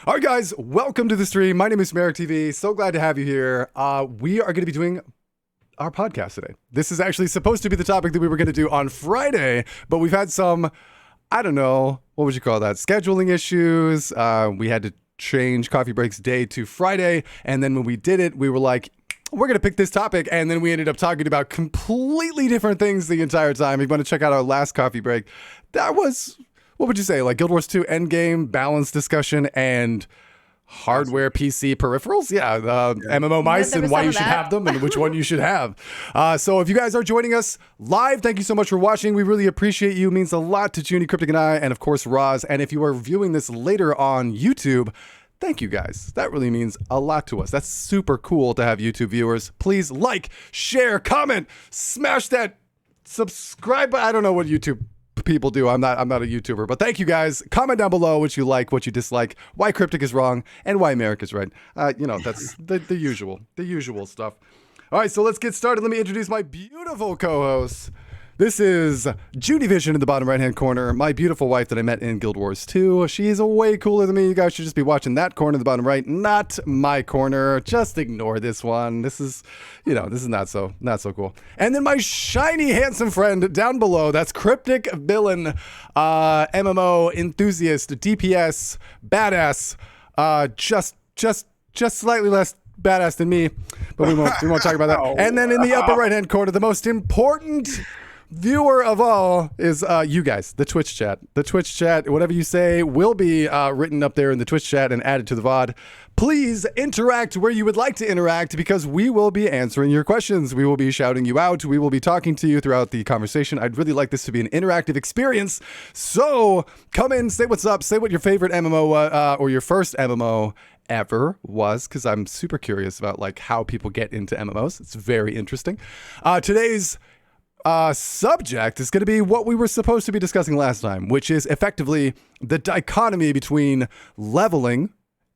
All right, guys, welcome to the stream. My name is Merrick TV. So glad to have you here. We are going to be doing our podcast today. This is actually supposed to be the topic that we were going to do on Friday, but we've had some, I don't know, what would you call that? Scheduling issues. We had to change Coffee Break's day to Friday, and then when we did it, we were like, we're going to pick this topic, and then we ended up talking about completely different things the entire time. If you want to check out our last Coffee Break, that was, what would you say, like Guild Wars 2 endgame, balance discussion, and hardware PC peripherals? MMO mice and why you should have them and which one you should have. So if you guys are joining us live, thank you so much for watching. We really appreciate you. It means a lot to Junie, Cryptic, and I, and of course Roz. And if you are viewing this later on YouTube, thank you guys. That really means a lot to us. That's super cool to have YouTube viewers. Please like, share, comment, smash that subscribe button. I don't know what YouTube people do. I'm not a YouTuber, but thank you guys. Comment down below what you like, what you dislike, why Cryptic is wrong, and why Merrick is right. That's the usual stuff. All right, so let's get started. Let me introduce my beautiful co-host. This is Judy Vision in the bottom right-hand corner, my beautiful wife that I met in Guild Wars 2. She's way cooler than me. You guys should just be watching that corner in the bottom right, not my corner. Just ignore this one. This is not so cool. And then my shiny, handsome friend down below, that's Cryptic Villain, MMO enthusiast, DPS, badass, just slightly less badass than me, but we won't talk about that. And then in the upper right-hand corner, the most important viewer of all is you guys, the Twitch chat. The Twitch chat, whatever you say will be written up there in the Twitch chat and added to the VOD. Please interact where you would like to interact because we will be answering your questions. We will be shouting you out. We will be talking to you throughout the conversation. I'd really like this to be an interactive experience. So come in, say what's up, say what your favorite MMO or your first MMO ever was, because I'm super curious about like how people get into MMOs. It's very interesting. Today's subject is going to be what we were supposed to be discussing last time, which is effectively the dichotomy between leveling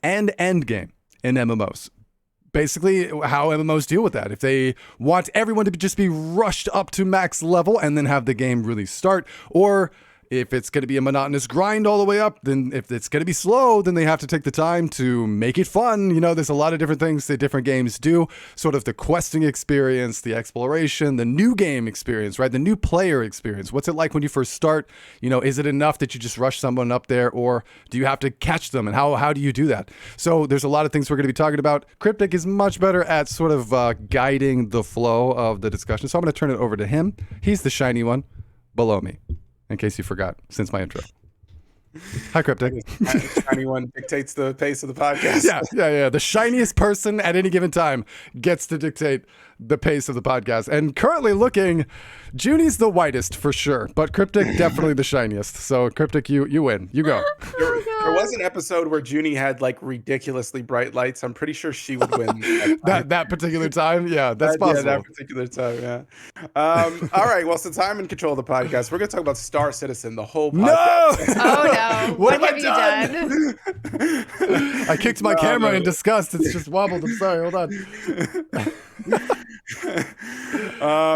and endgame in MMOs. Basically, how MMOs deal with that. If they want everyone to just be rushed up to max level and then have the game really start, or if it's going to be a monotonous grind all the way up, then if it's going to be slow, then they have to take the time to make it fun. You know, there's a lot of different things that different games do. Sort of the questing experience, the exploration, the new game experience, right? The new player experience. What's it like when you first start? You know, is it enough that you just rush someone up there, or do you have to catch them? And how do you do that? So there's a lot of things we're going to be talking about. Cryptic is much better at sort of guiding the flow of the discussion. So I'm going to turn it over to him. He's the shiny one below me, in case you forgot since my intro. Hi, Cryptic. The shiny one dictates the pace of the podcast. Yeah. The shiniest person at any given time gets to dictate the pace of the podcast. And currently looking, Junie's the whitest for sure, but Cryptic definitely the shiniest. So Cryptic, you win. You go. There was an episode where Junie had like ridiculously bright lights. I'm pretty sure she would win that particular time. Yeah, that's possible. Yeah, that particular time. Yeah. All right. Well, since I'm in control of the podcast, we're going to talk about Star Citizen, the whole podcast. No! Oh no! What have you done? I kicked my camera in disgust. It's just wobbled. I'm sorry. Hold on.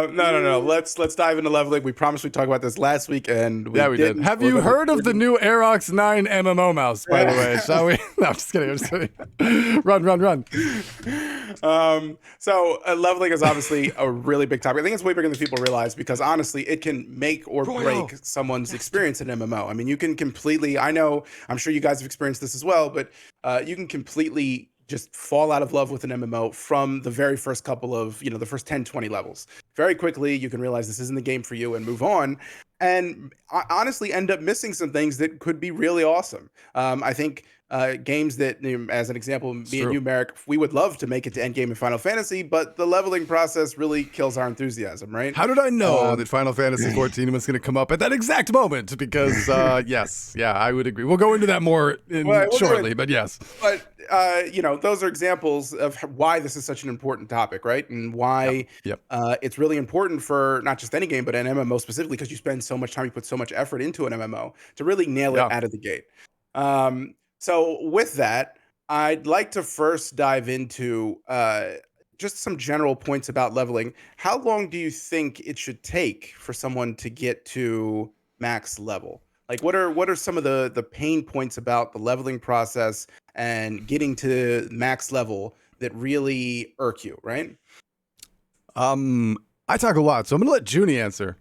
No. Let's dive into leveling. We promised we'd talk about this last week, and we did. Have you heard of the new Aerox 9 MMO mouse, by the way? Shall we? No, I'm just kidding. Run. So leveling is obviously a really big topic. I think it's way bigger than people realize because honestly, it can make or break someone's experience in MMO. I mean, you can completely. I'm sure you guys have experienced this as well, but you can completely just fall out of love with an MMO from the very first couple of, the first 10, 20 levels. Very quickly, you can realize this isn't the game for you and move on. And honestly end up missing some things that could be really awesome. I think games that, as an example, me and you, Merrick, we would love to make it to endgame in Final Fantasy, but the leveling process really kills our enthusiasm, right? How did I know that Final Fantasy 14 was going to come up at that exact moment? Because, yes, I would agree. We'll go into that more shortly, but yes. But, those are examples of why this is such an important topic, right? And why it's really important for not just any game, but an MMO specifically, because you spend so much time, you put so much effort into an MMO to really nail it out of the gate. So with that, I'd like to first dive into just some general points about leveling. How long do you think it should take for someone to get to max level? Like, what are some of the pain points about the leveling process and getting to max level that really irk you, right? I talk a lot, so I'm gonna let Junie answer.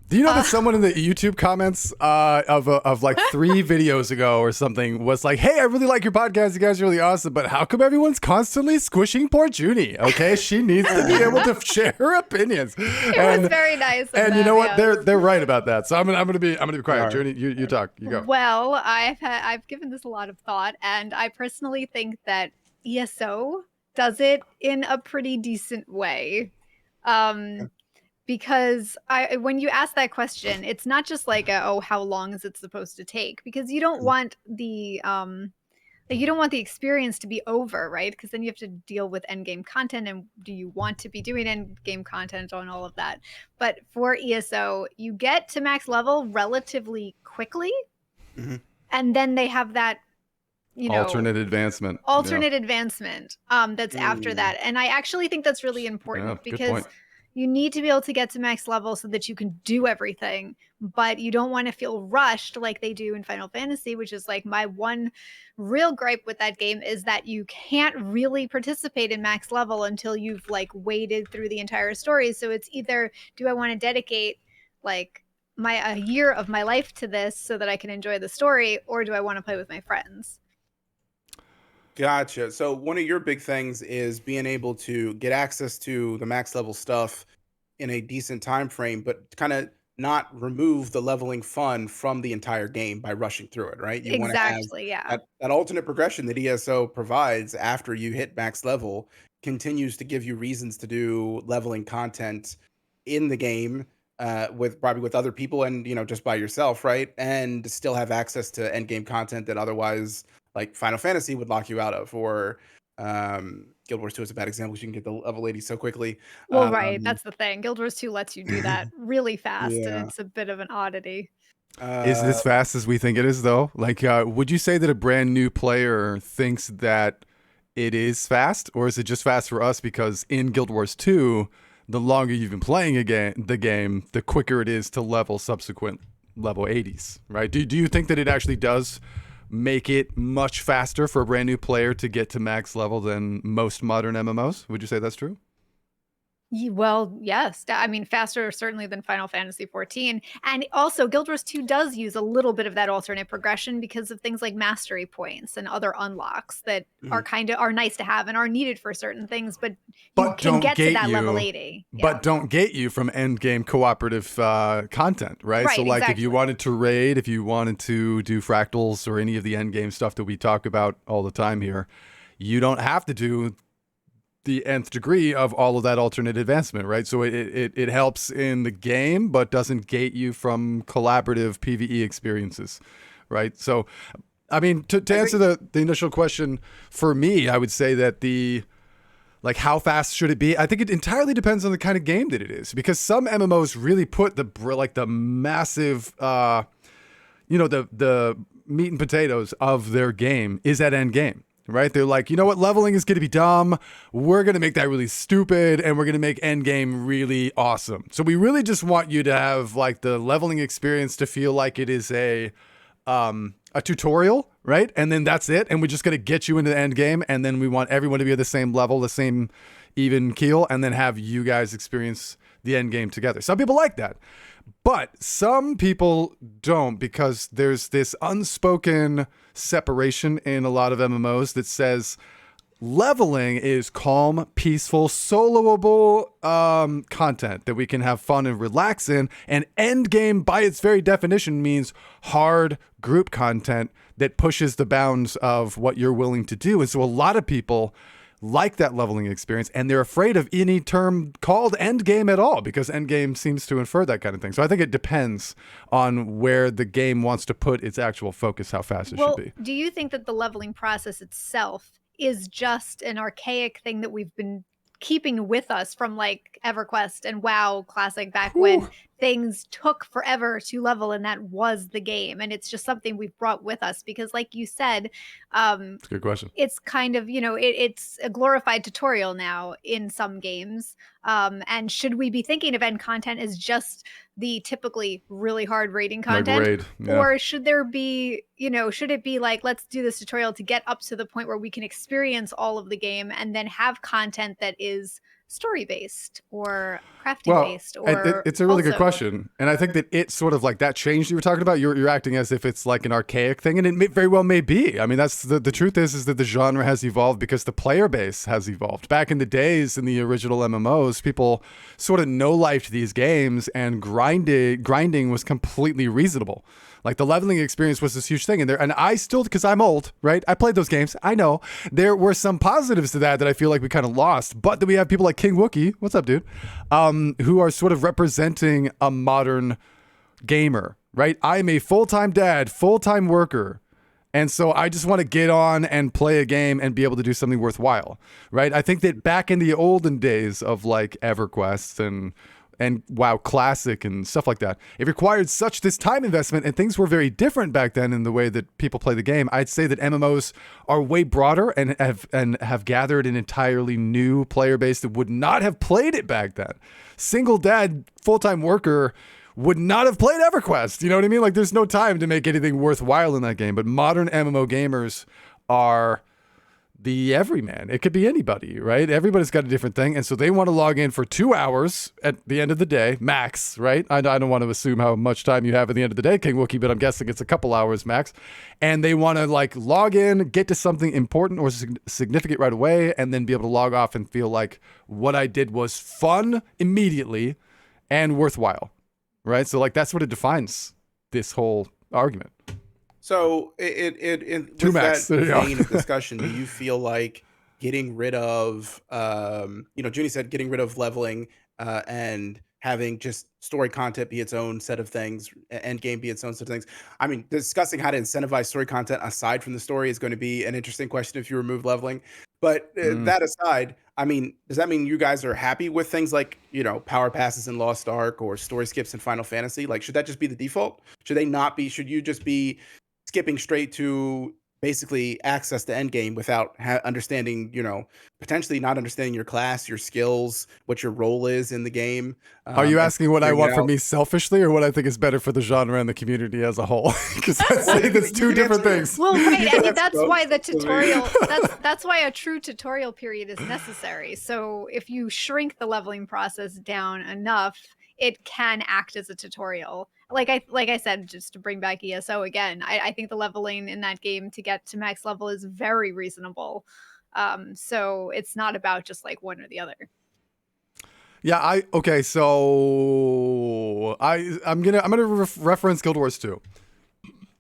Do you know that someone in the YouTube comments of like 3 videos ago or something was like, "Hey, I really like your podcast. You guys are really awesome, but how come everyone's constantly squishing poor Junie? Okay, she needs to be able to share her opinions." It was very nice. Of And them, you know what? yeah. They're right about that. So I'm gonna be quiet. All right. Junie, you talk. You go. Well, I've given this a lot of thought, and I personally think that ESO does it in a pretty decent way. Because when you ask that question, it's not just like how long is it supposed to take? Because you don't want the experience to be over, right? Because then you have to deal with end game content, and do you want to be doing end game content on all of that? But for ESO, you get to max level relatively quickly, and then they have that Alternate advancement. advancement that's after that. And I actually think that's really important because point. you need to be able to get to max level so that you can do everything, but you don't want to feel rushed like they do in Final Fantasy, which is like my one real gripe with that game is that you can't really participate in max level until you've like waded through the entire story. So it's either, do I want to dedicate like a year of my life to this so that I can enjoy the story, or do I want to play with my friends? Gotcha. So one of your big things is being able to get access to the max level stuff in a decent time frame, but kind of not remove the leveling fun from the entire game by rushing through it, right? You want to have Exactly, yeah. that alternate progression that ESO provides after you hit max level continues to give you reasons to do leveling content in the game with probably with other people and just by yourself, right? And still have access to end game content that otherwise like Final Fantasy would lock you out of, or Guild Wars 2 is a bad example because you can get the level 80 so quickly. Well, right, that's the thing. Guild Wars 2 lets you do that really fast, and Yeah. it's a bit of an oddity. Is this fast as we think it is, though? Like, would you say that a brand new player thinks that it is fast, or is it just fast for us because in Guild Wars 2, the longer you've been playing the game, the quicker it is to level subsequent level 80s, right? Do you think that it actually does make it much faster for a brand new player to get to max level than most modern MMOs? Would you say that's true? Well, yes. I mean, faster certainly than Final Fantasy 14. And also, Guild Wars 2 does use a little bit of that alternate progression because of things like mastery points and other unlocks that are nice to have and are needed for certain things, but you can get to that level 80. But don't gate you from end game cooperative content, right? So like if you wanted to raid, if you wanted to do fractals or any of the end game stuff that we talk about all the time here, you don't have to do the nth degree of all of that alternate advancement, right? So it helps in the game, but doesn't gate you from collaborative PvE experiences, right? So, I mean, to answer the initial question, for me, I would say that how fast should it be? I think it entirely depends on the kind of game that it is, because some MMOs really put the massive, the meat and potatoes of their game is at end game. Right? They're like, you know what? Leveling is going to be dumb. We're going to make that really stupid, and we're going to make endgame really awesome. So we really just want you to have like the leveling experience to feel like it is a tutorial, right? And then that's it. And we're just going to get you into the end game, and then we want everyone to be at the same level, the same even keel, and then have you guys experience the end game together. Some people like that. But some people don't, because there's this unspoken separation in a lot of MMOs that says leveling is calm, peaceful, soloable content that we can have fun and relax in. And endgame, by its very definition, means hard group content that pushes the bounds of what you're willing to do. And so a lot of people like that leveling experience, and they're afraid of any term called endgame at all, because endgame seems to infer that kind of thing. So I think it depends on where the game wants to put its actual focus, how fast it should be. Do you think that the leveling process itself is just an archaic thing that we've been keeping with us from like EverQuest and WoW Classic back when things took forever to level, and that was the game. And it's just something we've brought with us because, like you said, That's a good question. it's kind of, it's a glorified tutorial now in some games. And should we be thinking of end content as just the typically really hard raiding content? Like raid, yeah. Or should there be, should it be like, let's do this tutorial to get up to the point where we can experience all of the game and then have content that is story-based or crafting-based? Or it's a really good also- question. And I think that it's sort of like that change you were talking about. You're acting as if it's like an archaic thing, and it very well may be. I mean, that's the truth is that the genre has evolved because the player base has evolved. Back in the days, in the original MMOs, people sort of no-lifed these games, and grinding was completely reasonable. Like the leveling experience was this huge thing, and I still, because I'm old, right? I played those games. I know there were some positives to that I feel like we kind of lost, but then we have people like King Wookie, what's up, dude? Who are sort of representing a modern gamer, right? I'm a full-time dad, full-time worker, and so I just want to get on and play a game and be able to do something worthwhile, right? I think that back in the olden days of like EverQuest and WoW Classic and stuff like that, it required such this time investment, and things were very different back then in the way that people play the game. I'd say that MMOs are way broader and have gathered an entirely new player base that would not have played it back then. Single dad, full-time worker would not have played EverQuest. You know what I mean? Like there's no time to make anything worthwhile in that game, but modern MMO gamers are the everyman. It could be anybody, right? Everybody's got a different thing. And so they want to log in for 2 hours at the end of the day, max, right? I don't want to assume how much time you have at the end of the day, King Wookie, but I'm guessing it's a couple hours max. And they want to like log in, get to something important or significant right away, and then be able to log off and feel like what I did was fun immediately and worthwhile, right? So like that's what it defines this whole argument. So with max, that there you go. vein of discussion, do you feel like getting rid of, Junie said getting rid of leveling and having just story content be its own set of things, end game be its own set of things? I mean, discussing how to incentivize story content aside from the story is going to be an interesting question if you remove leveling. But that aside, I mean, does that mean you guys are happy with things like, power passes in Lost Ark or story skips in Final Fantasy? Like, should that just be the default? Should they not be? Should you just be skipping straight to basically access the end game without understanding, potentially not understanding your class, your skills, what your role is in the game? Are you asking what I want from me selfishly, or what I think is better for the genre and the community as a whole? Because that's two different things. Well, right. I mean, that's why the tutorial, that's why a true tutorial period is necessary. So if you shrink the leveling process down enough, it can act as a tutorial. Like I said, just to bring back ESO again, I think the leveling in that game to get to max level is very reasonable. So it's not about just like one or the other. Yeah, so I'm gonna reference Guild Wars 2.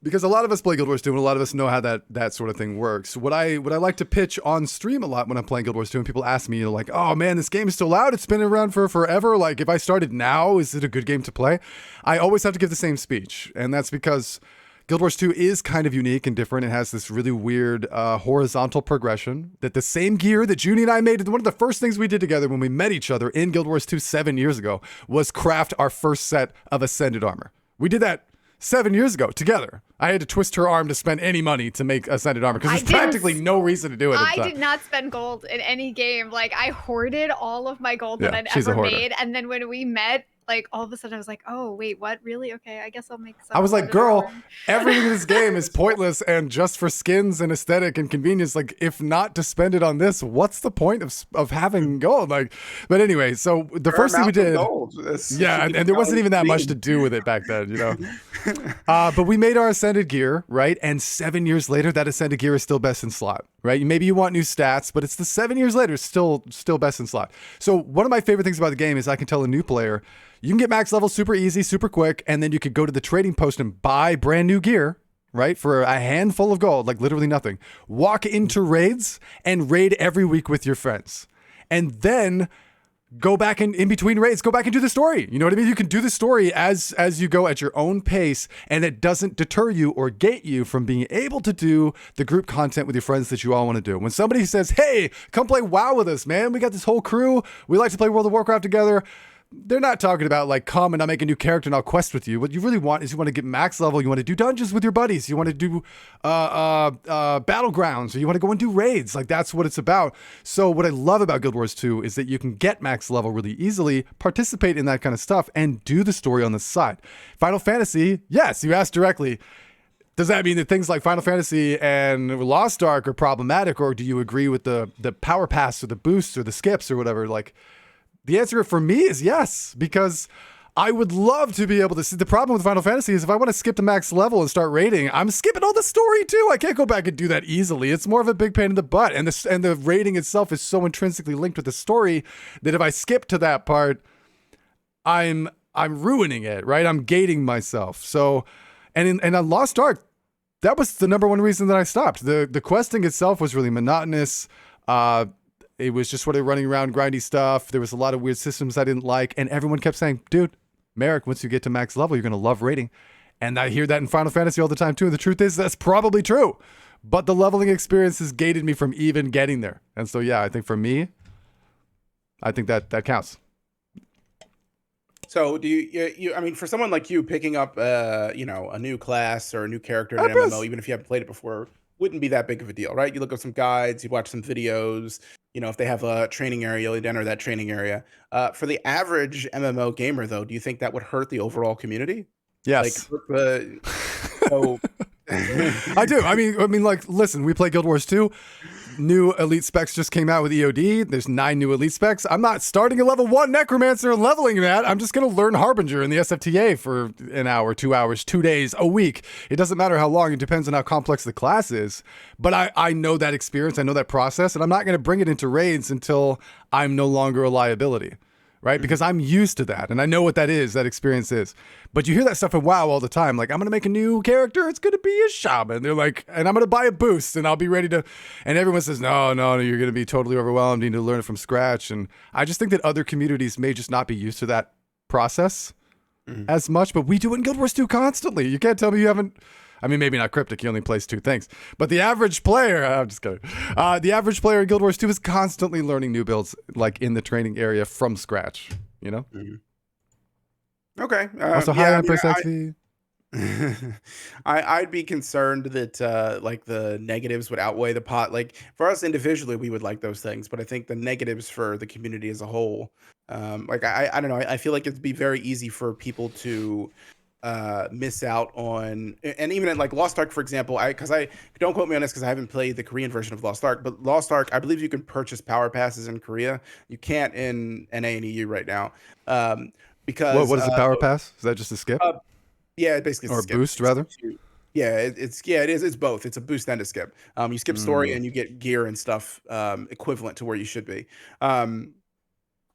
Because a lot of us play Guild Wars 2 and a lot of us know how that sort of thing works. What I like to pitch on stream a lot when I'm playing Guild Wars 2 and people ask me like, oh man, this game is still out. It's been around for forever. Like if I started now, is it a good game to play? I always have to give the same speech. And that's because Guild Wars 2 is kind of unique and different. It has this really weird horizontal progression that the same gear that Junie and I made. One of the first things we did together when we met each other in Guild Wars 2 7 years ago was craft our first set of Ascended armor. We did that 7 years ago together. I had to twist her arm to spend any money to make Ascended armor because there's practically no reason to do it. I did not spend gold in any game. Like I hoarded all of my gold that I'd ever made, and then when we met, like all of a sudden I was like, oh wait, what? Really? Okay, I guess I'll make some. I was like, girl, everything in this game is pointless and just for skins and aesthetic and convenience. Like, if not to spend it on this, what's the point of having gold? Like, but anyway, so the first thing we did, and there wasn't even that much to do with it back then, but we made our Ascended gear, right? And 7 years later, that Ascended gear is still best in slot, right? Maybe you want new stats, but it's the 7 years later, still best in slot. So one of my favorite things about the game is I can tell a new player, you can get max level super easy, super quick, and then you could go to the trading post and buy brand new gear, right? For a handful of gold, like literally nothing. Walk into raids and raid every week with your friends. And then go back in between raids, go back and do the story. You know what I mean? You can do the story as you go at your own pace, and it doesn't deter you or gate you from being able to do the group content with your friends that you all want to do. When somebody says, hey, come play WoW with us, man. We got this whole crew. We like to play World of Warcraft together. they're not talking about like, come and I'll make a new character and I'll quest with you. What you really want is you want to get max level. You want to do dungeons with your buddies. You want to do battlegrounds, or you want to go and do raids. Like, that's what it's about. So what I love about Guild Wars 2 is that you can get max level really easily, participate in that kind of stuff, and do the story on the side. Final Fantasy, yes, you asked directly. Does that mean that things like Final Fantasy and Lost Ark are problematic, or do you agree with the power pass or the boosts or the skips or whatever? Like, the answer for me is yes, because I would love to be able to see. The problem with Final Fantasy is if I want to skip to max level and start raiding, I'm skipping all the story too. I can't go back and do that easily. It's more of a big pain in the butt, and the raiding itself is so intrinsically linked with the story that if I skip to that part, I'm ruining it, right? I'm gating myself. So, and on Lost Ark, that was the number one reason that I stopped. The questing itself was really monotonous. It was just sort of running around grindy stuff. There was a lot of weird systems I didn't like. And everyone kept saying, dude, Merrick, once you get to max level, you're going to love raiding. And I hear that in Final Fantasy all the time too. And the truth is that's probably true. But the leveling experience has gated me from even getting there. And so, yeah, I think for me, I think that counts. So do you I mean, for someone like you picking up, a new class or a new character in an MMO, even if you haven't played it before, wouldn't be that big of a deal, right? You look up some guides, you watch some videos, if they have a training area, you'd enter that training area. For the average MMO gamer, though, do you think that would hurt the overall community? Yes. Like, I do. I mean, like, listen, we play Guild Wars 2. New elite specs just came out with EOD. There's 9 new elite specs. I'm not starting a level 1 Necromancer and leveling that. I'm just going to learn Harbinger in the SFTA for an hour, 2 hours, 2 days, a week. It doesn't matter how long. It depends on how complex the class is. But I know that experience. I know that process. And I'm not going to bring it into raids until I'm no longer a liability. Right? Because I'm used to that. And I know what that experience is. But you hear that stuff in WoW all the time. Like, I'm going to make a new character. It's going to be a shaman. They're like, and I'm going to buy a boost and I'll be ready to. And everyone says, no, you're going to be totally overwhelmed. You need to learn it from scratch. And I just think that other communities may just not be used to that process as much. But we do it in Guild Wars 2 constantly. You can't tell me you haven't. I mean, maybe not Cryptic, he only plays 2 things. But the average player, I'm just kidding. The average player in Guild Wars 2 is constantly learning new builds, like in the training area from scratch, Okay. Also, hi, Empress XP. I'd be concerned that like the negatives would outweigh the pot. Like, for us individually, we would like those things, but I think the negatives for the community as a whole, like I don't know, I feel like it'd be very easy for people to miss out on. And even in like Lost Ark, for example, because I don't quote me on this because I haven't played the Korean version of Lost Ark, but Lost Ark, I believe you can purchase power passes in Korea. You can't in NA and EU right now. Because what is the power pass? Is that just a skip? Yeah, basically, or it's a skip. Boost rather. Yeah, it is. It's both. It's a boost and a skip. You skip story and you get gear and stuff equivalent to where you should be. So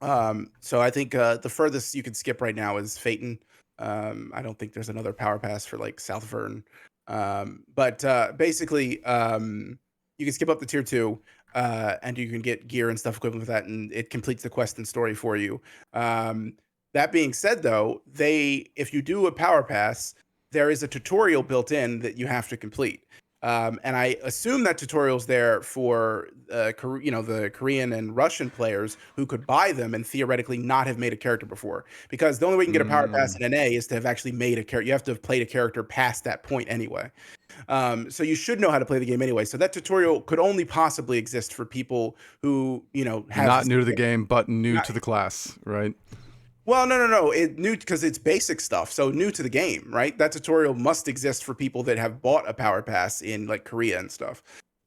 I think the furthest you can skip right now is Phaeton. I don't think there's another power pass for like South Vern. But basically, you can skip up to tier 2, and you can get gear and stuff equivalent with that, and it completes the quest and story for you. That being said, though, if you do a power pass, there is a tutorial built in that you have to complete. And I assume that tutorial's there for the Korean and Russian players who could buy them and theoretically not have made a character before. Because the only way you can get a power pass in NA is to have actually made a character. You have to have played a character past that point anyway. So you should know how to play the game anyway. So that tutorial could only possibly exist for people who, have not new to the game, but new to the class, right? Well, no. It new because it's basic stuff. So new to the game, right? That tutorial must exist for people that have bought a power pass in like Korea and stuff.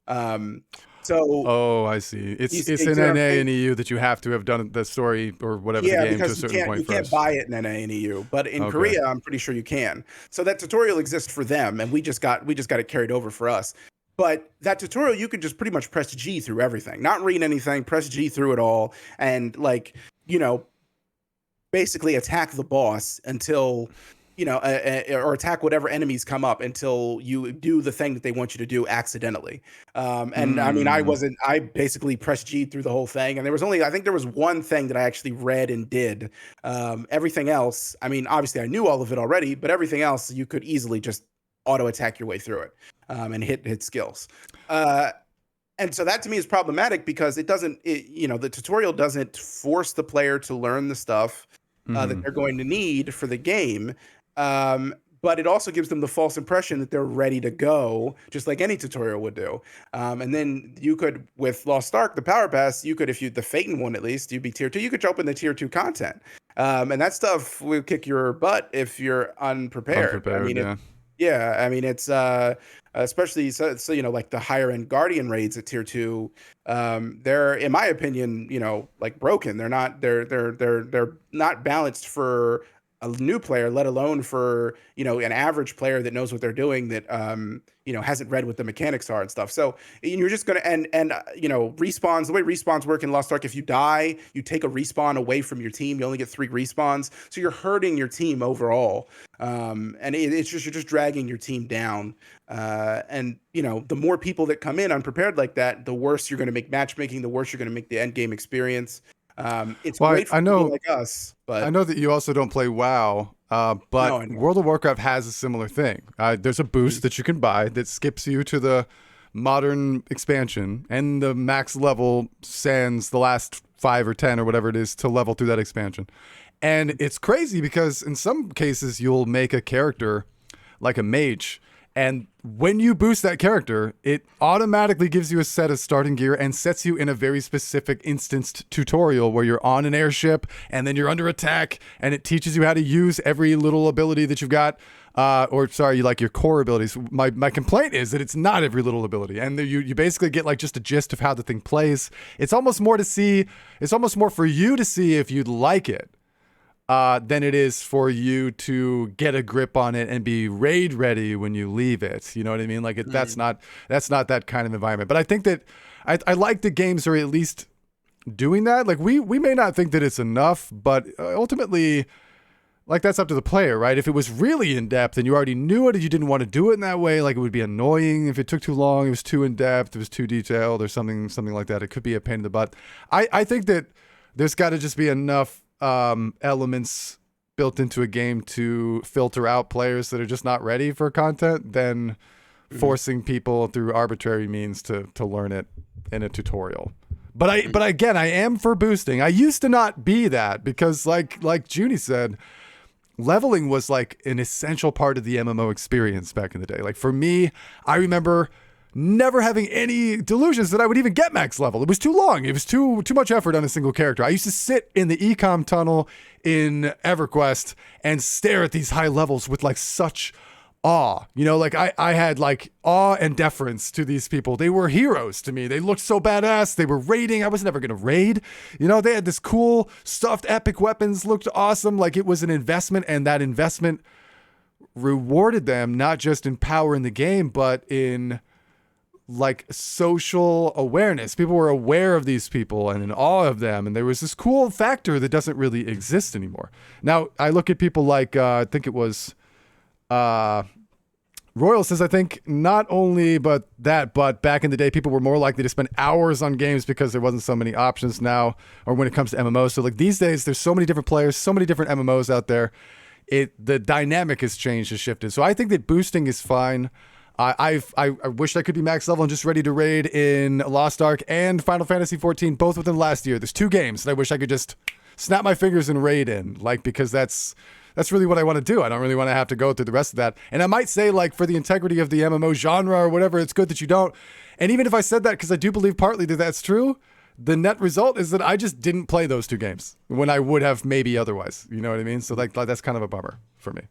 Oh, I see. It's in NA and EU that you have to have done the story or whatever the game to a certain point first. You can't buy it in NA and EU, but in Korea, I'm pretty sure you can. So that tutorial exists for them, and we just got it carried over for us. But that tutorial, you could just pretty much press G through everything, not read anything, press G through it all, and basically attack the boss until, or attack whatever enemies come up until you do the thing that they want you to do accidentally. And I mean, I basically pressed G through the whole thing. And I think there was one thing that I actually read and did. Everything else, I mean, obviously I knew all of it already, but everything else you could easily just auto attack your way through it and hit skills. And so that to me is problematic because the tutorial doesn't force the player to learn the stuff. that they're going to need for the game. But it also gives them the false impression that they're ready to go, just like any tutorial would do. And then you could, with Lost Ark, the Power Pass, you could, if you the Phaeton one at least, you'd be tier 2. You could jump in the tier 2 content, and that stuff will kick your butt if you're unprepared. I mean, I mean, it's especially so like the higher end Guardian raids at tier 2. They're, in my opinion, like broken. They're not balanced for a new player, let alone for an average player that knows what they're doing, that hasn't read what the mechanics are and stuff. So you're just gonna and respawns, the way respawns work in Lost Ark, if you die, you take a respawn away from your team. You only get 3 respawns, so you're hurting your team overall. And it's just, you're just dragging your team down. And the more people that come in unprepared like that, the worse you're going to make matchmaking, the worse you're going to make the end game experience. It's great for people like us, but I know that you also don't play WoW, but World of Warcraft has a similar thing. There's a boost that you can buy that skips you to the modern expansion, and the max level sans the last 5 or 10 or whatever it is to level through that expansion. And it's crazy because in some cases you'll make a character like a mage, and when you boost that character, it automatically gives you a set of starting gear and sets you in a very specific instanced tutorial where you're on an airship and then you're under attack, and it teaches you how to use every little ability that you've got, like your core abilities. My complaint is that it's not every little ability, and you basically get like just a gist of how the thing plays. It's almost more for you to see if you'd like it, than it is for you to get a grip on it and be raid ready when you leave it. You know what I mean? Like that's not that kind of environment. But I think that I like the games are at least doing that. Like we may not think that it's enough, but ultimately, like that's up to the player, right? If it was really in depth and you already knew it and you didn't want to do it in that way, like it would be annoying if it took too long, it was too in depth, it was too detailed, or something like that. It could be a pain in the butt. I think that there's got to just be enough elements built into a game to filter out players that are just not ready for content than forcing people through arbitrary means to learn it in a tutorial. But again, I am for boosting. I used to not be that because like Junie said, leveling was like an essential part of the MMO experience back in the day. Like for me, I remember never having any delusions that I would even get max level. It was too long. It was too much effort on a single character. I used to sit in the ecom tunnel in EverQuest and stare at these high levels with like such awe. Like I had like awe and deference to these people. They were heroes to me. They looked so badass. They were raiding. I was never going to raid. They had this cool stuffed epic weapons, looked awesome. Like it was an investment, and that investment rewarded them not just in power in the game, but in like social awareness. People were aware of these people and in awe of them, and there was this cool factor that doesn't really exist anymore. Now I look at people like I think it was Royal says, I think not only but back in the day people were more likely to spend hours on games because there wasn't so many options now, or when it comes to MMOs. So like these days there's so many different players, so many different MMOs out there. The dynamic has changed, has shifted. So I think that boosting is fine. I wish I could be max level and just ready to raid in Lost Ark and Final Fantasy 14, both within the last year. There's 2 games that I wish I could just snap my fingers and raid in, like, because that's really what I want to do. I don't really want to have to go through the rest of that. And I might say, like, for the integrity of the MMO genre or whatever, it's good that you don't. And even if I said that, because I do believe partly that that's true, the net result is that I just didn't play those 2 games when I would have maybe otherwise. You know what I mean? So like that's kind of a bummer for me.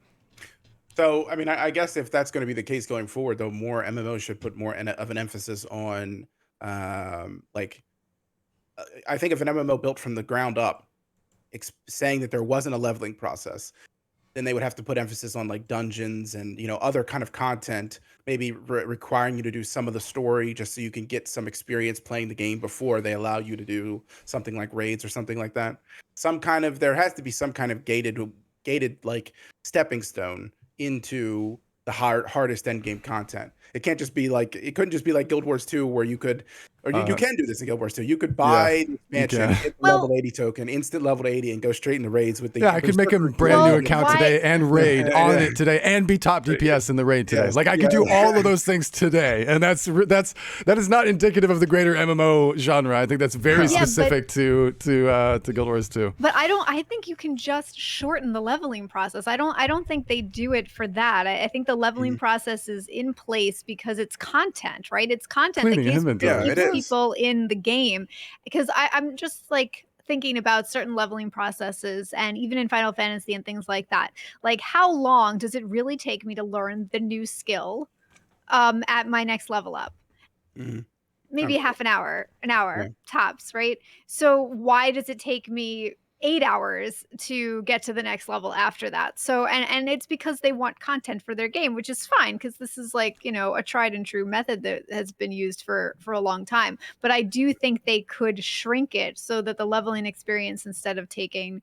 So, I mean, I guess if that's going to be the case going forward, though, more MMOs should put more of an emphasis on, I think if an MMO built from the ground up, saying that there wasn't a leveling process, then they would have to put emphasis on like dungeons and, other kind of content, maybe requiring you to do some of the story just so you can get some experience playing the game before they allow you to do something like raids or something like that. There has to be some kind of gated like stepping stone into the hardest end game content. It couldn't just be like Guild Wars 2 where you could Or you can do this in Guild Wars 2. You could buy the expansion, get the level 80 token, instant level to 80, and go straight into raids with the. Yeah, I could make a brand new account today and raid on it today and be top DPS in the raid today. Like I could do all of those things today, and that is not indicative of the greater MMO genre. I think that's very specific to Guild Wars 2. But I think you can just shorten the leveling process. I don't think they do it for that. I think the leveling process is in place because it's content, right? It's content that keeps people in the game. Because I'm just like thinking about certain leveling processes, and even in Final Fantasy and things like that. Like, how long does it really take me to learn the new skill at my next level up? Maybe half an hour tops, right? So why does it take me 8 hours to get to the next level after that? So and it's because they want content for their game, which is fine, because this is like, a tried and true method that has been used for a long time. But I do think they could shrink it so that the leveling experience, instead of taking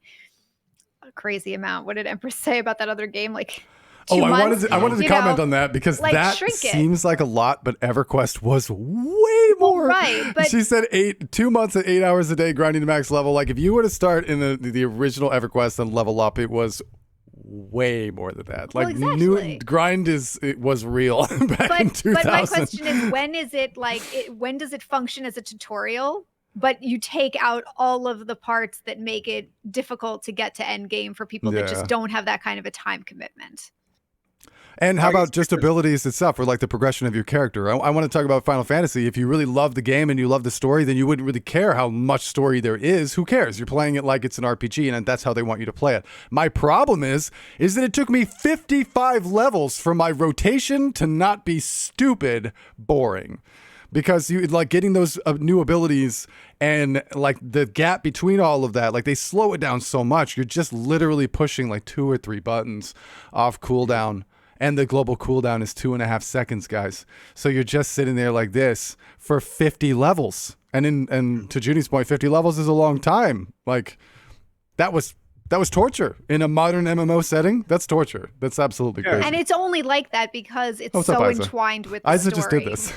a crazy amount, what did Empress say about that other game, like 2 months, I wanted to comment on that, because like, that seems like a lot, but EverQuest was way more. Right, but she said 2 months at 8 hours a day grinding to max level. Like if you were to start in the original EverQuest and level up, it was way more than that. Like new grind was real back in 2000. But my question is, when does it function as a tutorial? But you take out all of the parts that make it difficult to get to end game for people that just don't have that kind of a time commitment. And how about just abilities itself, or like the progression of your character? I want to talk about Final Fantasy. If you really love the game and you love the story, then you wouldn't really care how much story there is. Who cares? You're playing it like it's an RPG, and that's how they want you to play it. My problem is that it took me 55 levels for my rotation to not be stupid boring. Because you like getting those new abilities, and like the gap between all of that, like they slow it down so much. You're just literally pushing like 2 or 3 buttons off cooldown. And the global cooldown is 2.5 seconds, guys. So you're just sitting there like this for 50 levels. And to Judy's point, 50 levels is a long time. Like that was torture in a modern MMO setting. That's torture. That's absolutely crazy. And it's only like that because it's so entwined with the story. Isa just did this.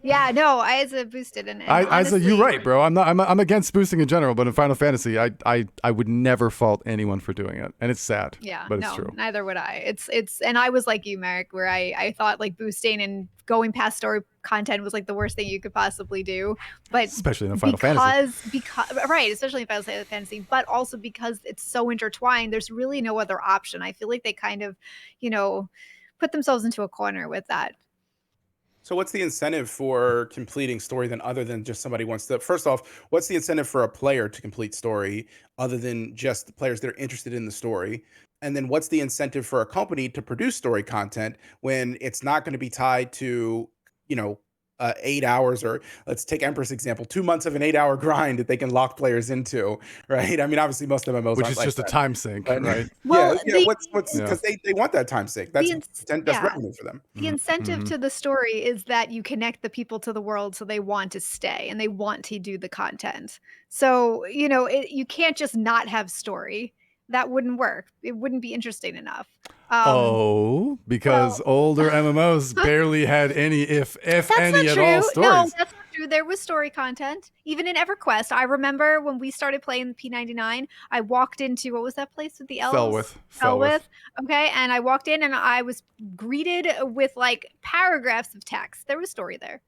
Yeah, no, Isa boosted, and Isa, you're right, bro. I'm against boosting in general, but in Final Fantasy, I would never fault anyone for doing it, and it's sad. Yeah, but it's true. Neither would I. It's and I was like you, Merrick, where I thought like boosting and going past story content was like the worst thing you could possibly do, but especially in Final Fantasy, because right, especially in Final Fantasy, but also because it's so intertwined. There's really no other option. I feel like they kind of, put themselves into a corner with that. So what's the incentive for completing story then, other than just somebody wants to? First off, what's the incentive for a player to complete story other than just the players that are interested in the story? And then what's the incentive for a company to produce story content when it's not going to be tied to, 8 hours, or let's take Empress example, 2 months of an 8-hour grind that they can lock players into, right? I mean, obviously most MMOs which is just a time sink, right? Well, what's because they want that time sink. That's revenue for them. The incentive to the story is that you connect the people to the world, so they want to stay and they want to do the content. So you can't just not have story. That wouldn't work. It wouldn't be interesting enough. Because older MMOs barely had any, if any at all, stories. No, that's not true. There was story content. Even in EverQuest, I remember when we started playing P99, I walked into, what was that place with the elves? Felwith. Okay, and I walked in and I was greeted with like paragraphs of text. There was story there.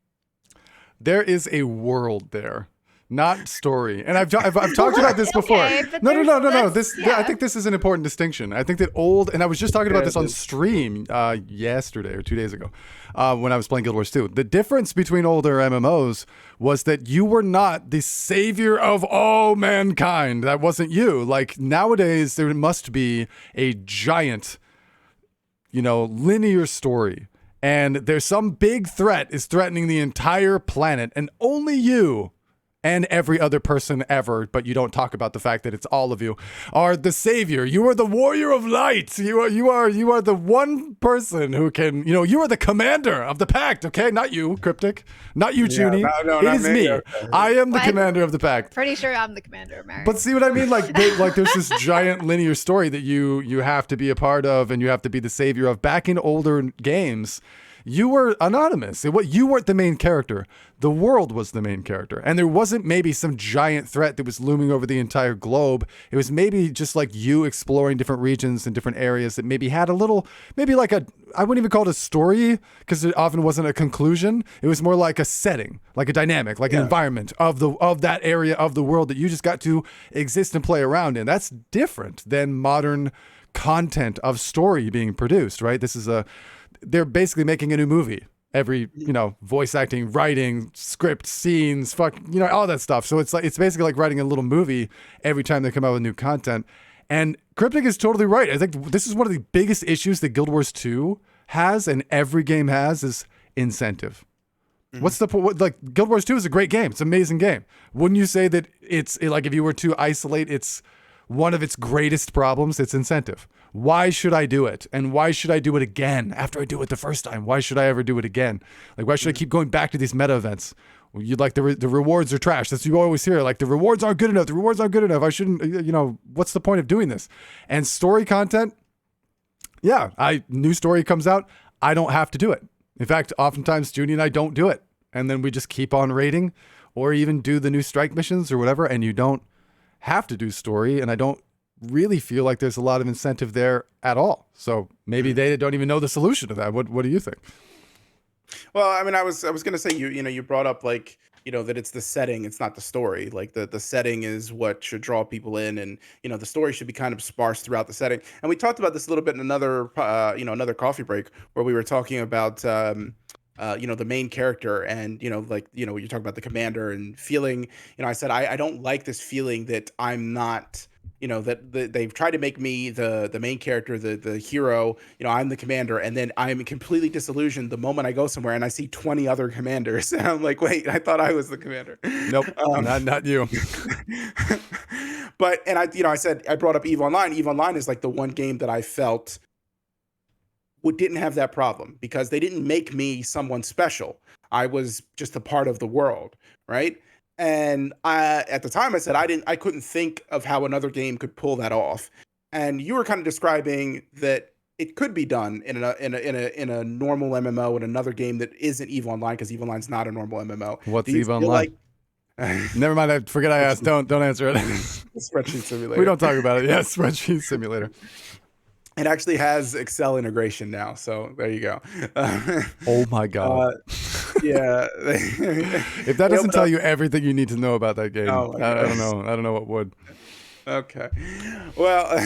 There is a world there. Not story. And I've talked about this before. No. I think this is an important distinction. I think that and I was just talking about this on stream yesterday or 2 days ago when I was playing Guild Wars 2. The difference between older MMOs was that you were not the savior of all mankind. That wasn't you. Like nowadays, there must be a giant, linear story. And there's some big threat is threatening the entire planet, and only you and every other person ever, but you don't talk about the fact that it's all of you, are the savior. You are the warrior of light. You are the one person who can, you are the commander of the pact, okay? Not you, Cryptic. Not you, Junie. No, it is me. Okay. I am the commander of the pact. Pretty sure I'm the commander of Mary. But see what I mean? Like there's this giant linear story that you have to be a part of, and you have to be the savior of. Back in older games, you were anonymous. You weren't the main character. The world was the main character. And there wasn't maybe some giant threat that was looming over the entire globe. It was maybe just like you exploring different regions and different areas that maybe had a little, maybe like I wouldn't even call it a story because it often wasn't a conclusion. It was more like a setting, like a dynamic, like an environment of that area of the world that you just got to exist and play around in. That's different than modern content of story being produced, right? They're basically making a new movie every, voice acting, writing, script, scenes, all that stuff. So it's basically like writing a little movie every time they come out with new content. And Cryptic is totally right. I think this is one of the biggest issues that Guild Wars 2 has and every game has is incentive. What's the point? Like Guild Wars 2 is a great game. It's an amazing game. Wouldn't you say that it's like if you were to isolate it's one of its greatest problems, it's incentive. Why should I do it? And why should I do it again after I do it the first time? Why should I ever do it again? Like, why should I keep going back to these meta events? You'd like the rewards are trash. That's what you always hear. Like, the rewards aren't good enough. The rewards aren't good enough. I shouldn't, what's the point of doing this? And story content, new story comes out. I don't have to do it. In fact, oftentimes Junie and I don't do it. And then we just keep on raiding or even do the new strike missions or whatever. And you don't have to do story. And I don't really feel like there's a lot of incentive there at all. So maybe they don't even know the solution to that. What do you think? Well, I mean, I was going to say, you brought up like, that it's the setting, it's not the story. Like the setting is what should draw people in, and the story should be kind of sparse throughout the setting. And we talked about this a little bit in another another coffee break where we were talking about the main character and you're talking about the commander and feeling. I said I don't like this feeling that I'm not. That they've tried to make me the main character, the hero. I'm the commander, and then I'm completely disillusioned the moment I go somewhere and I see 20 other commanders, and I'm like, wait, I thought I was the commander. Nope, not you. But I said I brought up EVE Online. EVE Online is like the one game that I felt didn't have that problem because they didn't make me someone special. I was just a part of the world, right? And at the time I said I couldn't think of how another game could pull that off. And you were kind of describing that it could be done in a normal MMO in another game that isn't EVE Online, because EVE Online's not a normal MMO. What's EVE Online? Never mind. I forget I asked. Don't answer it. Spreadsheet simulator. We don't talk about it. Yeah, spreadsheet simulator. It actually has Excel integration now, so there you go. Oh my god! Yeah. If that doesn't tell you everything you need to know about that game, I don't know. I don't know what would. Okay. Well,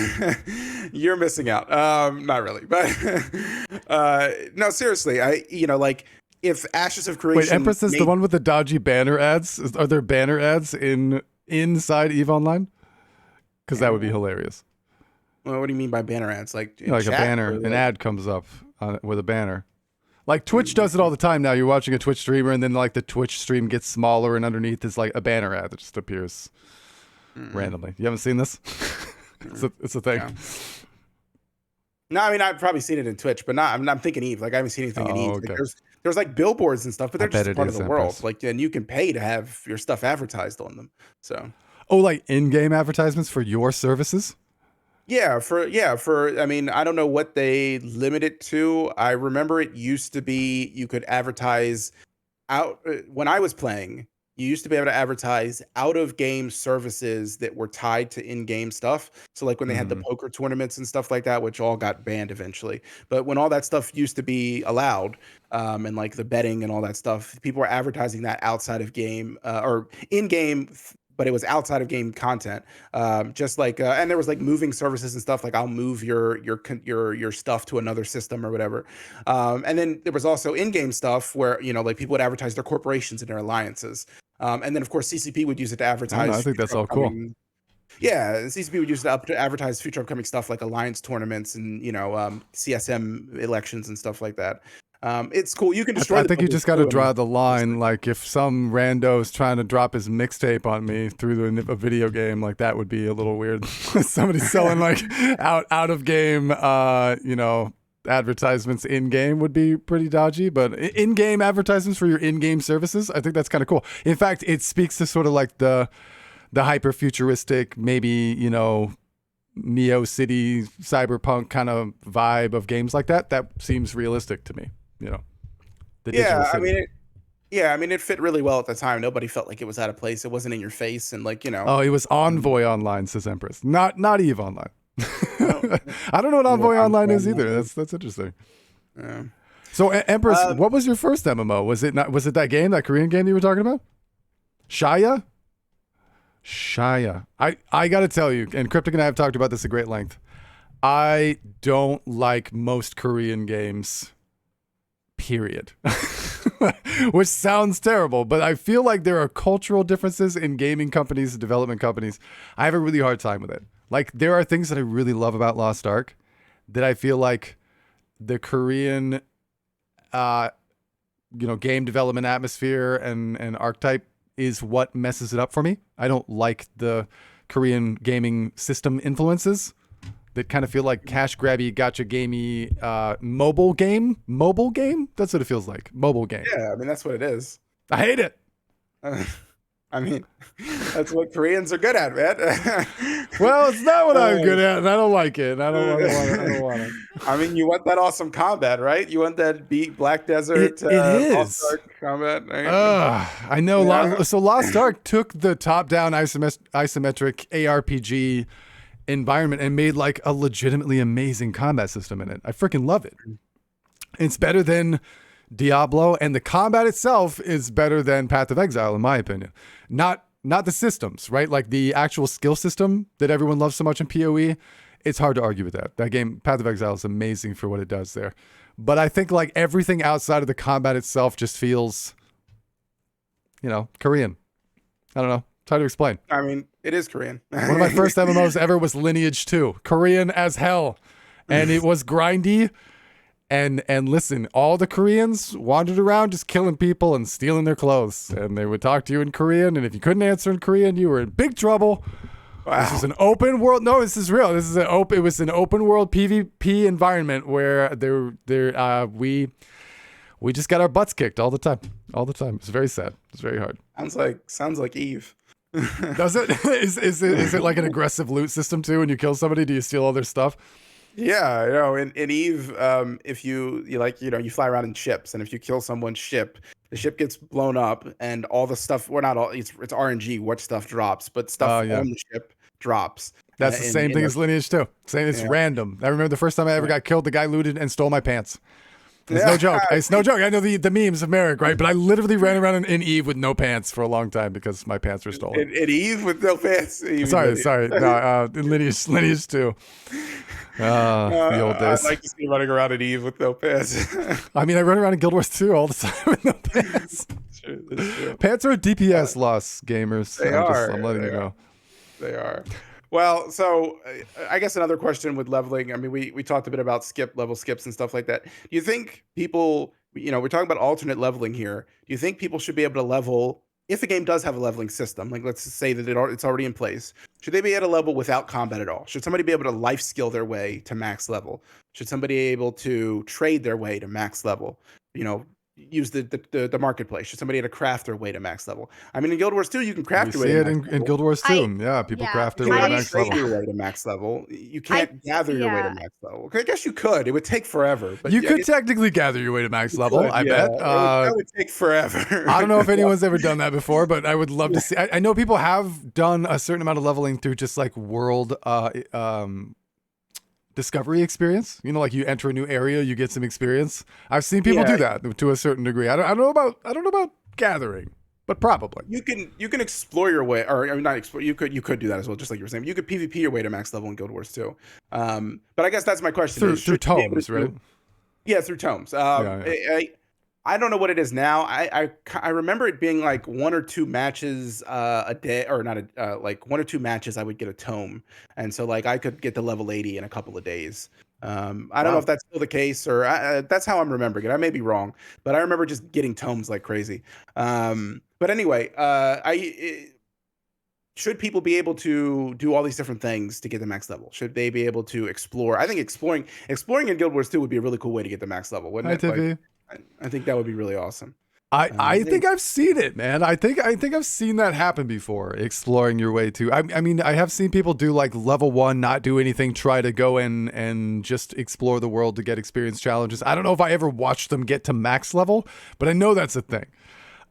you're missing out. Not really, but no, seriously. If Ashes of Creation. Wait, Empress is the one with the dodgy banner ads. Are there banner ads inside EVE Online? Because that would be hilarious. Well, what do you mean by banner ads? Like a banner, an ad comes up with a banner. Like Twitch does it all the time now. You're watching a Twitch streamer, and then like the Twitch stream gets smaller, and underneath is like a banner ad that just appears randomly. You haven't seen this? It's a thing. Yeah. No, I mean I've probably seen it in Twitch, but I'm thinking EVE. Like I haven't seen anything in EVE. Okay. Like, there's like billboards and stuff, but they're just part of the world. Like, and you can pay to have your stuff advertised on them. So. Oh, like in-game advertisements for your services? I mean, I don't know what they limit it to. I remember it used to be you could advertise out when I was playing. You used to be able to advertise out of game services that were tied to in-game stuff. So like when they had the poker tournaments and stuff like that, which all got banned eventually. But when all that stuff used to be allowed, and like the betting and all that stuff, people were advertising that outside of game or in-game. But it was outside of game content, just like, and there was like moving services and stuff. Like I'll move your stuff to another system or whatever. And then there was also in-game stuff where like people would advertise their corporations and their alliances. And then of course CCP would use it to advertise. I think that's all cool. Yeah, CCP would use it to advertise future upcoming stuff like alliance tournaments and CSM elections and stuff like that. It's cool. You can destroy. I think you just got to draw the line. Like if some rando's trying to drop his mixtape on me through a video game, like that would be a little weird. Somebody selling like out of game, advertisements in game would be pretty dodgy. But in game advertisements for your in game services, I think that's kind of cool. In fact, it speaks to sort of like the hyper futuristic, maybe Neo City cyberpunk kind of vibe of games like that. That seems realistic to me. the digital city. I mean, it fit really well at the time. Nobody felt like it was out of place. It wasn't in your face, and like, you know. Oh, it was Envoy Online, says Empress. Not Eve Online. Oh, I don't know what Envoy well, Online is Envoy either. Online. That's interesting. Yeah. So Empress, what was your first MMO? Was it that game, that Korean game you were talking about? Shaya? I got to tell you, and Cryptic and I have talked about this at great length. I don't like most Korean games, period. Which sounds terrible, but I feel like there are cultural differences in gaming companies and development companies. I have a really hard time with it. Like, there are things that I really love about Lost Ark that I feel like the Korean game development atmosphere and archetype is what messes it up for me. I don't like the Korean gaming system influences that kind of feel like cash grabby, gotcha gamey, mobile game. That's what it feels like. Mobile game. Yeah, I mean, that's what it is. I hate it. I mean, that's what Koreans are good at, man. Well, it's not what I'm good at, and I don't like it. I don't want it. I mean, you want that awesome combat, right? You want that beat Black Desert. It is Lost Ark combat. Right? I know. Yeah. So Lost Ark took the top-down isometric ARPG environment and made like a legitimately amazing combat system in it. I freaking love it. It's better than Diablo, and the combat itself is better than Path of Exile, in my opinion. Not the systems, right? Like the actual skill system that everyone loves so much in PoE. It's hard to argue with that. That game, Path of Exile, is amazing for what it does there. But I think like everything outside of the combat itself just feels, Korean. I don't know. It's hard to explain. I mean, it is Korean. One of my first MMOs ever was Lineage 2. Korean as hell. And it was grindy. And listen, all the Koreans wandered around just killing people and stealing their clothes. And they would talk to you in Korean. And if you couldn't answer in Korean, you were in big trouble. Wow. This is an open world. No, this is real. It was an open world PvP environment where we just got our butts kicked all the time. All the time. It's very sad. It's very hard. Sounds like Eve. Does it? Is it like an aggressive loot system too? When you kill somebody, do you steal all their stuff? Yeah, in Eve, if you fly around in ships, and if you kill someone's ship, the ship gets blown up, and all the stuff. Well, not all. It's RNG. What stuff drops, but stuff on the ship drops. That's the same thing as Lineage 2. It's random. I remember the first time I ever got killed, the guy looted and stole my pants. It's no joke. It's no joke. I know the memes of Merrick, right? But I literally ran around in Eve with no pants for a long time because my pants were stolen. In Eve with no pants? Sorry. No, in Lineage 2. The old days. I'd like to see you running around in Eve with no pants. I mean, I run around in Guild Wars 2 all the time with no pants. That's true. Pants are a DPS loss, gamers. I'm letting you know. They are. Well, so I guess another question with leveling. I mean, we talked a bit about level skips and stuff like that. Do you think people, we're talking about alternate leveling here. Do you think people should be able to level if a game does have a leveling system? Like, let's say that it's already in place. Should they be able to level without combat at all? Should somebody be able to life skill their way to max level? Should somebody be able to trade their way to max level? Use the marketplace. Should somebody have to craft their way to max level? I mean, in Guild Wars 2, you can craft your way to max level. In Guild Wars 2. People craft their way to max level. Your way to max level. You can't gather your way to max level. Okay, I guess you could. It would take forever. But you could technically gather your way to max level, I bet. That would take forever. I don't know if anyone's ever done that before, but I would love to see. I know people have done a certain amount of leveling through just like world discovery experience. Like you enter a new area, you get some experience. I've seen people do that to a certain degree. I don't know about gathering, but probably you can explore your way, or not explore. You could do that as well, just like you were saying. You could PvP your way to max level in Guild Wars 2. But I guess that's my question. Through tomes, right? Yeah, through tomes. I don't know what it is now. I remember it being like 1 or 2 matches a day, or not like 1 or 2 matches I would get a tome, and so like I could get to level 80 in a couple of days. I don't know if that's still the case, or that's how I'm remembering it. I may be wrong, but I remember just getting tomes like crazy. But anyway, should people be able to do all these different things to get the max level? Should they be able to explore? I think exploring in Guild Wars 2 would be a really cool way to get the max level, wouldn't it? I think that would be really awesome. I think I've seen it, man. I think I've seen that happen before, exploring your way to. I mean, I have seen people do like level 1, not do anything, try to go in and just explore the world to get experience challenges. I don't know if I ever watched them get to max level, but I know that's a thing.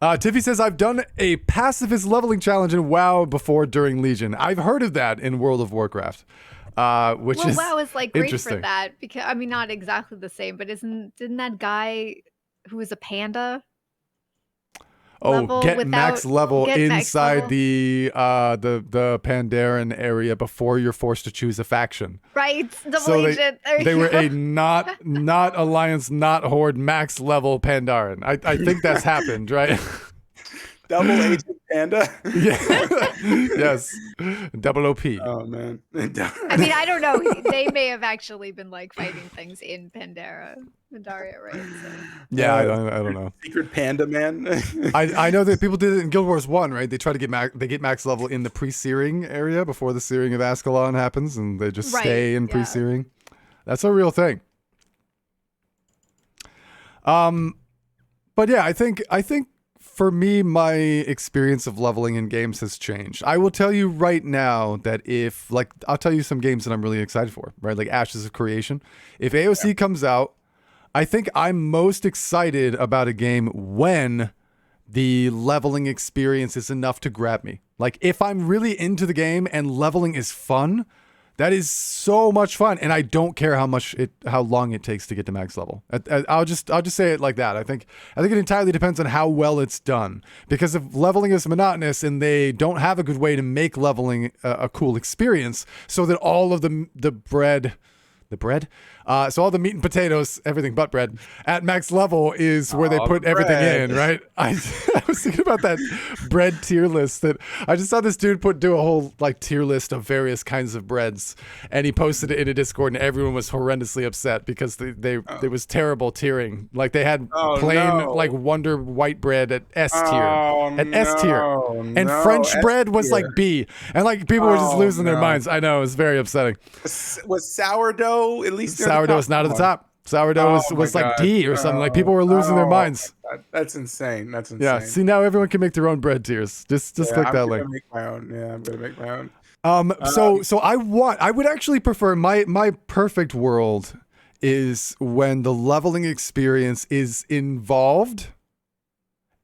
Tiffy says, I've done a pacifist leveling challenge in WoW before during Legion. I've heard of that in World of Warcraft. Which is WoW is like great for interesting. that because I mean not exactly the same, but didn't that guy who was a panda? Oh, get max level inside level. the Pandaren area before you're forced to choose a faction. Right, double So agent. they were a not alliance, not horde, max level Pandaren. I think that's happened, right? Double agent panda. Yeah. Yes. Double OP. Oh man. I mean, I don't know. They may have actually been like fighting things in Pandaria, right? So. Yeah, I don't know. Secret panda man. I know that people did it in Guild Wars 1, right? They try to get max level in the pre-searing area before the searing of Ascalon happens, and they just stay in pre-searing. That's a real thing. But yeah, I think for me, my experience of leveling in games has changed. I will tell you right now that I'll tell you some games that I'm really excited for, right? Like Ashes of Creation. If AOC comes out, I think I'm most excited about a game when the leveling experience is enough to grab me. Like if I'm really into the game and leveling is fun, that is so much fun, and I don't care how long it takes to get to max level. I'll just say it like that. I think it entirely depends on how well it's done. Because if leveling is monotonous and they don't have a good way to make leveling a cool experience, so that all of the bread. So all the meat and potatoes, everything but bread, at max level is where they put everything in, right? I was thinking about that bread tier list that I just saw this dude do a whole like tier list of various kinds of breads, and he posted it in a Discord, and everyone was horrendously upset because there was terrible tiering. Like they had like Wonder White bread at S tier, and French bread was like B, and like people were just losing their minds. I know, it was very upsetting. Was sourdough at least? Sourdough is not at the top. Sourdough was like D or something. Like people were losing their minds. That's insane. That's insane. Yeah. See, now everyone can make their own bread tiers. Just click that link. Make my own. Yeah, I'm gonna make my own. So I would actually prefer my perfect world is when the leveling experience is involved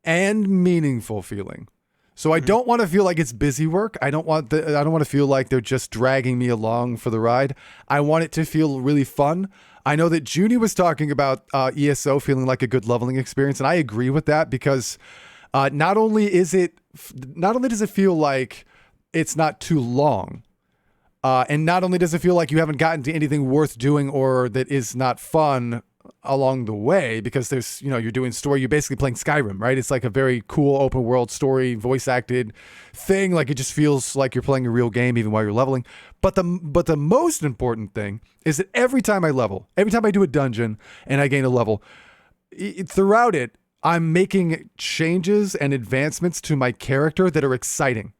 and meaningful feeling. So I don't want to feel like it's busy work. I don't want to feel like they're just dragging me along for the ride. I want it to feel really fun. I know that Junie was talking about ESO feeling like a good leveling experience, and I agree with that because not only does it feel like it's not too long, and not only does it feel like you haven't gotten to anything worth doing or that is not fun along the way, because there's, you're doing story, you're basically playing Skyrim, right? It's like a very cool open world story, voice acted thing. Like it just feels like you're playing a real game even while you're leveling. But the most important thing is that every time I do a dungeon and I gain a level, throughout it, I'm making changes and advancements to my character that are exciting.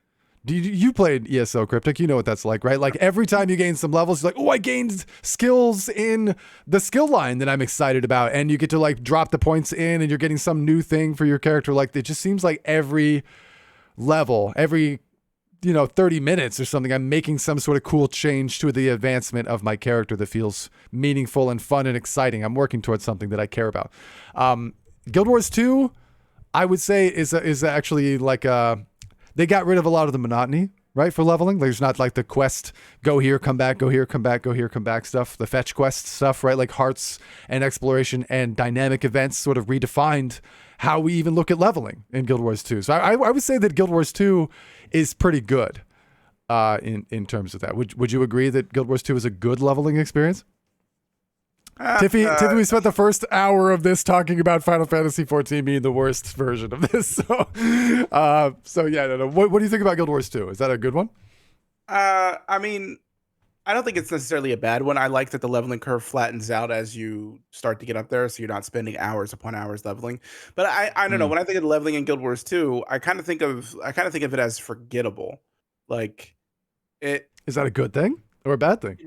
You played ESO Cryptic, you know what that's like, right? Like every time you gain some levels, you're like, oh, I gained skills in the skill line that I'm excited about. And you get to like drop the points in and you're getting some new thing for your character. Like it just seems like every level, every 30 minutes or something, I'm making some sort of cool change to the advancement of my character that feels meaningful and fun and exciting. I'm working towards something that I care about. Guild Wars 2, I would say is actually like they got rid of a lot of the monotony, right, for leveling. There's not like the quest, go here, come back, go here, come back, go here, come back stuff, the fetch quest stuff, right? Like hearts and exploration and dynamic events sort of redefined how we even look at leveling in Guild Wars 2. So I would say that Guild Wars 2 is pretty good in terms of that. Would you agree that Guild Wars 2 is a good leveling experience? Tiffy, we spent the first hour of this talking about Final Fantasy XIV being the worst version of this. So yeah, no. What do you think about Guild Wars 2? Is that a good one? I mean, I don't think it's necessarily a bad one. I like that the leveling curve flattens out as you start to get up there, so you're not spending hours upon hours leveling. But I don't know. When I think of leveling in Guild Wars 2, I kind of think of it as forgettable. Like it is that a good thing or a bad thing?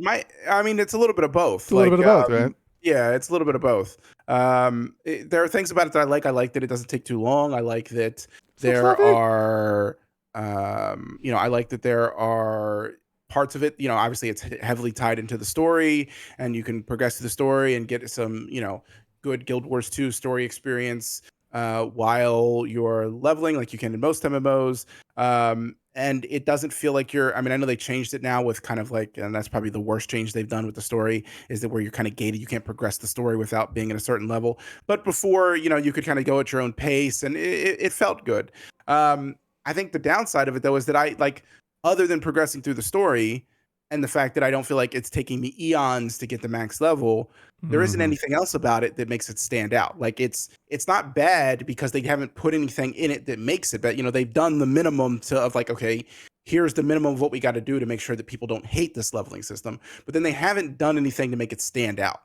I mean, it's a little bit of both. It's a little bit of both, right? Yeah, it's a little bit of both. There are things about it that I like. I like that it doesn't take too long. I like that So there fluffy. are, I like that there are parts of it. Obviously it's heavily tied into the story, and you can progress through the story and get some, good Guild Wars 2 story experience while you're leveling, like you can in most MMOs. And it doesn't feel like I mean, I know they changed it now with kind of like, and that's probably the worst change they've done with the story, is that where you're kind of gated, you can't progress the story without being at a certain level. But before, you could kind of go at your own pace, and it felt good. I think the downside of it though is that I like, other than progressing through the story and the fact that I don't feel like it's taking me eons to get the max level, there isn't Mhm. anything else about it that makes it stand out. Like it's not bad because they haven't put anything in it that makes it bad. They've done the minimum of like, okay, here's the minimum of what we got to do to make sure that people don't hate this leveling system. But then they haven't done anything to make it stand out.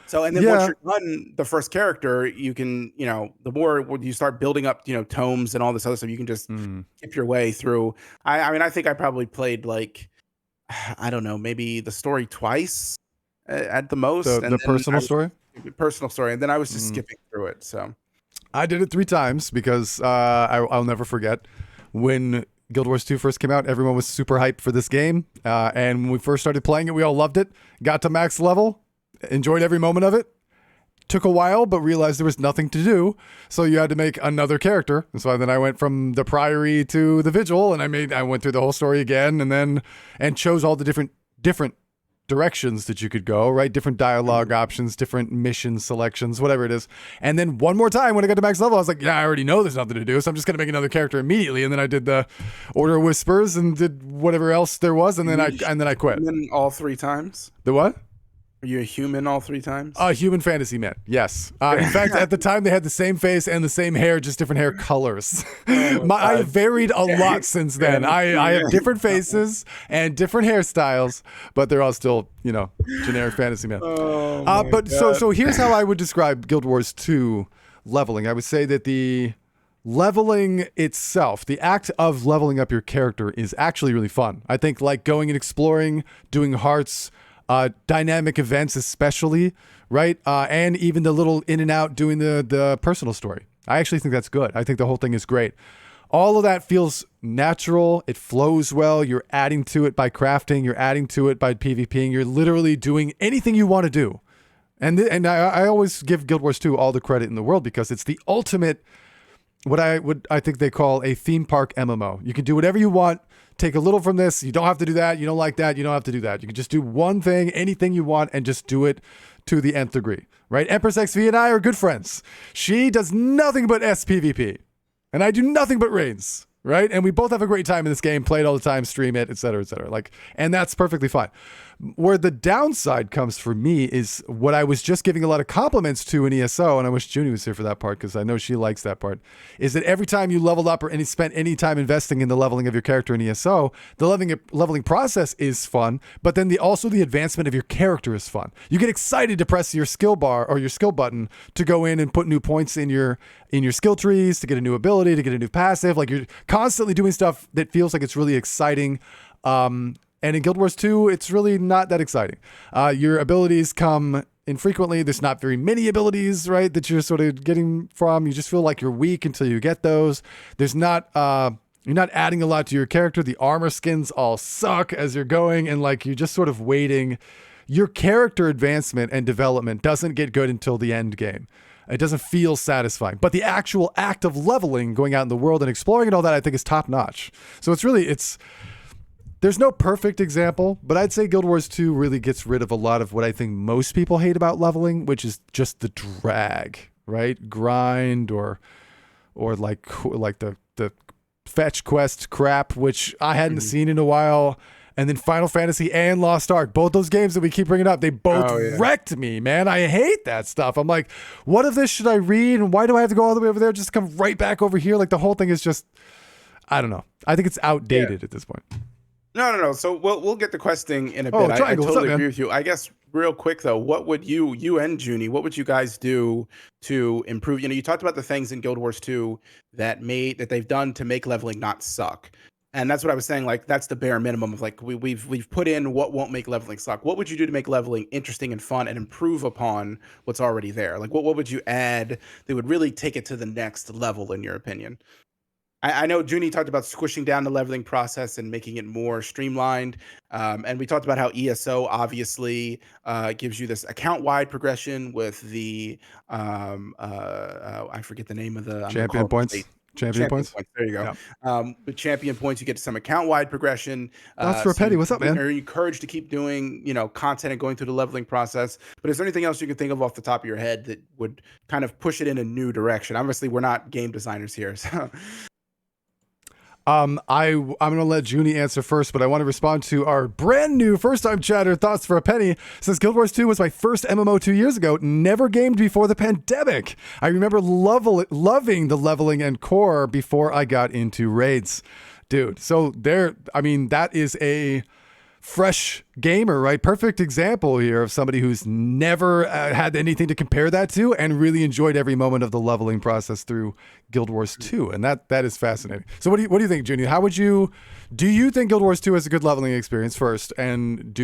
So, and then once Yeah. you're done the first character, you can, the more you start building up, tomes and all this other stuff, you can just Mm. skip your way through. I mean, I think I probably played like, I don't know, maybe the story twice at the most, The and then personal story. personal story, and then I was just Mm. skipping through it. So I did it 3 times because I'll never forget when Guild Wars 2 first came out. Everyone was super hyped for this game, and when we first started playing it, we all loved it. Got to max level, enjoyed every moment of it. Took a while, but realized there was nothing to do, so you had to make another character. And so then I went from the Priory to the Vigil, and I went through the whole story again, and chose all the different directions that you could go, right? Different dialogue options, different mission selections, whatever it is. And then one more time when I got to max level, I was like, yeah, I already know there's nothing to do, so I'm just gonna make another character immediately. And then I did the Order of Whispers and did whatever else there was, and then I quit. human all 3 times. The what? Are you a human all 3 times? Human fantasy man. Yes. In fact, at the time they had the same face and the same hair, just different hair colors. I have varied a lot since then. I have different faces and different hairstyles, but they're all still, generic fantasy man. But so here's how I would describe Guild Wars 2 leveling. I would say that the leveling itself, the act of leveling up your character, is actually really fun. I think like going and exploring, doing hearts, dynamic events especially, right? And even the little in and out doing the personal story. I actually think that's good. I think the whole thing is great. All of that feels natural. It flows well. You're adding to it by crafting. You're adding to it by PvPing. You're literally doing anything you want to do. And I always give Guild Wars 2 all the credit in the world because it's the ultimate, what I think they call a theme park MMO. You can do whatever you want. Take a little from this. You don't have to do that. You don't like that. You don't have to do that. You can just do one thing, anything you want, and just do it to the nth degree, right? Empress XV and I are good friends. She does nothing but SPVP, and I do nothing but raids, right? And we both have a great time in this game, play it all the time, stream it, et cetera, et cetera. And that's perfectly fine. Where the downside comes for me is what I was just giving a lot of compliments to in ESO, and I wish Junie was here for that part because I know she likes that part, is that every time you leveled up or spent any time investing in the leveling of your character in ESO, the leveling process is fun, but then also the advancement of your character is fun. You get excited to press your skill bar or your skill button to go in and put new points in your skill trees, to get a new ability, to get a new passive. Like you're constantly doing stuff that feels like it's really exciting. And in Guild Wars 2, it's really not that exciting. Your abilities come infrequently. There's not very many abilities, right, that you're sort of getting from. You just feel like you're weak until you get those. There's not, you're not adding a lot to your character. The armor skins all suck as you're going, and like you're just sort of waiting. Your character advancement and development doesn't get good until the end game. It doesn't feel satisfying. But the actual act of leveling, going out in the world and exploring and all that, I think is top notch. So there's no perfect example, but I'd say Guild Wars 2 really gets rid of a lot of what I think most people hate about leveling, which is just the drag, right? Grind or like the fetch quest crap, which I hadn't seen in a while. And then Final Fantasy and Lost Ark, both those games that we keep bringing up, they both wrecked me, man. I hate that stuff. I'm like, what of this should I read? And why do I have to go all the way over there just to come right back over here? Like the whole thing is just, I don't know. I think it's outdated at this point. No. So we'll get the questing in a bit. Oh, I Triangle, what's up, totally man? agree with you. I guess real quick though, what would you and Junie, what would you guys do to improve? You talked about the things in Guild Wars 2 that they've done to make leveling not suck. And that's what I was saying. Like, that's the bare minimum of like, we've put in what won't make leveling suck. What would you do to make leveling interesting and fun and improve upon what's already there? Like, what would you add that would really take it to the next level, in your opinion? I know Junie talked about squishing down the leveling process and making it more streamlined. And we talked about how ESO obviously gives you this account-wide progression with the, I forget the name of the champion points. Champion points. There you go. Yeah. With champion points, you get some account-wide progression. That's for a penny. What's up, man? Are you encouraged to keep doing, content and going through the leveling process? But is there anything else you can think of off the top of your head that would kind of push it in a new direction? Obviously, we're not game designers here, so. I'm going to let Junie answer first, but I want to respond to our brand new first-time chatter, Thoughts for a Penny. Since Guild Wars 2 was my first MMO 2 years ago, never gamed before the pandemic. I remember loving the leveling and core before I got into raids. Dude, so that is a fresh gamer, right? Perfect example here of somebody who's never had anything to compare that to and really enjoyed every moment of the leveling process through Guild Wars 2. And that is fascinating. So what do you think, Junie? Do you think Guild Wars 2 is a good leveling experience first? And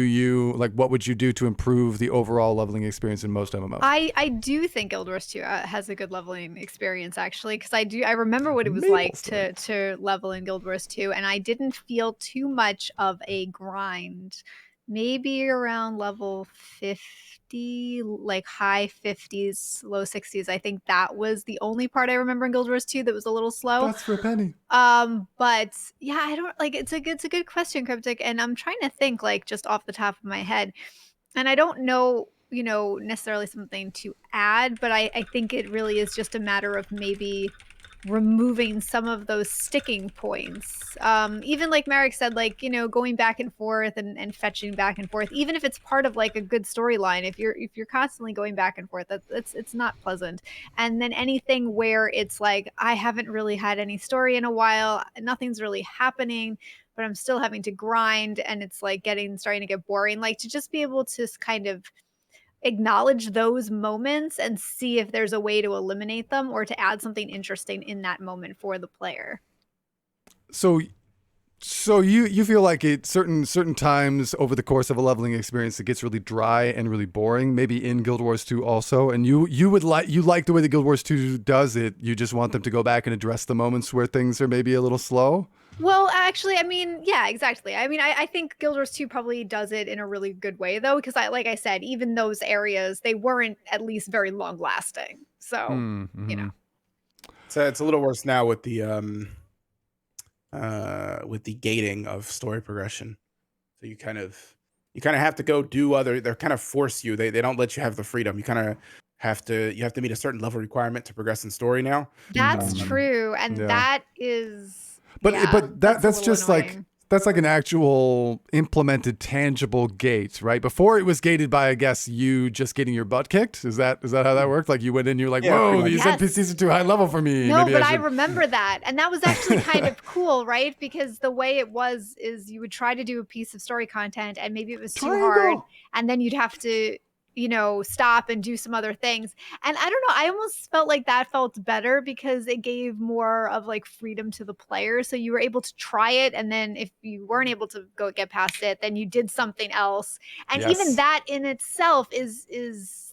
what would you do to improve the overall leveling experience in most MMOs? I do think Guild Wars 2 has a good leveling experience, actually, because I remember what it was like to level in Guild Wars 2, and I didn't feel too much of a grind. Maybe around level 50, like high 50s, low 60s. I think that was the only part I remember in Guild Wars 2 that was a little slow. That's for a penny. But yeah, I don't like it's a good question, Cryptic, and I'm trying to think like just off the top of my head. And I don't know, necessarily something to add, but I think it really is just a matter of maybe removing some of those sticking points. Even like Marek said, like, going back and forth and fetching back and forth, even if it's part of like a good storyline, if you're constantly going back and forth, it's not pleasant. And then anything where it's like, I haven't really had any story in a while, nothing's really happening, but I'm still having to grind, and it's like starting to get boring. Like, to just be able to kind of acknowledge those moments and see if there's a way to eliminate them or to add something interesting in that moment for the player. So you feel like it certain times over the course of a leveling experience it gets really dry and really boring, maybe in Guild Wars 2 also, and you like the way the Guild Wars 2 does it. You just want them to go back and address the moments where things are maybe a little slow. Well, actually, I mean, yeah, exactly. I mean, I think Guild Wars 2 probably does it in a really good way, though, because like I said, even those areas, they weren't at least very long lasting. So, So it's a little worse now with the gating of story progression. So you kind of have to go do they kind of force you. They don't let you have the freedom. You kind of have to meet a certain level requirement to progress in story now. That's true, and that is. But that's just annoying. that's like an actual implemented tangible gate, right? Before it was gated by, I guess, you just getting your butt kicked. Is that how that worked? Like you went in, you're like, whoa, these NPCs are too high level for me. No, but I remember that. And that was actually kind of cool, right? Because the way it was is you would try to do a piece of story content and maybe it was too hard. And then you'd have to stop and do some other things. And I don't know, I almost felt like that felt better because it gave more of like freedom to the player. So you were able to try it. And then if you weren't able to go get past it, then you did something else. And even that in itself is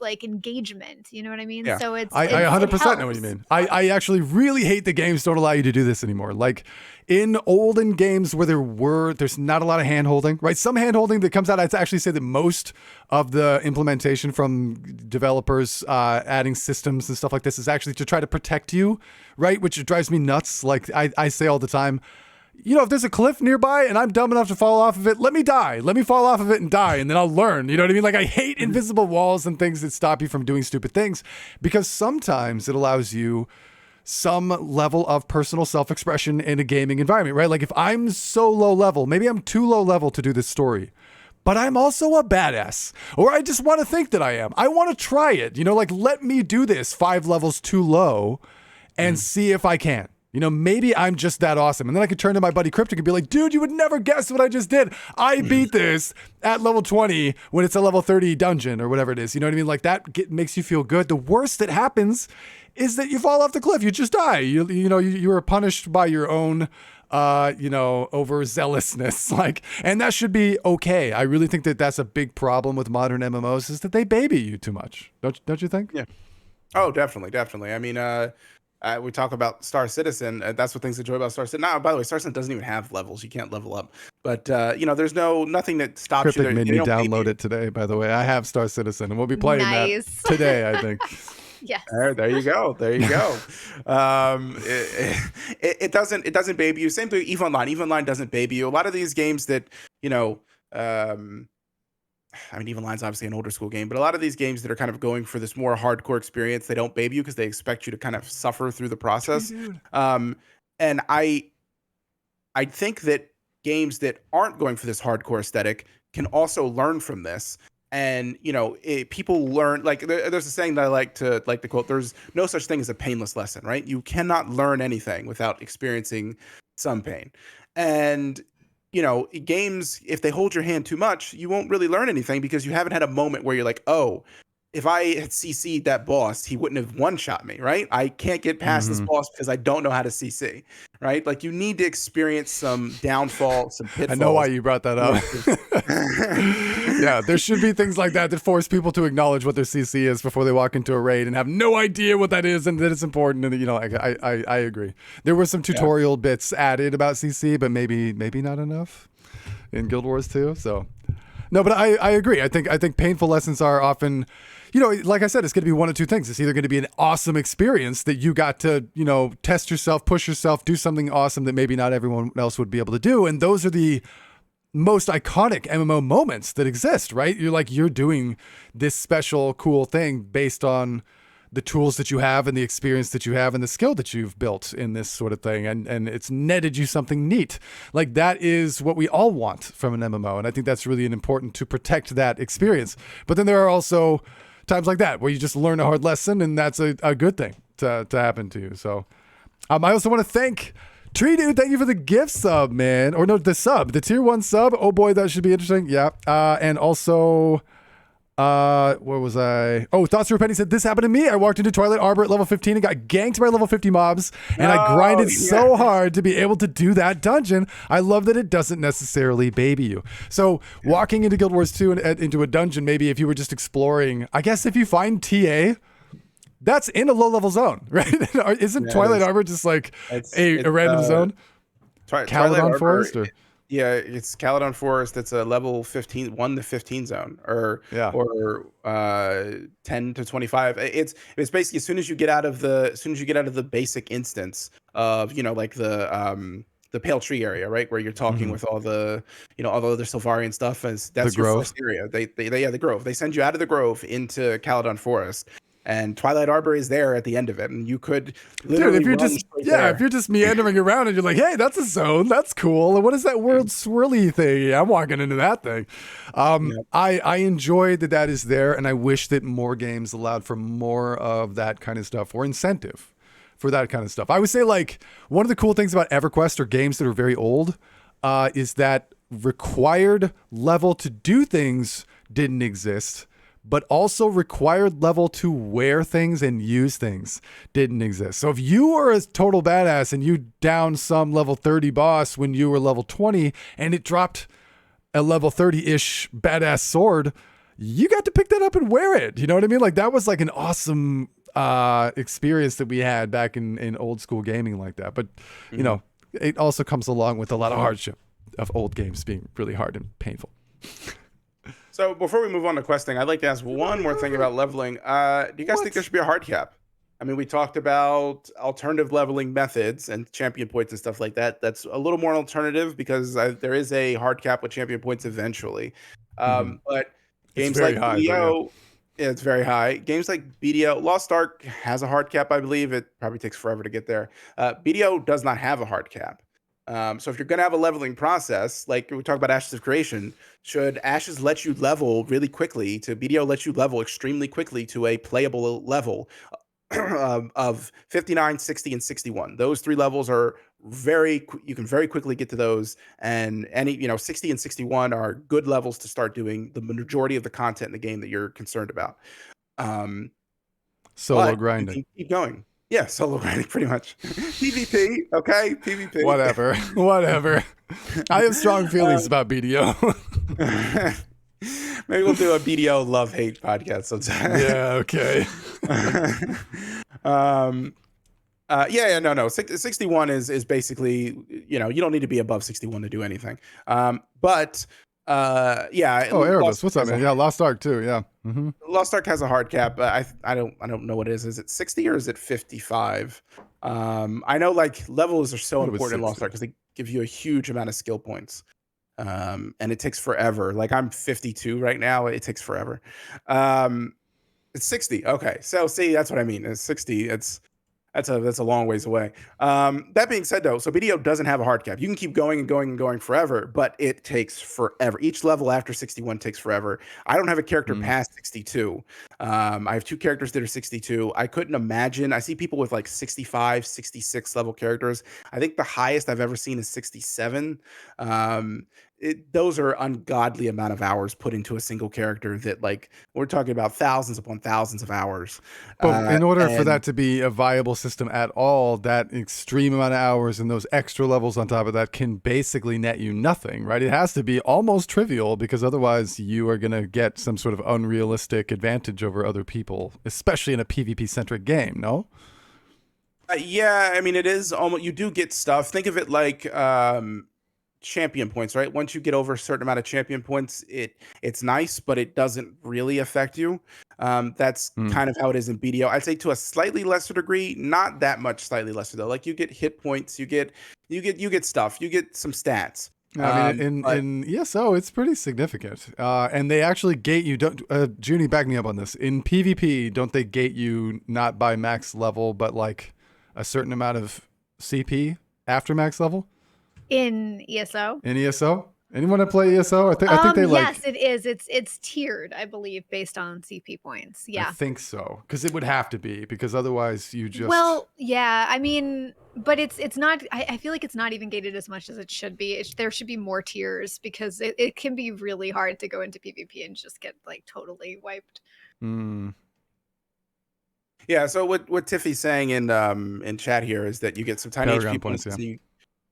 like engagement. You know what I mean? Yeah. So I 100% know what you mean. I actually really hate that games don't allow you to do this anymore. Like in olden games where there's not a lot of hand holding, right? Some hand holding that comes out, I'd actually say that most of the implementation from developers adding systems and stuff like this is actually to try to protect you, right? Which drives me nuts. Like I say all the time, if there's a cliff nearby and I'm dumb enough to fall off of it, let me die. Let me fall off of it and die, and then I'll learn. You know what I mean? Like I hate invisible walls and things that stop you from doing stupid things, because sometimes it allows you some level of personal self-expression in a gaming environment, right? Like if I'm so low level, maybe I'm too low level to do this story, but I'm also a badass, or I just want to think that I am. I want to try it, like let me do this 5 levels too low and see if I can. Maybe I'm just that awesome. And then I could turn to my buddy Cryptic and be like, dude, you would never guess what I just did. I beat this at level 20 when it's a level 30 dungeon or whatever it is. You know what I mean? Like that makes you feel good. The worst that happens is that you fall off the cliff. You just die. You were punished by your own overzealousness. Like, and that should be okay. I really think that that's a big problem with modern MMOs is that they baby you too much. Don't you think? Yeah. Oh, definitely. I mean, we talk about Star Citizen. That's what things enjoy about Star Citizen. Now, by the way, Star Citizen doesn't even have levels. You can't level up. But there's nothing that stops Cryptic you. made me download it today, by the way. I have Star Citizen, and we'll be playing that today, I think. Yes. There you go. It doesn't baby you. Same thing with EVE Online. EVE Online doesn't baby you. A lot of these games that, I mean, EVE Online's obviously an older school game, but a lot of these games that are kind of going for this more hardcore experience, they don't baby you because they expect you to kind of suffer through the process. And I think that games that aren't going for this hardcore aesthetic can also learn from this. And people learn, like there's a saying that I like to quote: "There's no such thing as a painless lesson." Right? You cannot learn anything without experiencing some pain. And games, if they hold your hand too much, you won't really learn anything because you haven't had a moment where you're like, oh, if I had CC'd that boss, he wouldn't have one-shot me, right? I can't get past this boss because I don't know how to CC, right? Like, you need to experience some downfall, some pitfalls. I know why you brought that up. Yeah, there should be things like that force people to acknowledge what their CC is before they walk into a raid and have no idea what that is and that it's important. And I agree. There were some tutorial bits added about CC, but maybe not enough in Guild Wars 2. So no, but I agree. I think painful lessons are often, like I said, it's going to be one of two things. It's either going to be an awesome experience that you got to, test yourself, push yourself, do something awesome that maybe not everyone else would be able to do. And those are the most iconic MMO moments that exist, right? You're doing this special, cool thing based on the tools that you have and the experience that you have and the skill that you've built in this sort of thing. And it's netted you something neat. Like, that is what we all want from an MMO. And I think that's really important to protect that experience. But then there are also times like that where you just learn a hard lesson, and that's a good thing to happen to you. So I also want to thank Tree Dude. Thank you for the gift sub, man. Or no, the tier 1 sub. Oh boy, that should be interesting. Yeah. And also, where was I? Oh, Thoughts Through a Penny said, this happened to me. I walked into Twilight Arbor at level 15 and got ganked by level 50 mobs, and I grinded so hard to be able to do that dungeon. I love that it doesn't necessarily baby you. So walking into Guild Wars 2 and into a dungeon, maybe if you were just exploring, I guess if you find TA, that's in a low-level zone, right? Isn't Twilight Arbor just like a random zone? Caledon Forest? Or? Yeah, it's Caledon Forest. It's a level 15, 1 to 15 zone, or 10 to 25. It's basically as soon as you get out of the basic instance of like the Pale Tree area, right, where you're talking with all the all the other Sylvari stuff. That's your first area. The Grove. They send you out of the Grove into Caledon Forest. And Twilight Arbor is there at the end of it, and you could literally if you're just meandering around and you're like, hey, that's a zone, that's cool. And what is that world swirly thing? Yeah, I'm walking into that thing. I enjoy that is there, and I wish that more games allowed for more of that kind of stuff, or incentive for that kind of stuff. I would say, like, one of the cool things about EverQuest or games that are very old is that required level to do things didn't exist, but also required level to wear things and use things didn't exist. So if you were a total badass and you downed some level 30 boss when you were level 20 and it dropped a level 30-ish badass sword, you got to pick that up and wear it. You know what I mean? Like, that was like an awesome experience that we had back in old school gaming like that. But, it also comes along with a lot of hardship of old games being really hard and painful. So before we move on to questing, I'd like to ask one more thing about leveling. Do you guys think there should be a hard cap? I mean, we talked about alternative leveling methods and champion points and stuff like that. That's a little more an alternative because there is a hard cap with champion points eventually. But games like BDO, it's very high. Games like BDO, Lost Ark has a hard cap, I believe. It probably takes forever to get there. BDO does not have a hard cap. So if you're going to have a leveling process, like we talk about Ashes of Creation, should Ashes let you level really quickly to BDO let you level extremely quickly to a playable level of 59, 60, and 61. Those 3 levels are you can very quickly get to those, and 60 and 61 are good levels to start doing the majority of the content in the game that you're concerned about. Solo grinding. You can keep going. Yeah, solo grinding, pretty much. PvP, okay, PvP. Whatever. I have strong feelings about BDO. Maybe we'll do a BDO love hate podcast sometime. Yeah, okay. No. 61 is basically, you don't need to be above 61 to do anything. But yeah. Oh, Erebus, what's up, man? Yeah, Lost Ark too. Yeah. Mm-hmm. Lost Ark has a hard cap. I don't know what it is. Is it 60 or is it 55? I know like levels are so important in Lost Ark because they give you a huge amount of skill points. And it takes forever. Like I'm 52 right now. It takes forever. It's 60. Okay. So see, that's what I mean. It's 60. That's a long ways away. That being said, though, so BDO doesn't have a hard cap. You can keep going and going and going forever, but it takes forever. Each level after 61 takes forever. I don't have a character past 62. I have 2 characters that are 62. I couldn't imagine. I see people with like 65, 66 level characters. I think the highest I've ever seen is 67. Those are ungodly amount of hours put into a single character that like we're talking about thousands upon thousands of hours. But in order for that to be a viable system at all, that extreme amount of hours and those extra levels on top of that can basically net you nothing, right? It has to be almost trivial because otherwise you are going to get some sort of unrealistic advantage over other people, especially in a PvP centric game, no? Yeah, I mean, it is almost, you do get stuff. Think of it like champion points, right? Once you get over a certain amount of champion points, it's nice, but it doesn't really affect you. That's kind of how it is in BDO. I'd say to a slightly lesser degree, not that much slightly lesser though. Like you get hit points, you get stuff, you get some stats. I mean, in ESO, it's pretty significant. And they actually gate you. Junie, back me up on this. In PvP, don't they gate you not by max level, but like a certain amount of CP after max level? In ESO? In ESO? Anyone that play ESO? I think they like. Yes, it is. It's tiered, I believe, based on CP points. Yeah, I think so, because it would have to be, because otherwise you just. Well, yeah. I mean, but it's not. I feel like it's not even gated as much as it should be. There should be more tiers because it can be really hard to go into PvP and just get like totally wiped. Yeah. So what Tiffy's saying in chat here is that you get some tiny HP points. Yeah.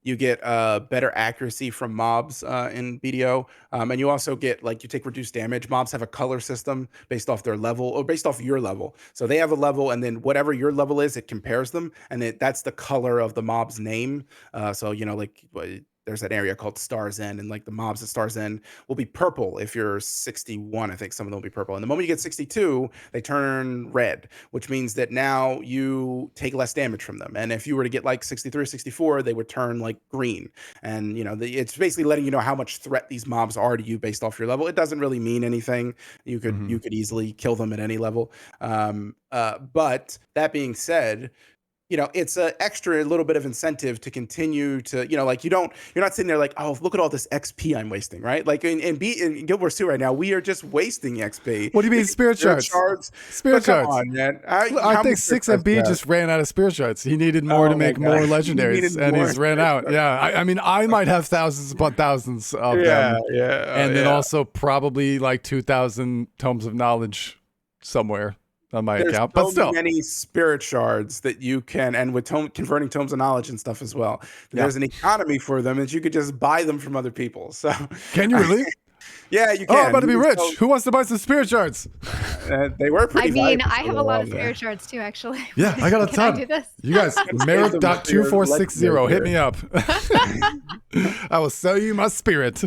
You get better accuracy from mobs in BDO. And you also get, like, you take reduced damage. Mobs have a color system based off their level or based off your level. So they have a level, and then whatever your level is, it compares them. And that's the color of the mob's name. So, like, there's that area called Star's End, and like the mobs at Star's End will be purple if you're 61. I think some of them will be purple. And the moment you get 62, they turn red, which means that now you take less damage from them. And if you were to get like 63 or 64, they would turn like green. And it's basically letting you know how much threat these mobs are to you based off your level. It doesn't really mean anything. You could easily kill them at any level. But that being said, it's an extra little bit of incentive to continue to, like you're not sitting there like, oh, look at all this XP I'm wasting, right? Like in Guild Wars 2 right now, we are just wasting XP. What do you mean spirit shards? Spirit shards. Come on, man. I think 6MB just ran out of spirit shards. He needed more to make more legendaries, and he's ran out. Yeah, I mean, I might have thousands upon thousands of them. Yeah. And then also probably like 2,000 tomes of knowledge somewhere on my account, but still many spirit shards that you can, and with converting tomes of knowledge and stuff as well. There's an economy for them, and you could just buy them from other people. So can you really? Yeah, you can. Oh, I'm about to be rich. Who wants to buy some spirit shards? They were pretty. I mean, I have a lot of spirit shards too, actually. Yeah, I got a ton. I do this? You guys, Merrick.2460, hit me up. I will sell you my spirit.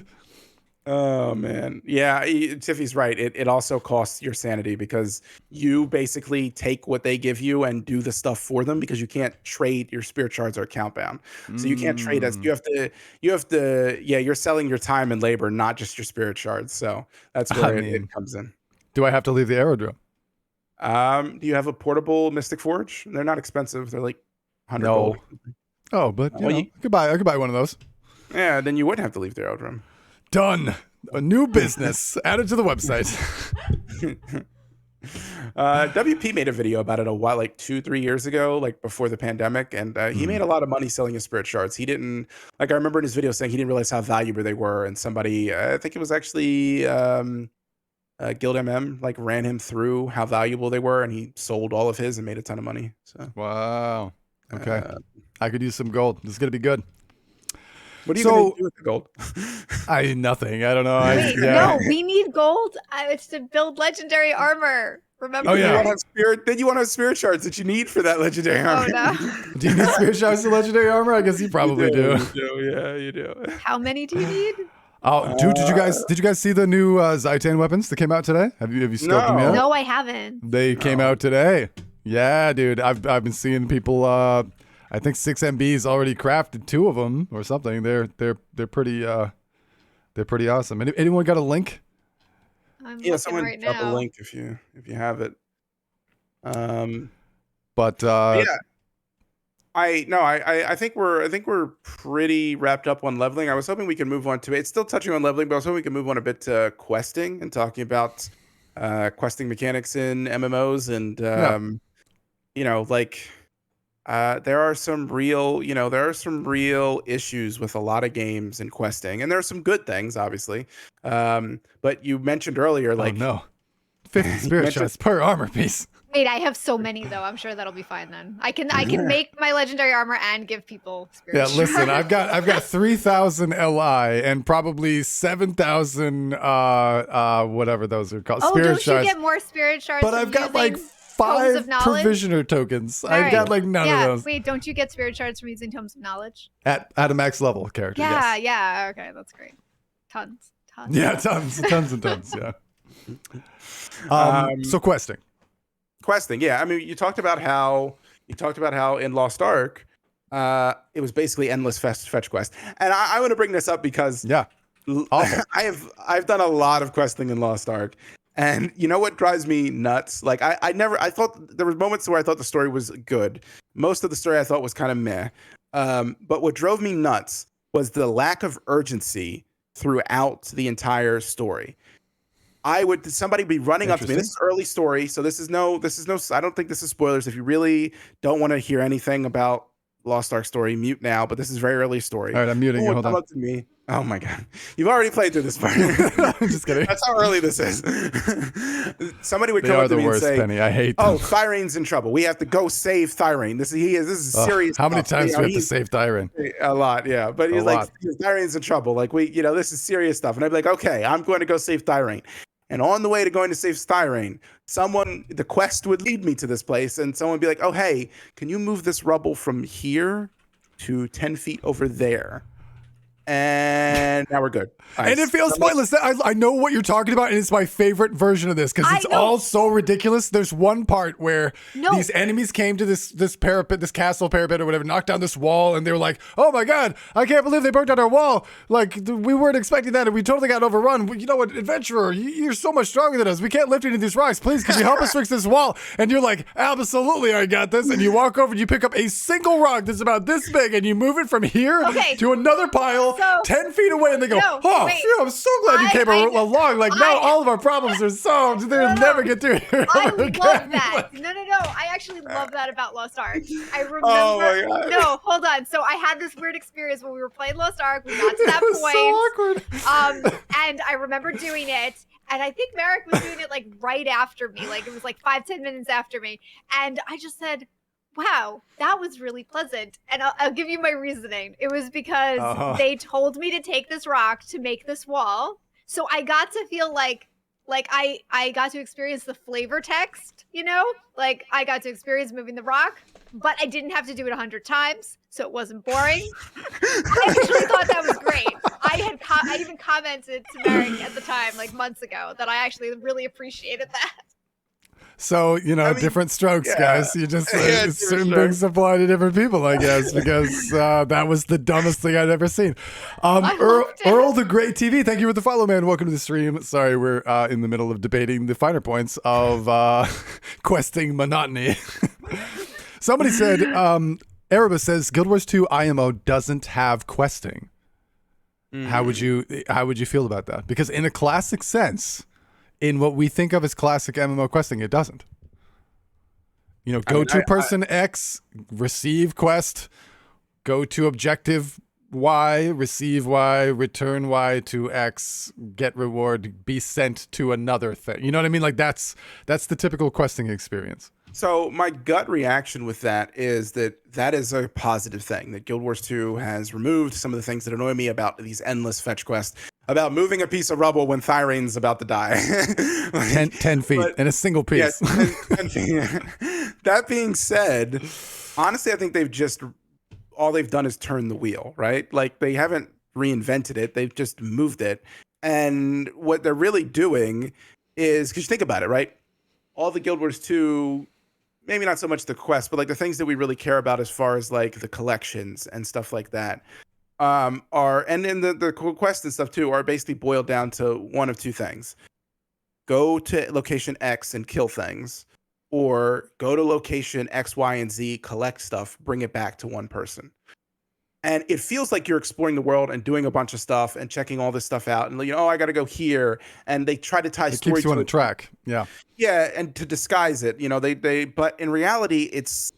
Oh man, yeah, Tiffy's right. It also costs your sanity because you basically take what they give you and do the stuff for them, because you can't trade. Your spirit shards are account bound, so you can't trade as you have to. Yeah, you're selling your time and labor, not just your spirit shards. So that's where it comes in. Do I have to leave the aerodrome? Do you have a portable Mystic Forge? They're not expensive. They're like 100 gold. Oh, but I could buy one of those. Yeah, then you wouldn't have to leave the aerodrome. Done. A new business added to the website. WP made a video about it a while, like 2-3 years ago, like before the pandemic, and he made a lot of money selling his spirit shards. He didn't, like, I remember in his video saying he didn't realize how valuable they were, and somebody, I think it was actually Guild MM like ran him through how valuable they were, and he sold all of his and made a ton of money. So wow. Okay. I could use some gold. This is gonna be good. what are you going to do with the gold? Nothing. I don't know. Wait, no, we need gold. It's to build legendary armor. Remember? Oh, yeah. You want to have spirit shards that you need for that legendary armor. Oh, no. Do you need spirit shards to legendary armor? I guess you probably do. You do. Yeah, you do. How many do you need? Oh, dude, did you guys see the new Zaitan weapons that came out today? Have you scoped them yet? No, I haven't. They came out today. Yeah, dude. I've been seeing people. I think 6MB's already crafted 2 of them or something. They're pretty awesome. Anyone got a link? I'm looking someone right drop now. a link if you have it. But yeah. I think we're pretty wrapped up on leveling. I was hoping we could move on to it's still touching on leveling, but I was hoping we could move on a bit to questing and talking about questing mechanics in MMOs and there are some real issues with a lot of games in questing, and there are some good things, obviously. But you mentioned earlier, oh no, 50 spirit shots per armor piece. Wait, I have so many though. I'm sure that'll be fine then. I can make my legendary armor and give people spirit. Yeah, listen, shards. I've got 3,000 LI and probably 7,000 whatever those are called. Oh, spirit don't shards. you get more spirit shards? But from I've got using like Tomes 5 of Knowledge? provisioner tokens. All I've right. got like none of those. Wait, don't you get spirit shards from using Tomes of Knowledge? At a max level character, Yeah, yes. yeah. Okay, that's great. Tons. Yeah, tons and tons, yeah. So questing, yeah. I mean, you talked about how in Lost Ark, it was basically endless fetch quest, and I want to bring this up because awful. I've done a lot of questing in Lost Ark, and you know what drives me nuts? Like I thought there were moments where I thought the story was good. Most of the story I thought was kind of meh. But what drove me nuts was the lack of urgency throughout the entire story. Somebody be running up to me. This is early story, so this is no. I don't think this is spoilers. If you really don't want to hear anything about Lost Ark story, mute now. But this is very early story. All right, I'm muting you. Hold on. Up to me. Oh my god, you've already played through this part. I'm just kidding. That's how early this is. Somebody would They come are up to the me worst, and say, Penny. I hate them. "Oh, Thyrane's in trouble. We have to go save Thyraine. This is serious." How many stuff." times do we have to save Thyraine? A lot, yeah. But he's like, Thyrane's in trouble. Like this is serious stuff. And I'd be like, okay, I'm going to go save Thyraine. And on the way to going to save Thyraine, the quest would lead me to this place, and someone would be like, "Oh, hey, can you move this rubble from here to 10 feet over there?" And now we're good. Nice. And it feels pointless. I know what you're talking about, and it's my favorite version of this because it's all so ridiculous. There's one part where these enemies came to this parapet, this castle parapet or whatever, knocked down this wall, and they were like, "Oh my god, I can't believe they broke down our wall. Like, we weren't expecting that, and we totally got overrun. You know what, adventurer, you're so much stronger than us. We can't lift any of these rocks. Please, can you help us fix this wall?" And you're like, "Absolutely, I got this." And you walk over and you pick up a single rock that's about this big, and you move it from here to another pile 10 feet away, and they go, phew, I'm so glad you came along. Like, now all of our problems are solved. They'll never get through here. I love that. No. I actually love that about Lost Ark. I remember. Oh my God. No, hold on. So I had this weird experience when we were playing Lost Ark. We got to that point. So awkward. And I remember doing it. And I think Merrick was doing it like right after me. Like it was like 5-10 minutes after me. And I just said, wow, that was really pleasant. And I'll give you my reasoning. It was because they told me to take this rock to make this wall. So I got to feel like I got to experience the flavor text, Like I got to experience moving the rock, but I didn't have to do it 100 times. So it wasn't boring. I actually thought that was great. I even commented to Merrick at the time, like months ago, that I actually really appreciated that. So, different strokes, guys. You just certain things apply to different people, I guess, because that was the dumbest thing I'd ever seen. Earl the Great TV, thank you for the follow, man. Welcome to the stream. Sorry, we're in the middle of debating the finer points of questing monotony. Somebody said, Erebus says, Guild Wars 2 IMO doesn't have questing. How would you feel about that? Because in a classic sense, in what we think of as classic MMO questing, it doesn't. Go to person X, receive quest, go to objective Y, receive Y, return Y to X, get reward, be sent to another thing. You know what I mean? Like that's the typical questing experience. So my gut reaction with that is that is a positive thing, that Guild Wars 2 has removed some of the things that annoy me about these endless fetch quests, about moving a piece of rubble when Thyrane's about to die. 10 feet in a single piece. Yeah, 10 feet. That being said, honestly, I think all they've done is turn the wheel, right? Like they haven't reinvented it. They've just moved it. And what they're really doing is, because you think about it, right? All the Guild Wars 2, maybe not so much the quest, but like the things that we really care about as far as like the collections and stuff like that and then the quests and stuff too are basically boiled down to one of two things. Go to location X and kill things, or go to location X, Y, and Z, collect stuff, bring it back to one person. And it feels like you're exploring the world and doing a bunch of stuff and checking all this stuff out. And I got to go here. And they try to tie it story keeps you on to a track. Yeah. Yeah, and to disguise it, but in reality, it's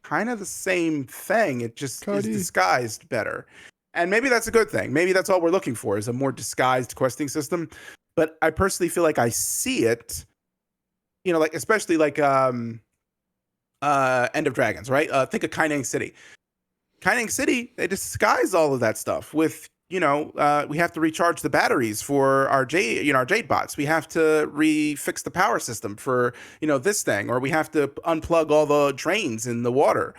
kind of the same thing. It just is disguised better. And maybe that's a good thing. Maybe that's all we're looking for, is a more disguised questing system. But I personally feel like I see it, like especially like End of Dragons, right? Think of Kaineng City. Kaineng City, they disguise all of that stuff with, we have to recharge the batteries for our Jade bots. We have to refix the power system for, this thing, or we have to unplug all the drains in the water.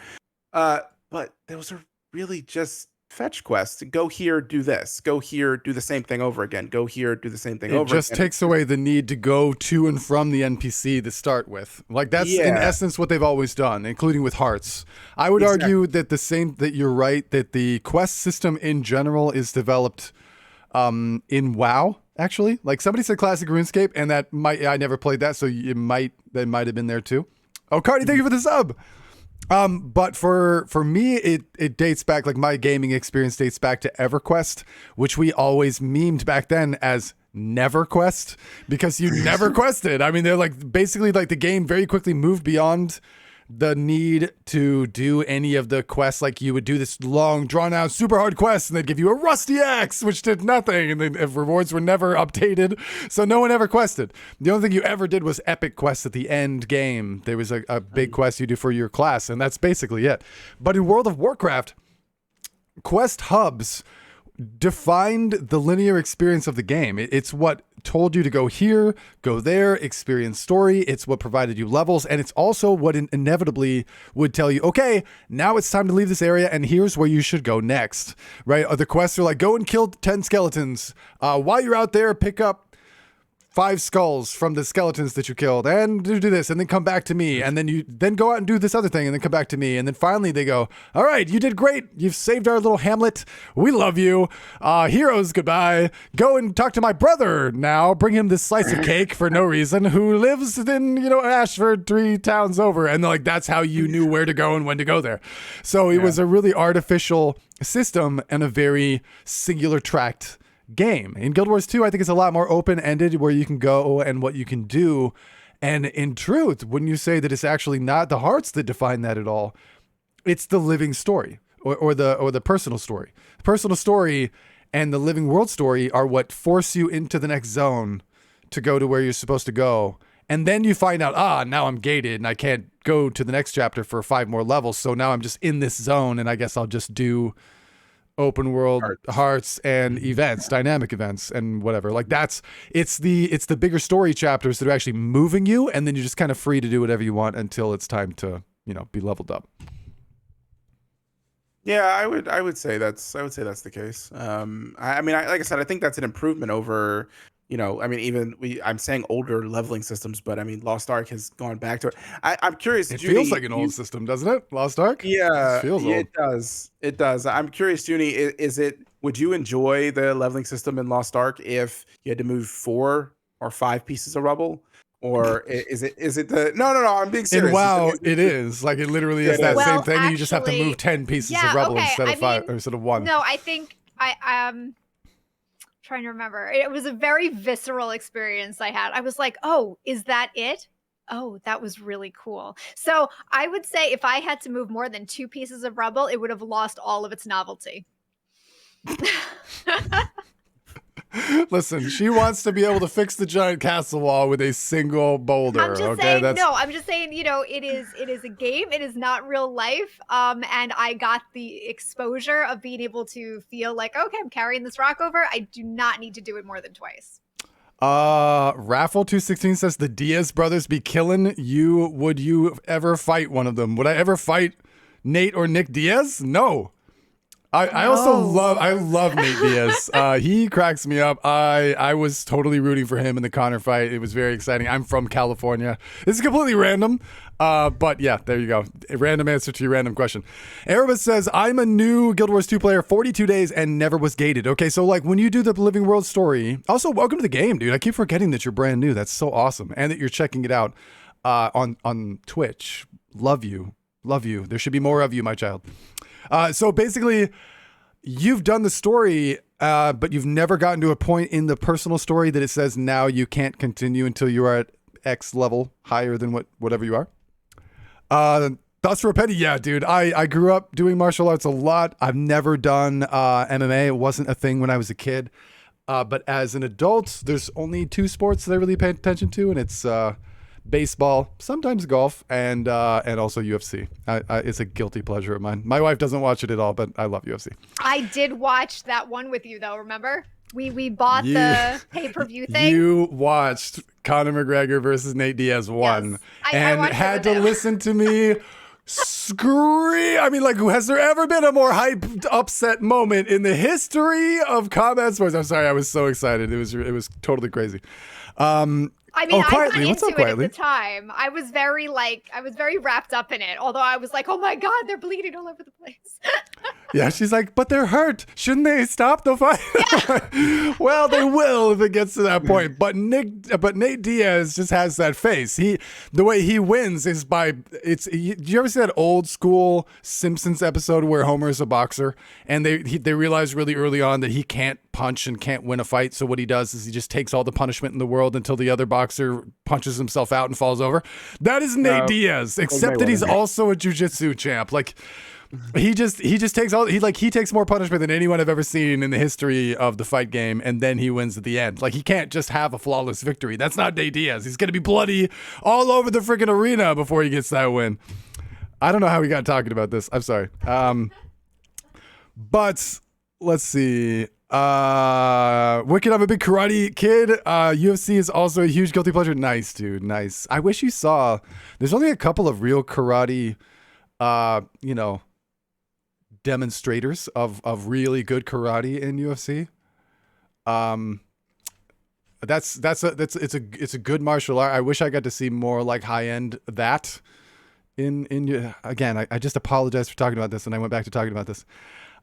But those are really just fetch quests. Go here, do this. Go here, do the same thing over again. Go here, do the same thing over again. It just takes away the need to go to and from the NPC to start with. Like that's in essence what they've always done, including with hearts. I would argue that that you're right, that the quest system in general is developed in WoW, actually. Like somebody said classic RuneScape, and I never played that, so that might have been there too. Oh, Cardi, thank you for the sub. But for me, it dates back, like my gaming experience dates back to EverQuest, which we always memed back then as NeverQuest, because you never quested. I mean, they're like basically like the game very quickly moved beyond the need to do any of the quests. Like you would do this long drawn out super hard quest and they'd give you a rusty axe, which did nothing, and the rewards were never updated, so no one ever quested. The only thing you ever did was epic quests at the end game. There was a big quest you do for your class, and that's basically it. But in World of Warcraft, quest hubs defined the linear experience of the game. It's what told you to go here, go there, experience story. It's what provided you levels, and it's also what inevitably would tell you, okay, now it's time to leave this area, and here's where you should go next, right? The quests are like, go and kill 10 skeletons. While you're out there, pick up 5 skulls from the skeletons that you killed, and do this, and then come back to me, and then you go out and do this other thing, and then come back to me, and then finally they go, all right, you did great, you've saved our little hamlet, we love you, heroes, goodbye, go and talk to my brother now, bring him this slice of cake for no reason, who lives in Ashford 3 towns over, and like that's how you knew where to go and when to go there. So it was a really artificial system and a very singular tracked game. In Guild Wars 2, I think it's a lot more open-ended, where you can go and what you can do. And in truth, wouldn't you say that it's actually not the hearts that define that at all? It's the living story or the personal story. The personal story and the living world story are what force you into the next zone to go to where you're supposed to go. And then you find out, now I'm gated and I can't go to the next chapter for 5 more levels. So now I'm just in this zone, and I guess I'll just do open world hearts and events, dynamic events and whatever. Like it's the bigger story chapters that are actually moving you, and then you're just kind of free to do whatever you want until it's time to, be leveled up. Yeah, I would say that's the case. I mean, like I said, I think that's an improvement over, I'm saying older leveling systems, but I mean, Lost Ark has gone back to it. I'm curious. It Junie, feels like an old system, doesn't it? Lost Ark? Yeah, it feels old. It does. I'm curious, Junie, would you enjoy the leveling system in Lost Ark if you had to move 4 or 5 pieces of rubble? Or is it the no? I'm being serious. In WoW, it is like it literally is that same thing. Actually, you just have to move 10 pieces of rubble instead of 5 or instead of 1. No, I think trying to remember. It was a very visceral experience I had. I was like, oh, is that it? Oh, that was really cool. So I would say if I had to move more than 2 pieces of rubble, it would have lost all of its novelty. Listen, she wants to be able to fix the giant castle wall with a single boulder. I'm just okay, saying, I'm just saying, it is a game. It is not real life. And I got the exposure of being able to feel like, okay, I'm carrying this rock over. I do not need to do it more than twice. Raffle216 says the Diaz brothers be killing you. Would you ever fight one of them? Would I ever fight Nate or Nick Diaz? No. I also love Nate Diaz. He cracks me up. I was totally rooting for him in the Connor fight. It was very exciting. I'm from California. This is completely random. But yeah, there you go. A random answer to your random question. Erebus says, I'm a new Guild Wars 2 player, 42 days, and never was gated. Okay, so like when you do the Living World story, also welcome to the game, dude. I keep forgetting that you're brand new. That's so awesome. And that you're checking it out on Twitch. Love you. Love you. There should be more of you, my child. So basically, you've done the story, but you've never gotten to a point in the personal story that it says now you can't continue until you are at X level higher than whatever you are. Thoughts for a penny? Yeah, dude. I grew up doing martial arts a lot. I've never done MMA. It wasn't a thing when I was a kid. But as an adult, there's only two sports that I really pay attention to, and it's baseball, sometimes golf, and also UFC. It's a guilty pleasure of mine. My wife doesn't watch it at all, but I love UFC. I did watch that one with you, though. Remember, we bought the pay-per-view thing. You watched Conor McGregor versus Nate Diaz 1, yes, and had to listen to me scream. I mean, like, has there ever been a more hyped, upset moment in the history of combat sports? I'm sorry, I was so excited. It was totally crazy. I mean, Quietly. I What's got up, into it Quietly? at the time. I was very wrapped up in it. Although I was like, oh my God, they're bleeding all over the place. Yeah, she's like, but they're hurt. Shouldn't they stop the fight? Yeah. Well, they will if it gets to that point. But Nate Diaz just has that face. The way he wins is did you ever see that old school Simpsons episode where Homer is a boxer and they realize really early on that he can't punch and can't win a fight. So what he does is he just takes all the punishment in the world until the other boxer punches himself out and falls over. That is Nate Diaz, except that he's also a jiu-jitsu champ. Like he just takes he takes more punishment than anyone I've ever seen in the history of the fight game, and then he wins at the end. Like he can't just have a flawless victory. That's not Nate Diaz. He's gonna be bloody all over the freaking arena before he gets that win. I don't know how we got talking about this. I'm sorry. But let's see. Wicked, I'm a big karate kid. UFC is also a huge guilty pleasure. Nice, dude. Nice. I wish you saw. There's only a couple of real karate, demonstrators of really good karate in UFC. It's a good martial art. I wish I got to see more like high end that. Again, I just apologize for talking about this, and I went back to talking about this.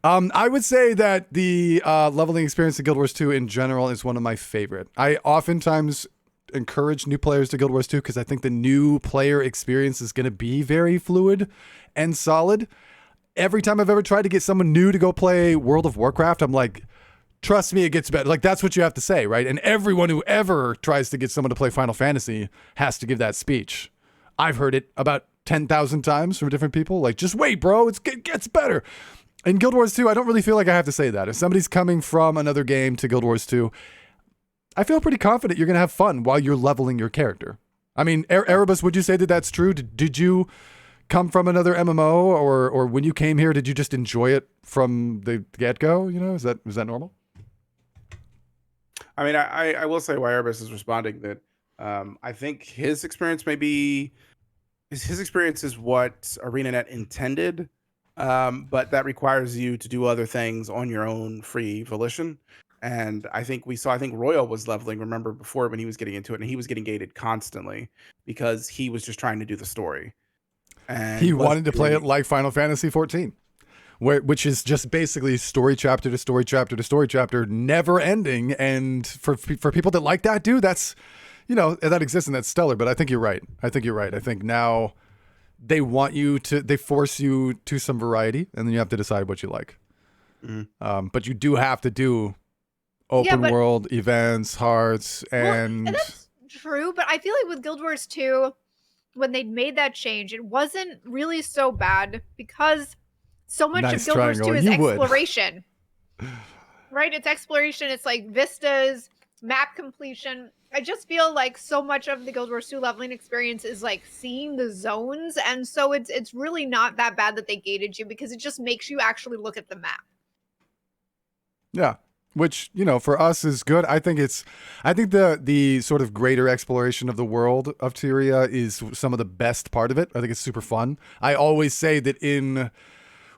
I would say that the leveling experience in Guild Wars 2 in general is one of my favorite. I oftentimes encourage new players to Guild Wars 2 because I think the new player experience is going to be very fluid and solid. Every time I've ever tried to get someone new to go play World of Warcraft, I'm like, trust me, it gets better. Like, that's what you have to say, right? And everyone who ever tries to get someone to play Final Fantasy has to give that speech. I've heard it about 10,000 times from different people. Like, just wait, bro. It gets better. In Guild Wars 2, I don't really feel like I have to say that. If somebody's coming from another game to Guild Wars 2, I feel pretty confident you're going to have fun while you're leveling your character. I mean, Erebus, would you say that that's true? Did you come from another MMO, or when you came here, did you just enjoy it from the get-go? Is that normal? I mean, I will say why Erebus is responding that I think his experience his experience is what ArenaNet intended. But that requires you to do other things on your own free volition. And I think Royal was leveling, remember, before when he was getting into it, and he was getting gated constantly because he was just trying to do the story. And he wanted to play it like Final Fantasy 14, which is just basically story chapter to story chapter to story chapter, never ending. And for people that like that, dude, that's, that exists and that's stellar. But I think you're right. I think now they force you to some variety, and then you have to decide what you like. Mm-hmm. But you do have to do open world events, hearts, and that's true. But I feel like with Guild Wars 2, when they made that change, it wasn't really so bad because so much of Guild Wars 2 is exploration. Right? It's exploration. It's like vistas, map completion. I just feel like so much of the Guild Wars 2 leveling experience is like seeing the zones. And so it's really not that bad that they gated you, because it just makes you actually look at the map. Yeah. Which, you know, for us is good. I think the sort of greater exploration of the world of Tyria is some of the best part of it. I think it's super fun. I always say that in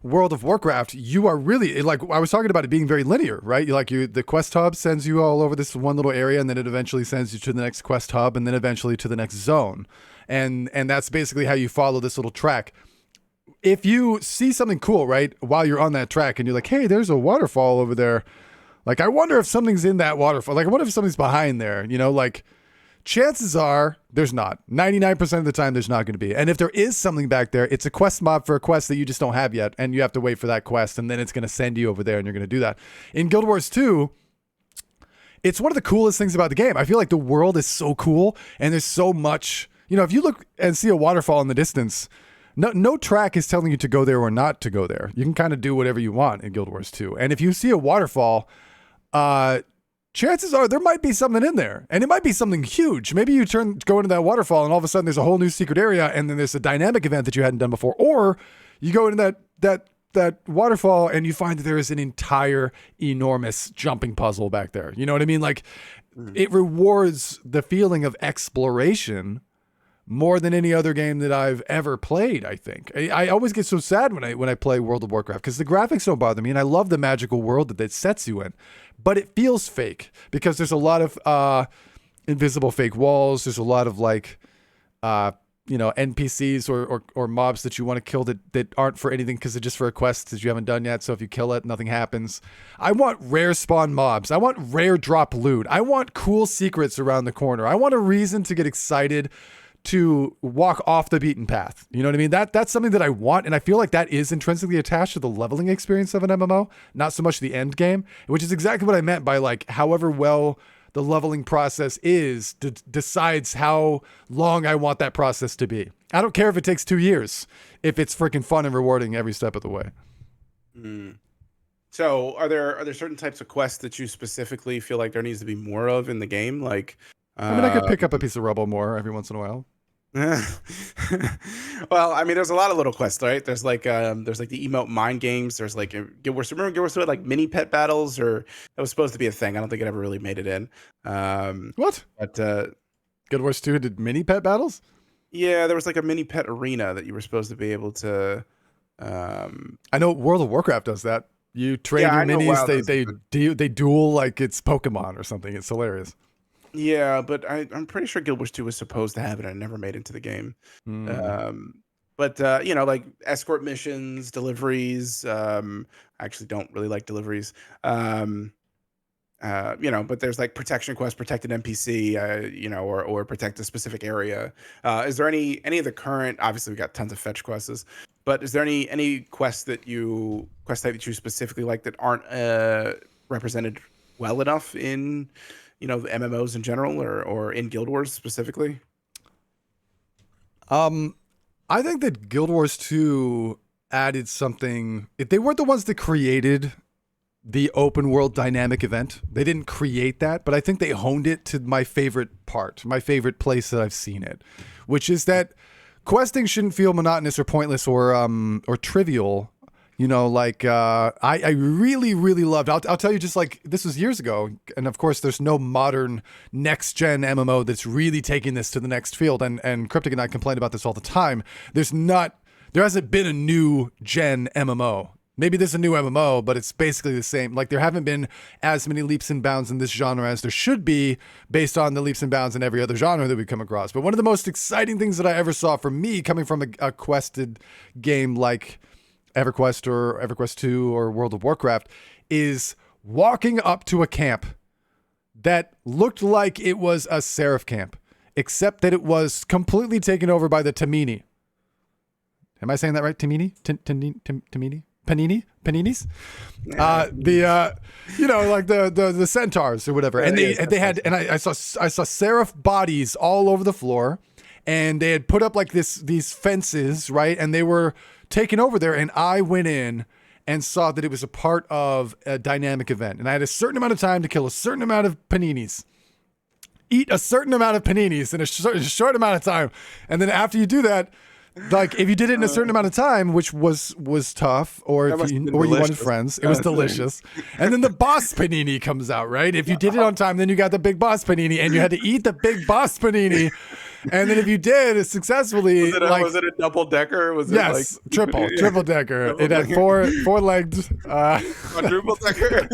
World of Warcraft, you are really, like, I was talking about it being very linear, right? The quest hub sends you all over this one little area, and then it eventually sends you to the next quest hub, and then eventually to the next zone. And that's basically how you follow this little track. If you see something cool, right, while you're on that track, and you're like, hey, there's a waterfall over there. Like, I wonder if something's in that waterfall. Like, I wonder if something's behind there, you know, like, chances are there's not. 99% of the time, there's not going to be. And if there is something back there, it's a quest mob for a quest that you just don't have yet. And you have to wait for that quest. And then it's going to send you over there and you're going to do that. In Guild Wars 2, it's one of the coolest things about the game. I feel like the world is so cool. And there's so much, you know, if you look and see a waterfall in the distance, no track is telling you to go there or not to go there. You can kind of do whatever you want in Guild Wars 2. And if you see a waterfall, chances are there might be something in there, and it might be something huge. Maybe you go into that waterfall and all of a sudden there's a whole new secret area, and then there's a dynamic event that you hadn't done before, or you go into that waterfall and you find that there is an entire enormous jumping puzzle back there. You know what I mean? Like, it rewards the feeling of exploration more than any other game that I've ever played, I think. I always get so sad when I play World of Warcraft, because the graphics don't bother me, and I love the magical world that it sets you in. But it feels fake, because there's a lot of invisible fake walls. There's a lot of, like, NPCs or mobs that you want to kill that aren't for anything, because they're just for a quest that you haven't done yet. So if you kill it, nothing happens. I want rare spawn mobs. I want rare drop loot. I want cool secrets around the corner. I want a reason to get excited to walk off the beaten path. You know what I mean? That's something that I want, and I feel like that is intrinsically attached to the leveling experience of an MMO, not so much the end game, which is exactly what I meant by, like, however well the leveling process is decides how long I want that process to be. I don't care if it takes 2 years, if it's freaking fun and rewarding every step of the way. So are there certain types of quests that you specifically feel like there needs to be more of in the game? Like, I mean, I could pick up a piece of rubble more every once in a while. Well, I mean, there's a lot of little quests, right? There's like the emote mind games. There's like Guild Wars. Remember Guild Wars 2 had like mini pet battles, or that was supposed to be a thing. I don't think it ever really made it in. What? But Guild Wars 2 did mini pet battles? Yeah, there was like a mini pet arena that you were supposed to be able to. I know World of Warcraft does that. You trade your minis. They duel like it's Pokemon or something. It's hilarious. Yeah, but I'm pretty sure Guild Wars 2 was supposed to have it and never made it into the game. But like escort missions, deliveries. I actually don't really like deliveries. But there's like protection quests, protect an NPC, or protect a specific area. Is there any of the current? Obviously, we got tons of fetch quests, but is there any quest type that you specifically like that aren't represented well enough in the MMOs in general, or in Guild Wars specifically? I think that Guild Wars 2 added something. If they weren't the ones that created the open world dynamic event, they didn't create that, but I think they honed it to my favorite part, my favorite place that I've seen it, which is that questing shouldn't feel monotonous or pointless or trivial. I really, really loved, I'll tell you, just like, this was years ago. And of course, there's no modern next gen MMO that's really taking this to the next field. And Cryptic and I complain about this all the time. There hasn't been a new gen MMO. Maybe there's a new MMO, but it's basically the same. Like, there haven't been as many leaps and bounds in this genre as there should be, based on the leaps and bounds in every other genre that we come across. But one of the most exciting things that I ever saw, for me, coming from a quested game like EverQuest or EverQuest 2 or World of Warcraft, is walking up to a camp that looked like it was a Seraph camp, except that it was completely taken over by the Tamini. Am I saying that right? Tamini? Tamini? Paninis? The centaurs or whatever. And they had, and I saw Seraph bodies all over the floor, and they had put up like these fences, right? And they were taken over there, and I went in and saw that it was a part of a dynamic event. And I had a certain amount of time to kill a certain amount of paninis, eat a certain amount of paninis in a short amount of time. And then after you do that, like if you did it in a certain amount of time, which was tough, or if you wanted friends, it was delicious. And then the boss panini comes out, right? If you did it on time, then you got the big boss panini, and you had to eat the big boss panini. And then if you did it successfully, was it a double decker? Was yes, it triple decker. It had four legs. Quadruple decker.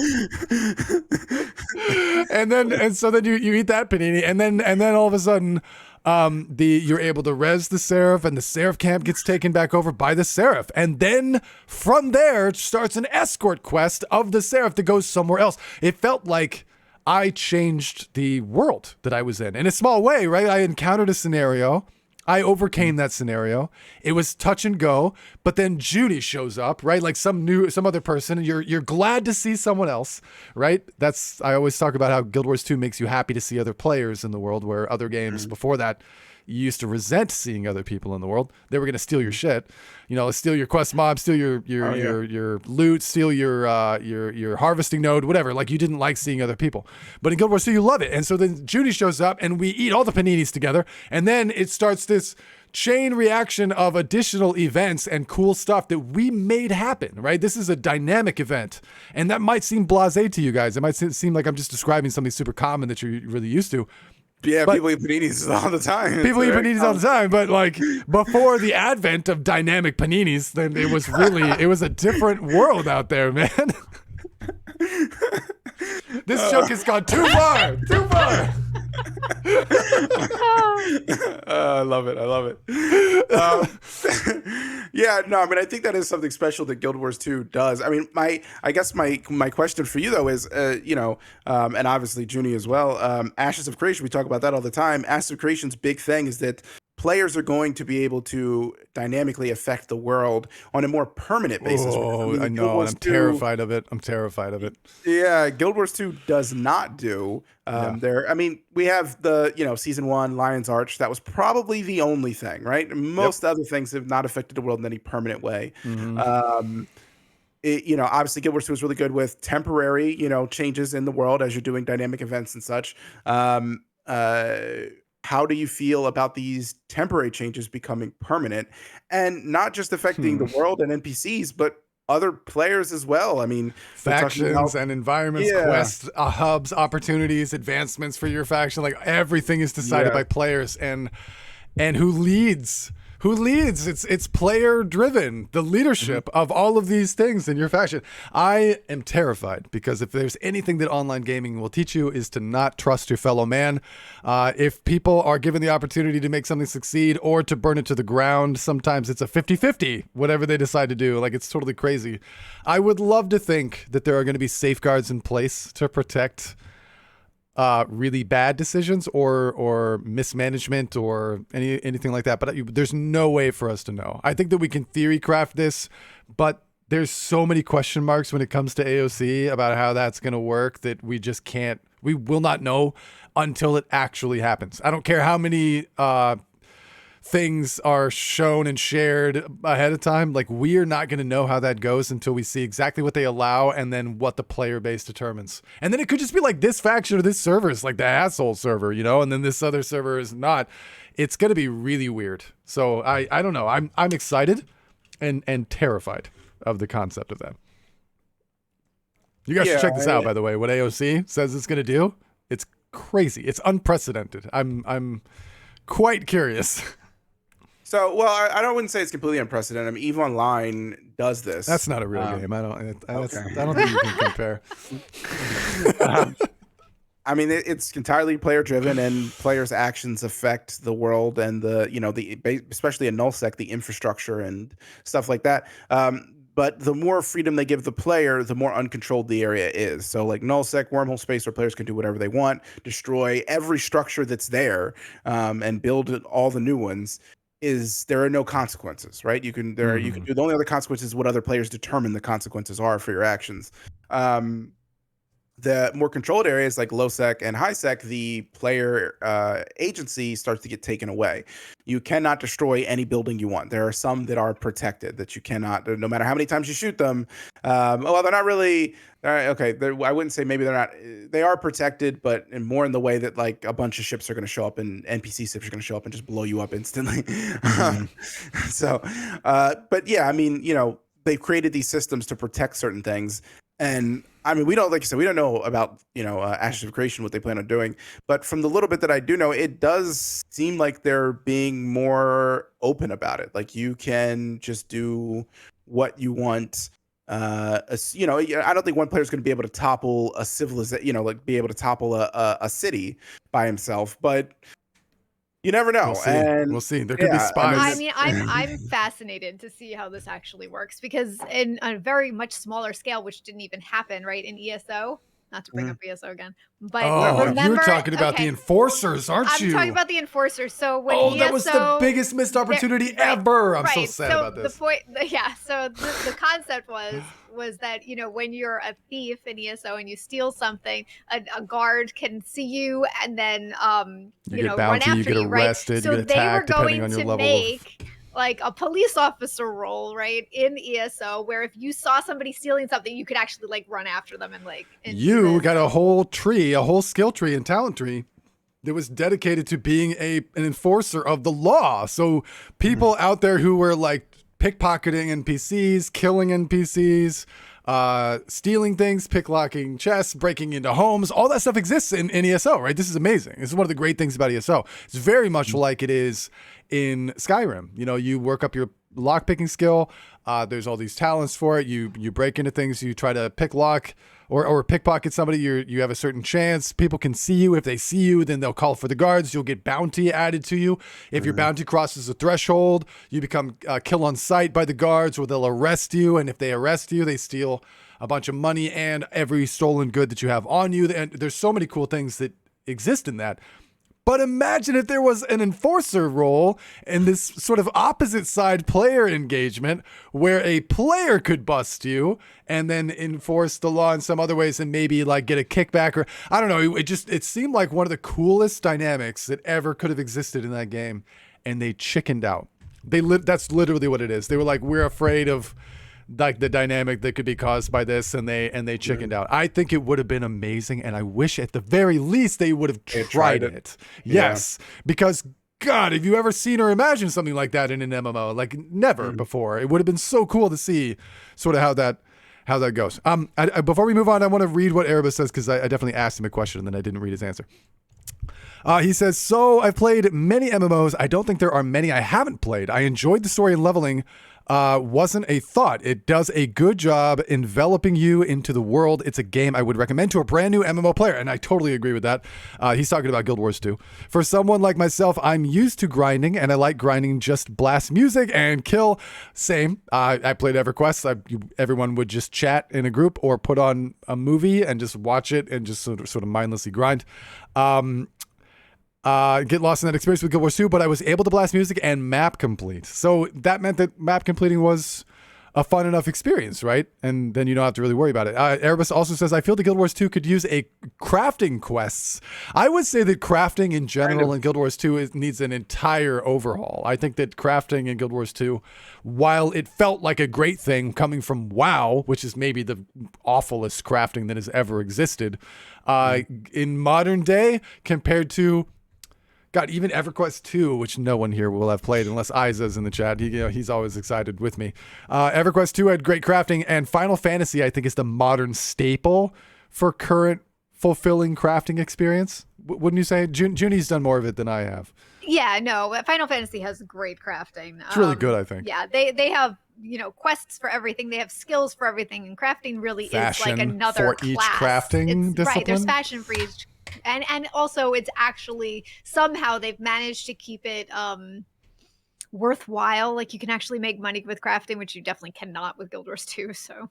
and so then you eat that panini, and then all of a sudden, you're able to res the Seraph, and the Seraph camp gets taken back over by the Seraph. And then from there starts an escort quest of the Seraph to go somewhere else. It felt like I changed the world that I was in a small way, right? I encountered a scenario. I overcame that scenario. It was touch and go, but then Judy shows up, right? Like some other person. You're glad to see someone else, right? I always talk about how Guild Wars 2 makes you happy to see other players in the world, where other games before that, you used to resent seeing other people in the world. They were going to steal your shit, steal your quest mob, steal your loot, steal your harvesting node, whatever. Like, you didn't like seeing other people, but in Guild Wars 2 you love it. And so then Judy shows up, and we eat all the paninis together, and then it starts this chain reaction of additional events and cool stuff that we made happen, right? This is a dynamic event, and that might seem blasé to you guys. It might seem like I'm just describing something super common that you're really used to. Yeah, but people eat paninis all the time. People eat paninis all the time, but like before the advent of dynamic paninis, then it was a different world out there, man. This joke has gone too far. I love it. Yeah, no, I mean, I think that is something special that Guild Wars 2 does. I mean, I guess my question for you though is, and obviously Junie as well. Ashes of Creation, we talk about that all the time. Ashes of Creation's big thing is that players are going to be able to dynamically affect the world on a more permanent basis. Oh, I know. I'm terrified of it. Yeah, Guild Wars 2 does not do. We have the, season 1, Lion's Arch. That was probably the only thing, right? Most other things have not affected the world in any permanent way. Obviously Guild Wars 2 is really good with temporary, changes in the world as you're doing dynamic events and such. How do you feel about these temporary changes becoming permanent and not just affecting the world and NPCs, but other players as well? I mean, factions and environments, quests, hubs, opportunities, advancements for your faction. Like, everything is decided by players, and who leads. It's player driven, the leadership of all of these things in your faction. I am terrified, because if there's anything that online gaming will teach you, is to not trust your fellow man. If people are given the opportunity to make something succeed or to burn it to the ground, sometimes it's a 50-50, whatever they decide to do. Like, it's totally crazy. I would love to think that there are going to be safeguards in place to protect really bad decisions or mismanagement or anything like that. But there's no way for us to know. I think that we can theory craft this, but there's so many question marks when it comes to AOC about how that's going to work that we will not know until it actually happens. I don't care how many things are shown and shared ahead of time. Like, we are not going to know how that goes until we see exactly what they allow and then what the player base determines. And then it could just be like, this faction or this server is like the asshole server, and then this other server is not. It's going to be really weird. So I don't know. I'm excited and terrified of the concept of that. You guys should check this out, by the way. What AOC says it's going to do. It's crazy. It's unprecedented. I'm quite curious. So, well, I wouldn't say it's completely unprecedented. I mean, EVE Online does this. That's not a real game. I don't think you can compare. I mean, it's entirely player driven, and players' actions affect the world and especially in nullsec, the infrastructure and stuff like that. But the more freedom they give the player, the more uncontrolled the area is. So, like nullsec, wormhole space, where players can do whatever they want, destroy every structure that's there, and build all the new ones. There are no consequences, right? You can do, the only other consequence is what other players determine the consequences are for your actions. the more controlled areas like low sec and high sec, the player agency starts to get taken away. You cannot destroy any building you want. There are some that are protected that you cannot, no matter how many times you shoot them. Well, they're not really okay. I wouldn't say maybe they're not. They are protected, but more in the way that like a bunch of ships are going to show up and NPC ships are going to show up and just blow you up instantly. But yeah, I mean, they've created these systems to protect certain things. And I mean, we don't, like you said, we don't know about, Ashes of Creation, what they plan on doing. But from the little bit that I do know, it does seem like they're being more open about it. Like you can just do what you want. I don't think one player is going to be able to topple a civilization, like be able to topple a city by himself. But you never know. We'll see. There could be spies. I mean, I'm fascinated to see how this actually works, because in a very much smaller scale, which didn't even happen, right, in ESO, not to bring up ESO again, but remember, you're talking about the enforcers, aren't you? I'm talking about the enforsers. So when ESO, that was the biggest missed opportunity ever. I'm so sad about this. So the concept was that, when you're a thief in ESO and you steal something, a guard can see you and then you get bounty, run after you get arrested, right? you get attacked, depending on your level. Make like a police officer role, right, in ESO, where if you saw somebody stealing something, you could actually like run after them and like. You got a whole tree, a whole skill tree and talent tree that was dedicated to being an enforcer of the law. So people out there who were like pickpocketing NPCs, killing NPCs, stealing things, picklocking chests, breaking into homes, all that stuff exists in ESO, right? This is amazing. This is one of the great things about ESO. It's very much like it is in Skyrim. You work up your lockpicking skill. There's all these talents for it. You break into things. You try to pick lock or pickpocket somebody. You have a certain chance. People can see you. If they see you, then they'll call for the guards. You'll get bounty added to you. If your bounty crosses a threshold, you become kill on sight by the guards, or they'll arrest you. And if they arrest you, they steal a bunch of money and every stolen good that you have on you. And there's so many cool things that exist in that. But imagine if there was an enforcer role in this sort of opposite side player engagement where a player could bust you and then enforce the law in some other ways and maybe like get a kickback, or I don't know. It seemed like one of the coolest dynamics that ever could have existed in that game, and they chickened out. That's literally what it is. They were like, we're afraid of like the dynamic that could be caused by this, and they chickened out. I think it would have been amazing, and I wish at the very least they would have tried it. Yes, because God, have you ever seen or imagined something like that in an MMO? Like never before. It would have been so cool to see sort of how that goes. Before we move on, I want to read what Erebus says, because I definitely asked him a question and then I didn't read his answer. He says, so I've played many MMOs. I don't think there are many I haven't played. I enjoyed the story and leveling. Wasn't a thought. It does a good job enveloping you into the world. It's a game I would recommend to a brand new MMO player. And I totally agree with that. He's talking about Guild Wars 2. For someone like myself, I'm used to grinding, and I like grinding, just blast music and kill. Same. I played EverQuest. Everyone would just chat in a group or put on a movie and just watch it and just sort of mindlessly grind. Get lost in that experience with Guild Wars 2, but I was able to blast music and map complete. So that meant that map completing was a fun enough experience, right? And then you don't have to really worry about it. Erebus also says, I feel the Guild Wars 2 could use a crafting quests. I would say that crafting in general in Guild Wars 2 needs an entire overhaul. I think that crafting in Guild Wars 2, while it felt like a great thing coming from WoW, which is maybe the awfulest crafting that has ever existed, in modern day compared to God, even EverQuest 2, which no one here will have played unless Isa's in the chat. He's always excited with me. EverQuest 2 had great crafting, and Final Fantasy, I think, is the modern staple for current fulfilling crafting experience. Wouldn't you say? Junie's done more of it than I have. Yeah, no, Final Fantasy has great crafting. It's really good, I think. Yeah, they have, quests for everything. They have skills for everything, and crafting really is like another for each crafting discipline. Right, there's fashion for each. And also it's actually somehow they've managed to keep it worthwhile. Like you can actually make money with crafting, which you definitely cannot with Guild Wars 2. So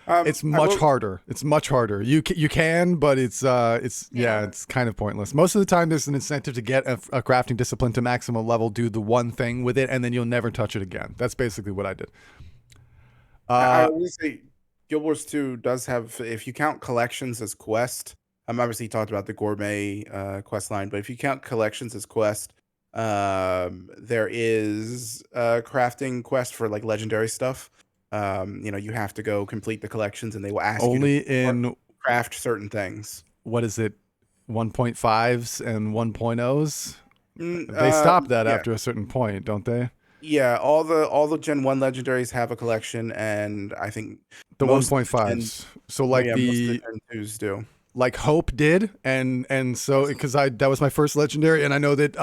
it's much harder. It's much harder. You can, but it's kind of pointless. Most of the time there's an incentive to get a crafting discipline to maximum level, do the one thing with it, and then you'll never touch it again. That's basically what I did. I would say Guild Wars 2 does have, if you count collections as quest, I'm obviously talked about the gourmet quest line, but if you count collections as quest, there is a crafting quest for like legendary stuff. You have to go complete the collections, and they will ask Only you to in craft certain things. what is it, 1.5s and 1.0s? They They stop that after a certain point, don't they? Yeah, all the Gen 1 legendaries have a collection, and I think The most of 1.5s. So like most of the Gen 2s do. like Hope did, and so because that was my first legendary, and I know that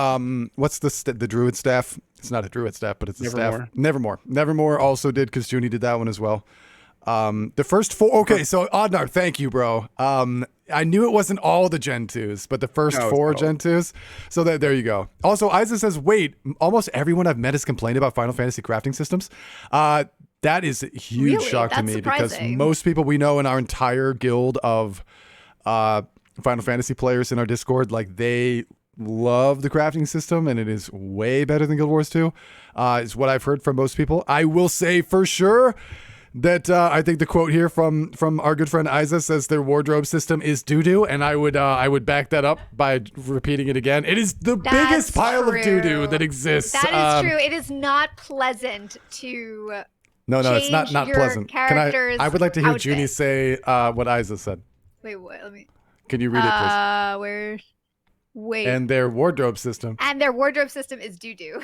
what's the Druid staff? It's not a Druid staff, but it's a staff. Nevermore also did, because Junie did that one as well. The first 4. Okay, so Oddnar, thank you, bro. I knew it wasn't all the Gen 2s, but the first 4 Gen 2s. So there you go. Also, Isa says, wait, almost everyone I've met has complained about Final Fantasy crafting systems. That is a huge Really? shock to That's me surprising. because most people we know in our entire guild of Final Fantasy players in our Discord, like they love the crafting system, and it is way better than Guild Wars 2. Is what I've heard from most people. I will say for sure that I think the quote here from our good friend Isa says their wardrobe system is doo-doo, and I would back that up by repeating it again. It is the biggest pile of doo-doo that exists. That is true. It is not pleasant to No, it's not change your pleasant. character's I would like to hear outfit. Junie say what Isa said. Wait, what? Let me. Can you read it, please? Where? Wait. And their wardrobe system. And their wardrobe system is doo-doo.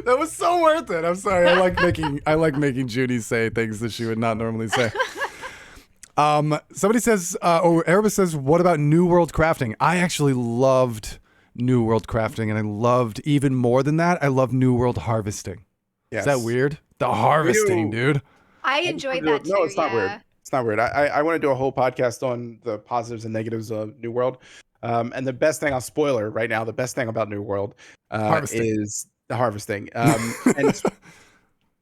That was so worth it. I'm sorry. I like making Judy say things that she would not normally say. Somebody says, Erebus says, what about New World crafting? I actually loved New World crafting, and I loved even more than that. I love New World harvesting. Yes. Is that weird? The harvesting, dude. I enjoyed that too. No, it's not yeah. weird. It's not weird. I want to do a whole podcast on the positives and negatives of New World. And the best thing, I'll spoiler right now, the best thing about New World is the harvesting. And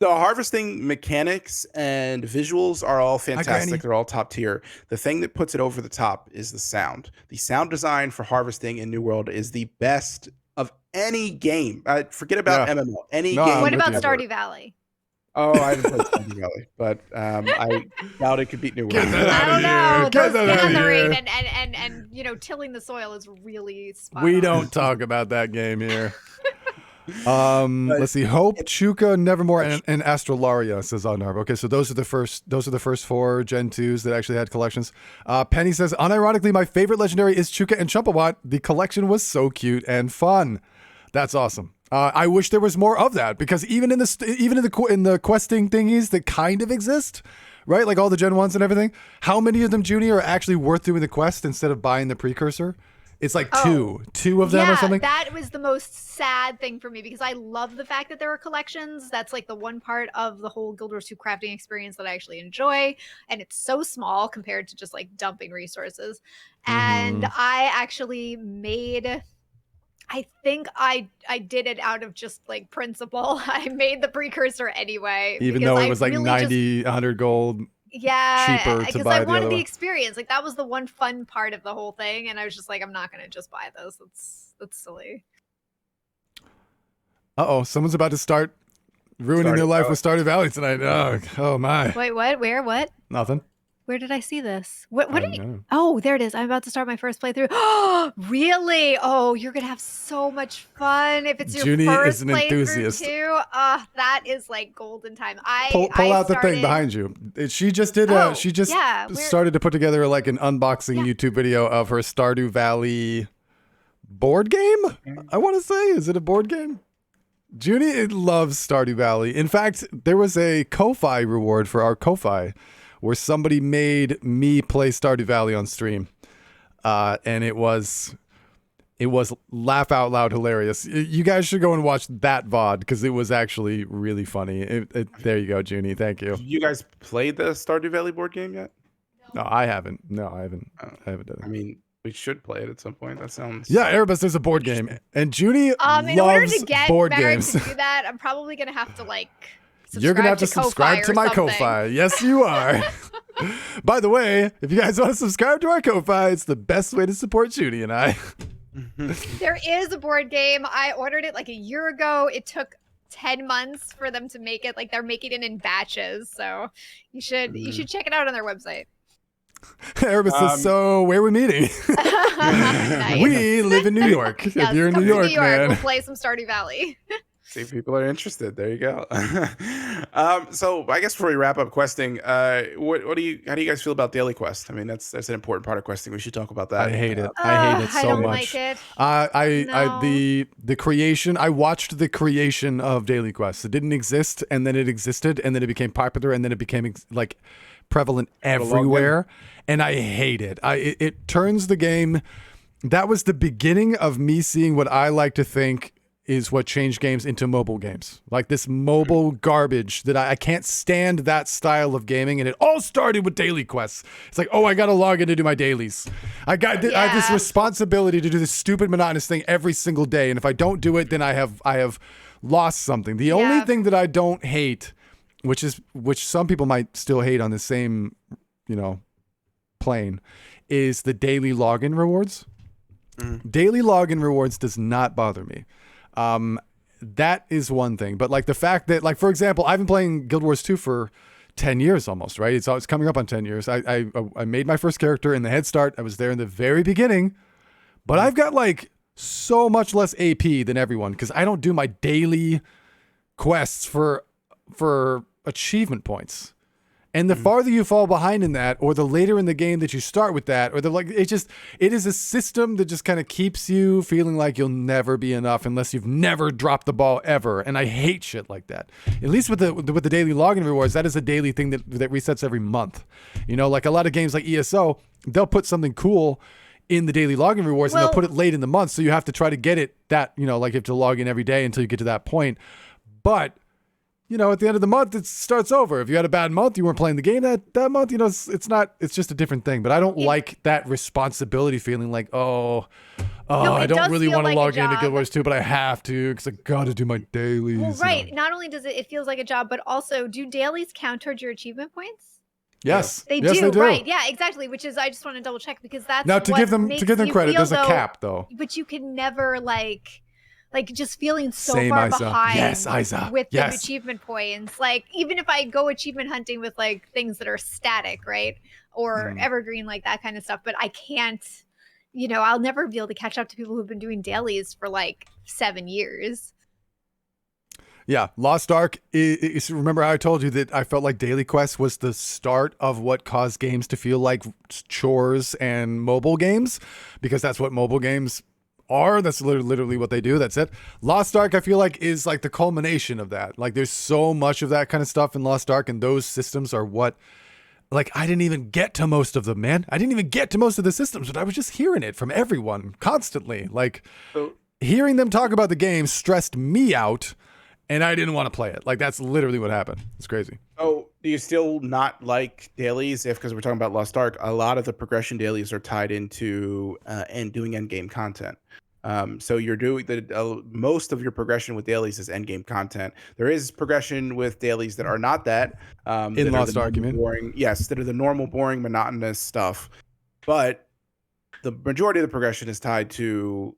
the harvesting mechanics and visuals are all fantastic. They're all top tier. The thing that puts it over the top is the sound. The sound design for harvesting in New World is the best of any game. Forget about MMO. Any game. What about Stardew Valley? Oh, I haven't played Stardew Valley, but I doubt it could beat New World. I don't know. Those gathering and tilling the soil is really spot on. We don't talk about that game here. Let's see. Hope, Chuka, Nevermore, and Astrolaria, says Oddnarv. Okay, so those are the first 4 Gen 2s that actually had collections. Penny says, unironically, my favorite legendary is Chuka and Chumpawat. The collection was so cute and fun. That's awesome. I wish there was more of that, because even in the questing thingies that kind of exist, right? Like all the Gen 1s and everything, how many of them, Junie, are actually worth doing the quest instead of buying the precursor? It's like two of them or something. That was the most sad thing for me, because I love the fact that there were collections. That's like the one part of the whole Guild Wars 2 crafting experience that I actually enjoy. And it's so small compared to just like dumping resources. And I actually made, I think I did it out of just like principle. I made the precursor anyway. Even though it was like 90, 100 gold. Yeah, cheaper to because buy I the wanted other the one. experience. Like that was the one fun part of the whole thing, and I was just like, I'm not gonna just buy this. That's silly. Someone's about to start ruining their life with Stardew Valley tonight. Oh my. Wait, what? Where? What? Nothing. Where did I see this? What I are don't you? know. Oh, there it is. I'm about to start my first playthrough. Oh, really? Oh, you're gonna have so much fun if it's your Junie first is an playthrough enthusiast. too. That is like golden time. Pull out the thing behind you. She just did. Started to put together like an unboxing YouTube video of her Stardew Valley board game. I want to say, is it a board game? Junie loves Stardew Valley. In fact, there was a Ko-Fi reward for our Ko-Fi, where somebody made me play Stardew Valley on stream, and it was laugh out loud hilarious. You guys should go and watch that VOD, because it was actually really funny. There you go, Junie. Thank you. You guys played the Stardew Valley board game yet? No, I haven't. I haven't done it. I mean, we should play it at some point. That sounds. Yeah, Erebus, there's a board game, and Junie in order loves to get board Merrick games. to do that, I'm probably gonna have to like. You're gonna have to subscribe to my Ko-Fi. Ko-Fi. Yes, you are. By the way, if you guys want to subscribe to our Ko-Fi, it's the best way to support Junie and I. There is a board game. I ordered it like a year ago. It took 10 months for them to make it. Like they're making it in batches. So you should check it out on their website. Erebus says, so where are we meeting? Nice. We live in New York. Yes, if you're in come New to York, man. we'll play some Stardew Valley. See if people are interested. There you go. So I guess before we wrap up questing, how do you guys feel about daily quest? I mean, that's an important part of questing. We should talk about that. I hate it. I hate it so I don't much. like it. The creation. I watched the creation of daily quests. It didn't exist, and then it existed, and then it became popular, and then it became like prevalent everywhere, and I hate it. It turns the game. That was the beginning of me seeing what I like to think is what changed games into mobile games. Like this mobile garbage that I can't stand that style of gaming. And it all started with daily quests. It's like, oh, I got to log in to do my dailies. I have this responsibility to do this stupid monotonous thing every single day. And if I don't do it, then I have lost something. The only thing that I don't hate, which some people might still hate on the same, plane, is the daily login rewards. Daily login rewards does not bother me. That is one thing, but like the fact that, like, for example, I've been playing Guild Wars 2 for 10 years almost, right? It's coming up on 10 years. I made my first character in the head start. I was there in the very beginning, but I've got like so much less AP than everyone because I don't do my daily quests for achievement points. And the farther you fall behind in that, or the later in the game that you start with that, or it is a system that just kind of keeps you feeling like you'll never be enough unless you've never dropped the ball ever. And I hate shit like that. At least with the daily login rewards, that is a daily thing that resets every month. Like a lot of games like ESO, they'll put something cool in the daily login rewards and they'll put it late in the month. So you have to try to get it like you have to log in every day until you get to that point. But at the end of the month, it starts over. If you had a bad month, you weren't playing the game that month, it's just a different thing. But I don't like that responsibility feeling like, I don't really want to log into Guild Wars 2, but I have to because I got to do my dailies. Well, right. Not only does it feels like a job, but also do dailies count towards your achievement points? Yes. They do. Right. Yeah, exactly. Which is, I just want to double check because that's now to give them credit. There's a cap though. But you can never like just feeling so far behind with the achievement points. Like even if I go achievement hunting with like things that are static, right? Or evergreen, like that kind of stuff. But I can't, I'll never be able to catch up to people who've been doing dailies for like 7 years. Yeah, Lost Ark, remember how I told you that I felt like daily quests was the start of what caused games to feel like chores and mobile games? Because that's what mobile games are. That's literally what they do. That's it. Lost Ark, I feel like, is like the culmination of that. Like there's so much of that kind of stuff in Lost Ark, and those systems are what, like, I didn't even get to most of them, man. I didn't even get to most of the systems, but I was just hearing it from everyone constantly. Like hearing them talk about the game stressed me out, and I didn't want to play it. Like that's literally what happened. It's crazy. Oh, do you still not like dailies? Because we're talking about Lost Ark, a lot of the progression dailies are tied into doing end game content. So you're doing most of your progression with dailies is end game content. There is progression with dailies that are not that. In Lost Ark, you mean? Boring, yes, that are the normal, boring, monotonous stuff. But the majority of the progression is tied to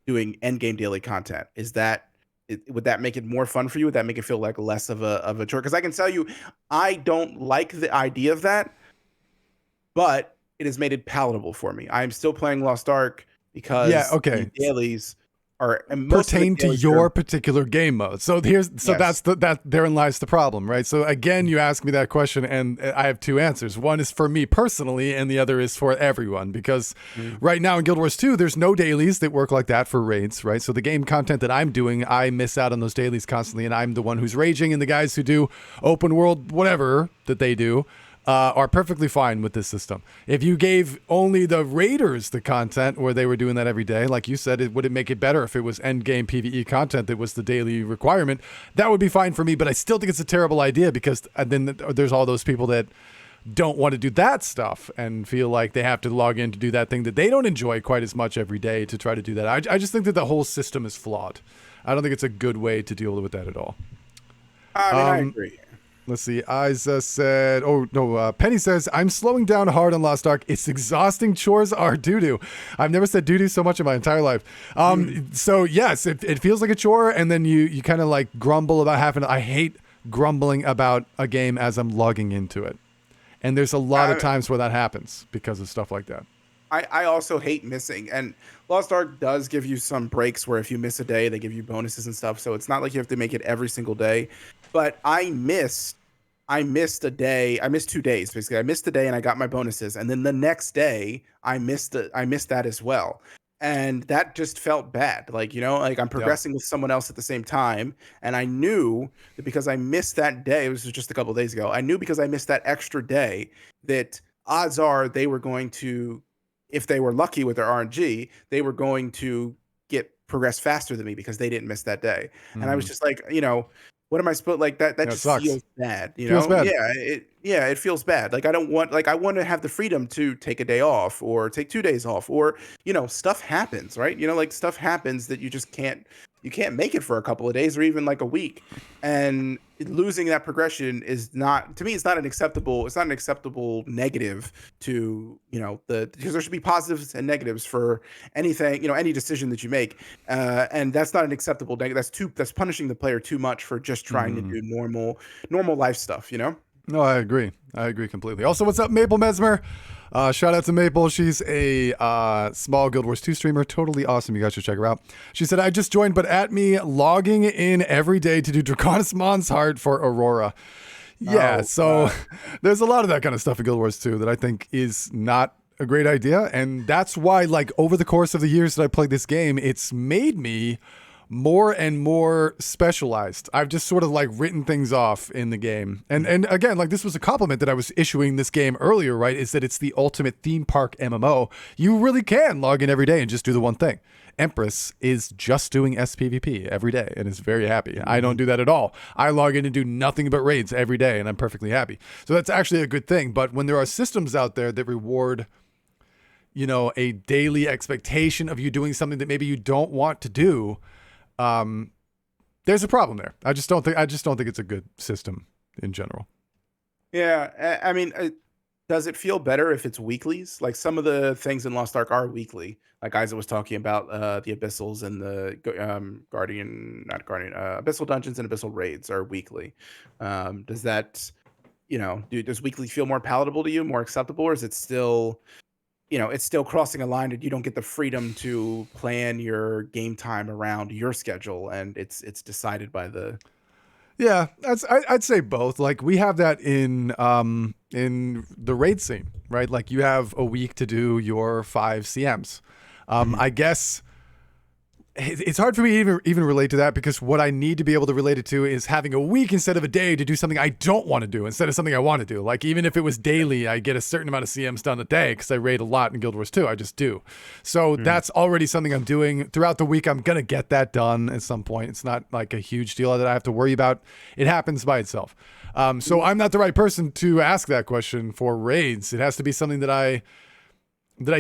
doing end game daily content. Would that make it more fun for you? Would that make it feel like less of a chore? Because I can tell you, I don't like the idea of that, but it has made it palatable for me. I am still playing Lost Ark because the dailies are pertain to your particular game mode. So therein lies the problem, right? So again, you ask me that question, and I have two answers. One is for me personally, and the other is for everyone. Because right now in Guild Wars 2, there's no dailies that work like that for raids, right? So the game content that I'm doing, I miss out on those dailies constantly, and I'm the one who's raging, and the guys who do open world whatever that they do are perfectly fine with this system. If you gave only the raiders the content where they were doing that every day, like you said, would it make it better if it was end game PvE content that was the daily requirement? That would be fine for me, but I still think it's a terrible idea because then there's all those people that don't want to do that stuff and feel like they have to log in to do that thing that they don't enjoy quite as much every day to try to do that. I just think that the whole system is flawed. I don't think it's a good way to deal with that at all. I agree. Let's see. Isa said, Penny says, I'm slowing down hard on Lost Ark. It's exhausting. Chores are doo-doo. I've never said doo-doo so much in my entire life. So yes, it feels like a chore. And then you kind of like grumble about I hate grumbling about a game as I'm logging into it. And there's a lot of times where that happens because of stuff like that. I also hate missing, and Lost Ark does give you some breaks where if you miss a day, they give you bonuses and stuff. So it's not like you have to make it every single day. But I missed a day. I missed 2 days basically. I missed a day and I got my bonuses, and then the next day I missed that as well. And that just felt bad. Like, like I'm progressing with someone else at the same time. And I knew that because I missed that day, it was just a couple of days ago. I knew because I missed that extra day that odds are they were going to, if they were lucky with their RNG, they were going to progress faster than me because they didn't miss that day. And I was just like, what am I supposed like that? That just feels bad. Feels bad. It feels bad. Like I want to have the freedom to take a day off or take 2 days off, or stuff happens, right? Like stuff happens that you just can't make it for a couple of days or even like a week. And losing that progression is not, to me, it's not an acceptable negative to, because there should be positives and negatives for anything, any decision that you make. And that's not an acceptable negative. That's punishing the player too much for just trying to do normal life stuff, No, I agree completely. Also, what's up, Maple Mesmer? Shout out to Maple. She's a small Guild Wars 2 streamer. Totally awesome. You guys should check her out. She said, I just joined, but at me logging in every day to do Draconis Mon's Heart for Aurora. Yeah, there's a lot of that kind of stuff in Guild Wars 2 that I think is not a great idea. And that's why, like, over the course of the years that I played this game, it's made me more and more specialized. I've just sort of like written things off in the game. And again, like this was a compliment that I was issuing this game earlier, right? Is that it's the ultimate theme park MMO. You really can log in every day and just do the one thing. Empress is just doing SPVP every day and is very happy. I don't do that at all. I log in and do nothing but raids every day and I'm perfectly happy. So that's actually a good thing. But when there are systems out there that reward, a daily expectation of you doing something that maybe you don't want to do, there's a problem there. I just don't think it's a good system in general. Yeah, I mean, does it feel better if it's weeklies? Like some of the things in Lost Ark are weekly. Like Isaac was talking about, the Abyssals and the Abyssal Dungeons and Abyssal Raids are weekly. Does that, does weekly feel more palatable to you, more acceptable, or is it still, it's still crossing a line that you don't get the freedom to plan your game time around your schedule, and it's decided by the. Yeah, I'd say both. Like we have that in the raid scene, right? Like you have a week to do your 5 CMs. I guess it's hard for me to even relate to that because what I need to be able to relate it to is having a week instead of a day to do something I don't want to do instead of something I want to do. Like even if it was daily, I get a certain amount of CMs done a day because I raid a lot in Guild Wars 2. I just do. So that's already something I'm doing throughout the week. I'm going to get that done at some point. It's not like a huge deal that I have to worry about. It happens by itself. So I'm not the right person to ask that question for raids. It has to be something that I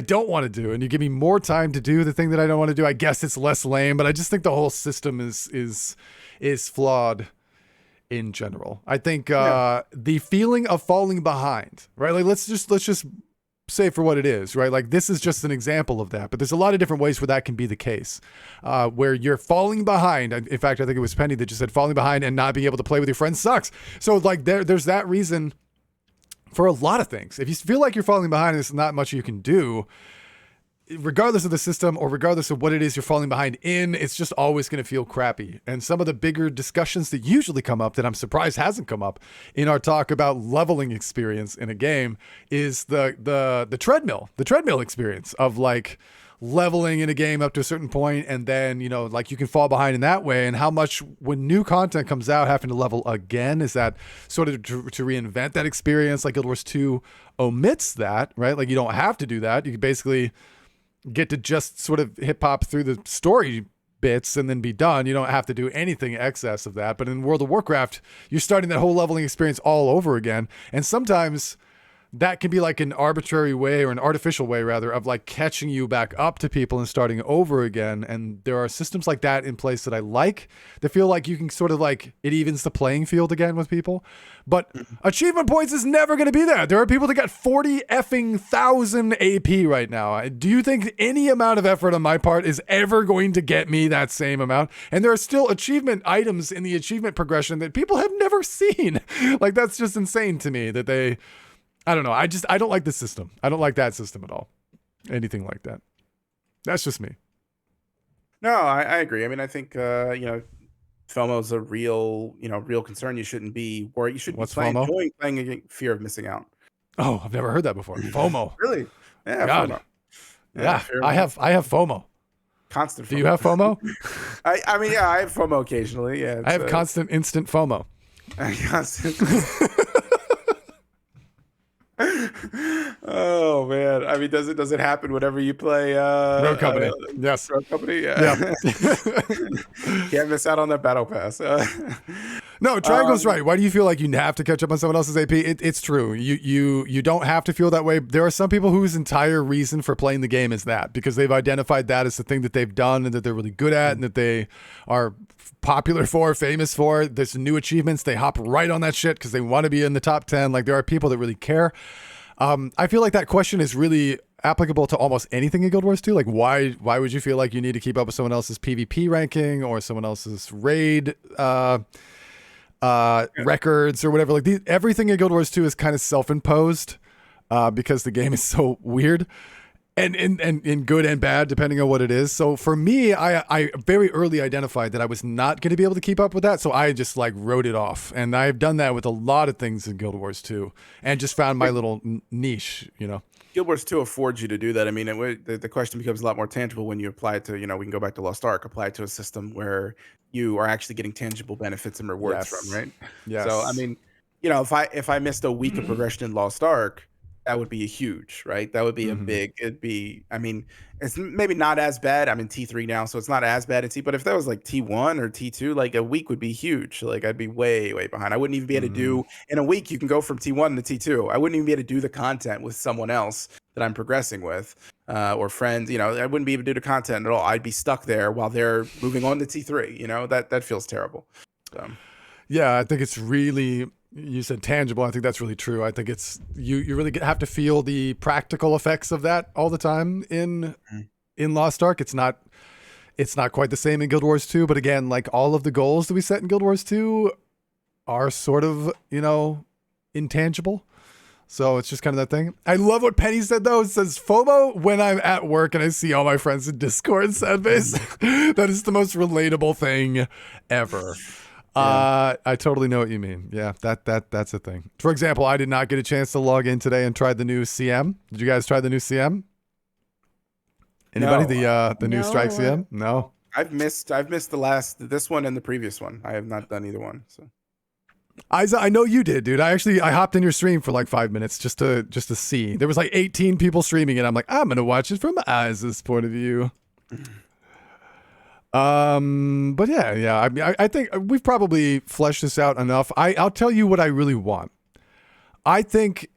don't want to do, and you give me more time to do the thing that I don't want to do. I guess it's less lame, but I just think the whole system is flawed in general. I think the feeling of falling behind, right? Like let's just say for what it is, right? Like this is just an example of that, but there's a lot of different ways where that can be the case, where you're falling behind. In fact, I think it was Penny that just said falling behind and not being able to play with your friends sucks. So like there's that reason for a lot of things. If you feel like you're falling behind and there's not much you can do, regardless of the system or regardless of what it is you're falling behind in, it's just always going to feel crappy. And some of the bigger discussions that usually come up that I'm surprised hasn't come up in our talk about leveling experience in a game is the treadmill experience of like leveling in a game up to a certain point, and then like you can fall behind in that way, and how much when new content comes out having to level again, is that sort of to reinvent that experience. Like Guild Wars 2 omits that, right? Like you don't have to do that. You can basically get to just sort of hip hop through the story bits and then be done. You don't have to do anything excess of that. But in World of Warcraft, you're starting that whole leveling experience all over again, and sometimes that can be like an arbitrary way or an artificial way rather of like catching you back up to people and starting over again. And there are systems like that in place that I like, that feel like you can sort of like, it evens the playing field again with people. But achievement points is never going to be there. There are people that got 40 effing thousand AP right now. Do you think any amount of effort on my part is ever going to get me that same amount? And there are still achievement items in the achievement progression that people have never seen. Like, that's just insane to me that they, I don't know. I don't like this system. I don't like that system at all. Anything like that. That's just me. No, I agree. I mean, I think, FOMO is a real concern. You shouldn't be worried. You should be enjoying playing against fear of missing out. Oh, I've never heard that before. FOMO. Really? Yeah. God. FOMO. Yeah. I have FOMO. Constant FOMO. Do you have FOMO? I mean, yeah, I have FOMO occasionally. Yeah. I have constant instant FOMO. Constant. Oh man! I mean, does it happen whenever you play Road Company? Yes, Road Company. Yeah. Can't miss out on that battle pass. No, Triangle's right. Why do you feel like you have to catch up on someone else's AP? It's true. You don't have to feel that way. There are some people whose entire reason for playing the game is that, because they've identified that as the thing that they've done and that they're really good at and that they are popular for, famous for. There's new achievements. They hop right on that shit because they want to be in the top 10. Like, there are people that really care. I feel like that question is really applicable to almost anything in Guild Wars 2. Like, why would you feel like you need to keep up with someone else's PvP ranking or someone else's raid records or whatever? Like, everything in Guild Wars 2 is kind of self-imposed because the game is so weird. And in good and bad, depending on what it is. So for me, I very early identified that I was not going to be able to keep up with that. So I just like wrote it off. And I've done that with a lot of things in Guild Wars 2 and just found my little niche, Guild Wars 2 affords you to do that. I mean, the question becomes a lot more tangible when you apply it to, we can go back to Lost Ark, apply it to a system where you are actually getting tangible benefits and rewards from, right? Yes. So, I mean, if I missed a week of progression in Lost Ark, that would be a huge, right? That would be it's maybe not as bad. I'm in T3 now, so it's not as bad in T, but if that was like T1 or T2, like a week would be huge. Like, I'd be way, way behind. I wouldn't even be able to do, in a week, you can go from T1 to T2. I wouldn't even be able to do the content with someone else that I'm progressing with, or friends, I wouldn't be able to do the content at all. I'd be stuck there while they're moving on to T3, that feels terrible. So. Yeah, I think it's really, you said tangible. I think that's really true. I think it's you really have to feel the practical effects of that all the time in Lost Ark. It's not quite the same in Guild Wars 2, but again, like, all of the goals that we set in Guild Wars 2 are sort of, intangible. So it's just kind of that thing. I love what Penny said though. It says FOMO when I'm at work and I see all my friends in Discord. Sadbase. That is the most relatable thing ever. Yeah. I totally know what you mean. Yeah, that's a thing. For example, I did not get a chance to log in today and try the new CM. Did you guys try the new CM? Anybody? No. The new Strike CM? No. I've missed this one and the previous one. I have not done either one. So I know you did, dude. I hopped in your stream for like 5 minutes just to see. There was like 18 people streaming it. I'm like, I'm gonna watch it from Iz's point of view. But yeah. I mean, I think we've probably fleshed this out enough. I'll tell you what I really want. I think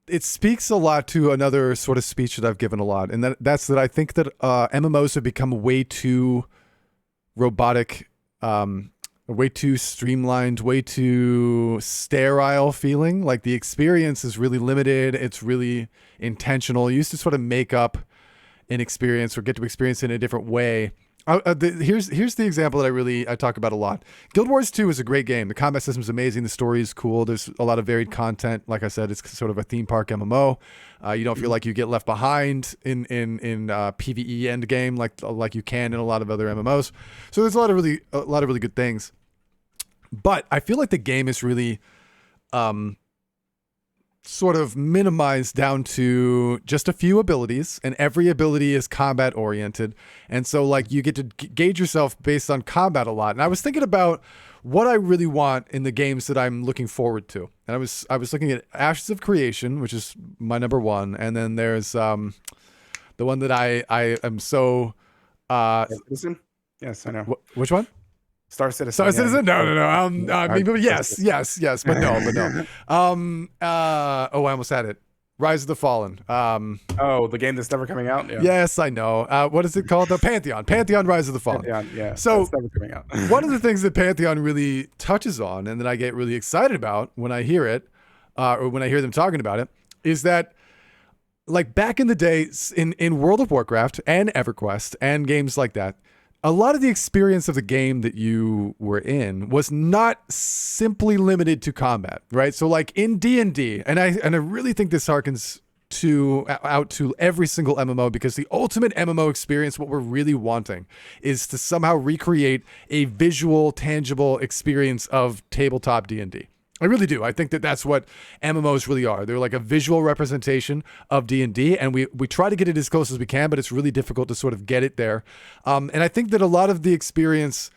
it speaks a lot to another sort of speech that I've given a lot, and that's that I think that MMOs have become way too robotic, way too streamlined, way too sterile feeling. Like, the experience is really limited. It's really intentional. You used to sort of make up an experience or get to experience it in a different way. Here's the example that I talk about a lot. Guild Wars 2 is a great game. The combat system is amazing. The story is cool. There's a lot of varied content. Like I said, it's sort of a theme park MMO. You don't feel like you get left behind in PvE end game like you can in a lot of other MMOs. So there's a lot of really good things. But I feel like the game is really sort of minimized down to just a few abilities, and every ability is combat oriented. And so, like, you get to gauge yourself based on combat a lot. And I was thinking about what I really want in the games that I'm looking forward to. And I was looking at Ashes of Creation, which is my number one. And then there's the one that I am so Citizen? Yes, I know. Which one? Star Citizen. Star Citizen? No. But yes, but no. I almost had it. Rise of the Fallen. Oh, the game that's never coming out. Yeah. Yes, I know. What is it called? The Pantheon Rise of the Fallen. Pantheon, yeah. So it's never coming out. one of the things that Pantheon really touches on, and that I get really excited about when I hear it, or when I hear them talking about it, is that, like, back in the day in World of Warcraft and EverQuest and games like that, a lot of the experience of the game that you were in was not simply limited to combat, right? So like in D&D, and I really think this harkens out to every single MMO, because the ultimate MMO experience, what we're really wanting, is to somehow recreate a visual, tangible experience of tabletop D&D. I really do. I think that that's what MMOs really are. They're like a visual representation of D&D, and we try to get it as close as we can, but it's really difficult to sort of get it there. And I think that a lot of the experience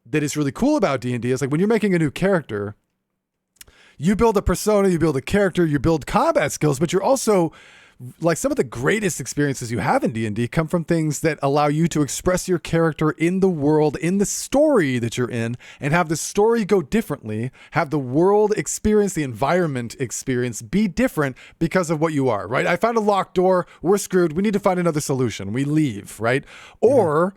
that is really cool about D&D is, like, when you're making a new character, you build a persona, you build a character, you build combat skills, but you're also, like, some of the greatest experiences you have in D&D come from things that allow you to express your character in the world, in the story that you're in, and have the story go differently, have the world experience, the environment experience be different because of what you are, right? I found a locked door, we're screwed, we need to find another solution, we leave, right? Or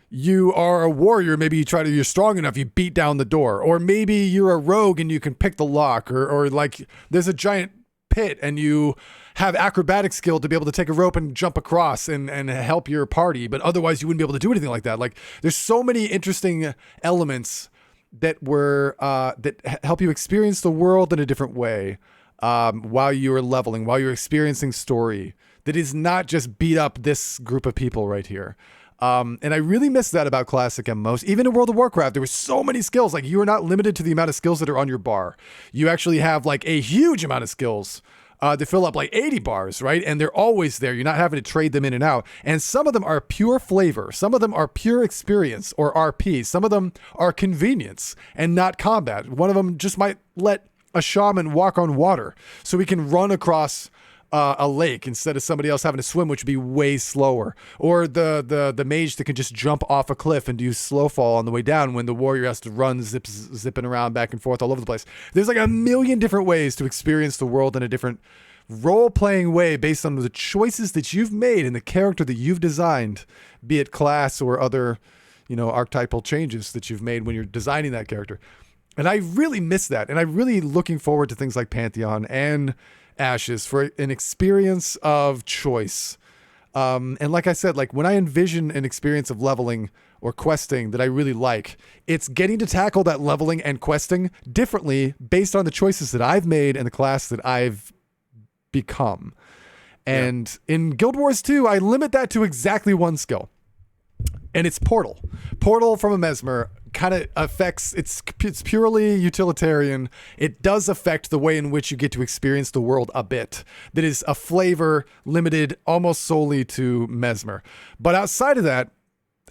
you are a warrior, maybe you're strong enough, you beat down the door, or maybe you're a rogue and you can pick the lock, or like there's a giant pit and you have acrobatic skill to be able to take a rope and jump across and help your party, but otherwise you wouldn't be able to do anything like that. Like, there's so many interesting elements that that help you experience the world in a different way, while you're leveling, while you're experiencing story, that is not just beat up this group of people right here. And I really miss that about classic MMOs. Even in World of Warcraft, there were so many skills. Like, you are not limited to the amount of skills that are on your bar. You actually have like a huge amount of skills to fill up like 80 bars, right? And they're always there. You're not having to trade them in and out. And some of them are pure flavor. Some of them are pure experience or RP. Some of them are convenience and not combat. One of them just might let a shaman walk on water so we can run across a lake instead of somebody else having to swim, which would be way slower. Or the mage that can just jump off a cliff and do slow fall on the way down, when the warrior has to run zipping around back and forth all over the place. There's like a million different ways to experience the world in a different role-playing way based on the choices that you've made and the character that you've designed, be it class or other, archetypal changes that you've made when you're designing that character. And I really miss that. And I'm really looking forward to things like Pantheon and Ashes for an experience of choice. And like I said, like, when I envision an experience of leveling or questing that I really like, it's getting to tackle that leveling and questing differently based on the choices that I've made and the class that I've become. And in Guild Wars 2, I limit that to exactly one skill. And it's Portal. Portal from a Mesmer kind of affects, it's purely utilitarian. It does affect the way in which you get to experience the world a bit. That is a flavor limited almost solely to Mesmer. But outside of that,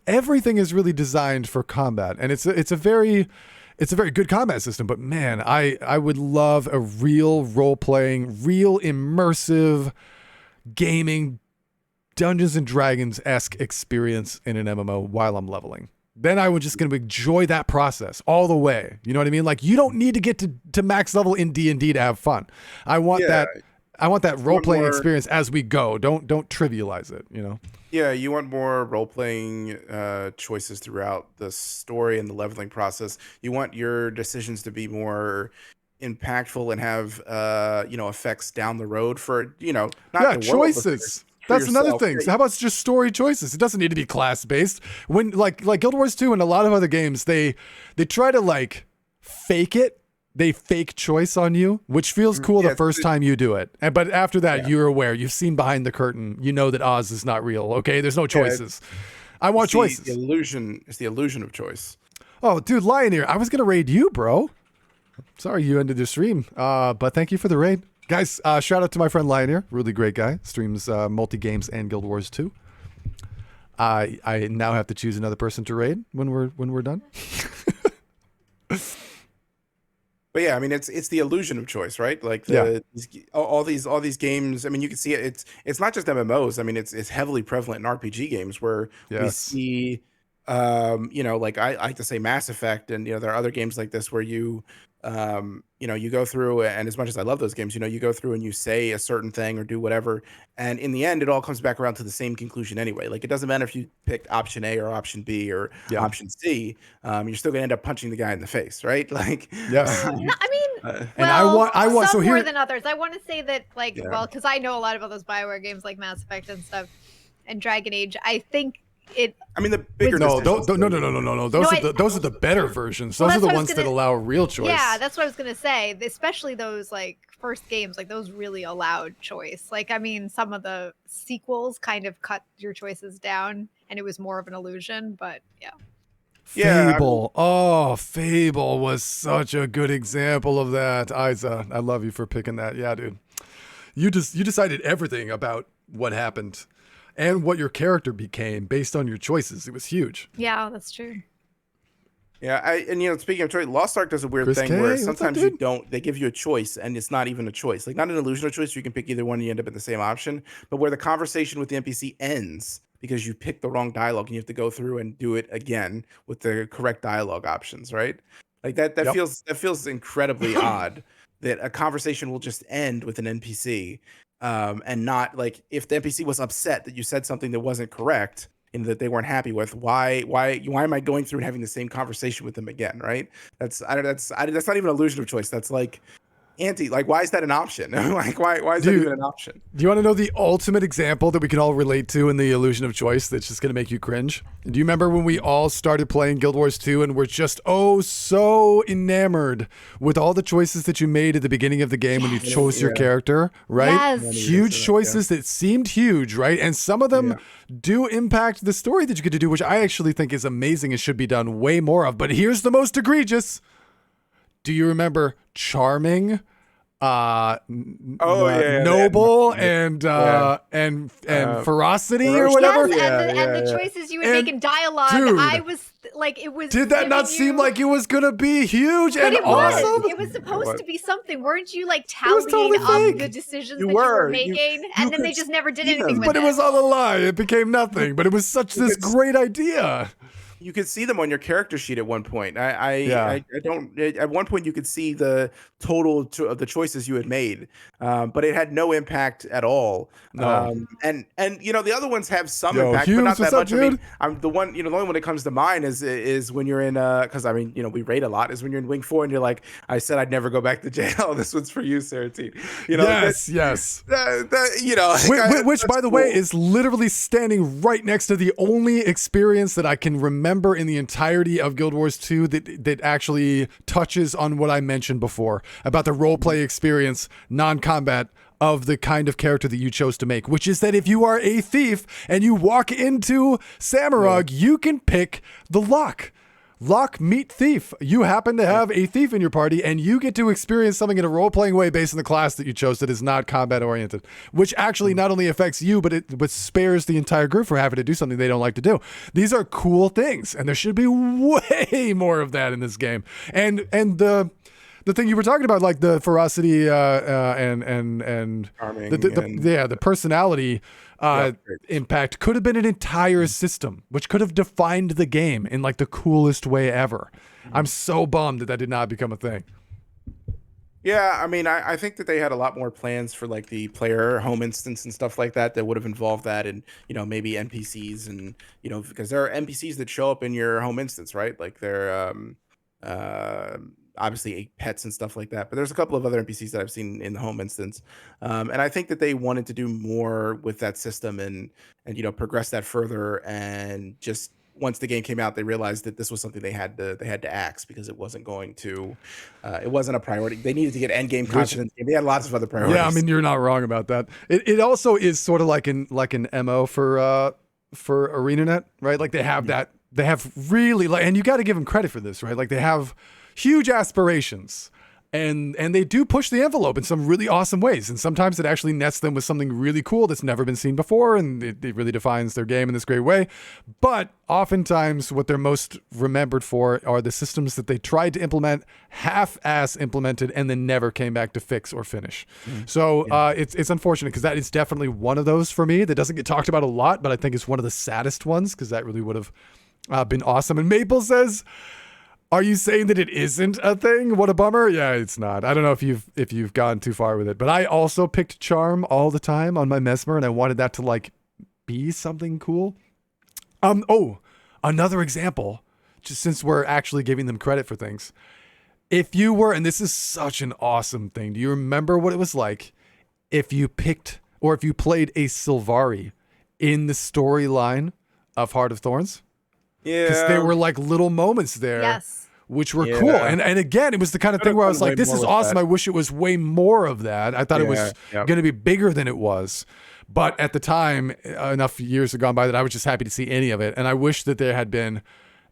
everything is really designed for combat. And it's a very good combat system. But man, I would love a real role-playing, real immersive gaming Dungeons and Dragons-esque experience in an MMO while I'm leveling. Then I was just going to enjoy that process all the way. You know what I mean? Like, you don't need to get to max level in D&D to have fun. I want that role-playing experience as we go. Don't trivialize it, Yeah, you want more role-playing choices throughout the story and the leveling process. You want your decisions to be more impactful and have effects down the road for, not choices. That's yourself. Another thing. So how about just story choices? It doesn't need to be class-based. When like Guild Wars 2 and a lot of other games, they try to like fake it. They fake choice on you, which feels cool the first time you do it. But after that, you're aware. You've seen behind the curtain. You know that Oz is not real. Okay, there's no choices. I want choices. It's the illusion of choice. Oh, dude, Lioneer, I was gonna raid you, bro. Sorry you ended the stream. But thank you for the raid. Guys, shout out to my friend Lioneer, really great guy, streams multi-games and Guild Wars 2. I now have to choose another person to raid when we're done. But yeah, I mean, it's the illusion of choice, right? Like all these games. I mean, you can see it. It's not just MMOs. I mean, it's heavily prevalent in RPG games where we see like I like to say Mass Effect, and there are other games like this where you go through, and as much as I love those games, you go through and you say a certain thing or do whatever, and in the end, it all comes back around to the same conclusion anyway. Like it doesn't matter if you picked option A or option B or option C, you're still gonna end up punching the guy in the face, right? Like, Yes. No, I mean, And I want some so more here than others. I want to say that, like, Yeah. well, because I know a lot about those Bioware games like Mass Effect and stuff, and Dragon Age. I think it. I mean, the bigger no, distinctions no. No, Those are the better versions. Well, Those are that's the what I was ones that gonna- allow real choice. Yeah, that's what I was gonna say. Especially those like first games, like those really allowed choice. Like, I mean, some of the sequels kind of cut your choices down, and it was more of an illusion. But yeah. Yeah, Fable. Fable was such a good example of that. Isa, I love you for picking that. Yeah, dude. You decided everything about what happened and what your character became based on your choices. It was huge. Yeah, that's true. Yeah, and speaking of choice, Lost Ark does a weird Chris thing K, where what's up, sometimes dude? you don't. They give you a choice, and it's not even a choice. Like not an illusional choice. You can pick either one, and you end up at the same option. But where the conversation with the NPC ends because you picked the wrong dialogue, and you have to go through and do it again with the correct dialogue options, right? Like that Yep. feels incredibly odd that a conversation will just end with an NPC, and not like if the NPC was upset that you said something that wasn't correct and that they weren't happy with, why am I going through and having the same conversation with them again, right? That's not even an illusion of choice. That's like why is that an option? Like why is that Dude, even an option? Do you want to know the ultimate example that we can all relate to in the illusion of choice that's just going to make you cringe? Do you remember when we all started playing Guild Wars 2 and we're just so enamored with all the choices that you made at the beginning of the game when you chose your character, right? Yes. Huge choices that seemed huge, right? And some of them do impact the story that you get to do, which I actually think is amazing and should be done way more of. But here's the most egregious. Do you remember Charming, Noble, and Ferocity or whatever? Yes, and the choices you would make in dialogue. Dude, I was like, it was. Did that not seem like it was gonna be huge But and it was. awesome? It was supposed to be something. Weren't you like was totally tallying fake. up the decisions You that you were. were making, and then they just never did anything with But it? it was all a lie. It became nothing. But it was such this great idea. You could see them on your character sheet at one point. I don't. At one point, you could see the total of the choices you had made, but it had no impact at all. No. And the other ones have some Yo, impact, Hughes, but not that what's up, much. I mean, dude? I'm the one. The only one that comes to mind is when you're in because I mean, we raid a lot. Is when you're in Wing 4 and you're like, I said I'd never go back to jail. This one's for you, Saratine. Yes. Which by the way, is literally standing right next to the only experience that I can remember in the entirety of Guild Wars 2 that actually touches on what I mentioned before about the roleplay experience, non-combat, of the kind of character that you chose to make, which is that if you are a thief and you walk into Samurag, you can pick the lock. Lock, meet, thief. You happen to have a thief in your party and you get to experience something in a role-playing way based on the class that you chose that is not combat-oriented, which actually not only affects you, but spares the entire group from having to do something they don't like to do. These are cool things, and there should be way more of that in this game. And the thing you were talking about, like the ferocity and Charming the personality impact could have been an entire system, which could have defined the game in like the coolest way ever. I'm so bummed that did not become a thing. Yeah, I mean, I think that they had a lot more plans for like the player home instance and stuff like that would have involved that, and maybe NPCs, and because there are NPCs that show up in your home instance, right? Like they're obviously pets and stuff like that, but there's a couple of other NPCs that I've seen in the home instance, and I think that they wanted to do more with that system and progress that further, and just once the game came out, they realized that this was something they had to axe because it wasn't it wasn't a priority. They needed to get end game content. They had lots of other priorities. Yeah, I mean, you're not wrong about that. It also is sort of like an MO for ArenaNet, right? Like they have that. They have really and you got to give them credit for this, right? Like they have huge aspirations, and they do push the envelope in some really awesome ways, and sometimes it actually nets them with something really cool that's never been seen before, and it really defines their game in this great way. But oftentimes what they're most remembered for are the systems that they tried to implement, half-ass implemented, and then never came back to fix or finish. So it's unfortunate, because that is definitely one of those for me that doesn't get talked about a lot, but I think it's one of the saddest ones, because that really would have been awesome. And Maple says, are you saying that it isn't a thing? What a bummer. Yeah, it's not. I don't know if you've gone too far with it, but I also picked Charm all the time on my Mesmer, and I wanted that to like be something cool. Oh, another example, just since we're actually giving them credit for things. If you were, and this is such an awesome thing, do you remember what it was like if you picked or if you played a Sylvari in the storyline of Heart of Thorns? Yeah. Because there were like little moments there. Yes. Which were cool. And again, it was the kind of thing where I was like, this is awesome. I wish it was way more of that. I thought it was going to be bigger than it was. But at the time, enough years had gone by that I was just happy to see any of it. And I wish that there had been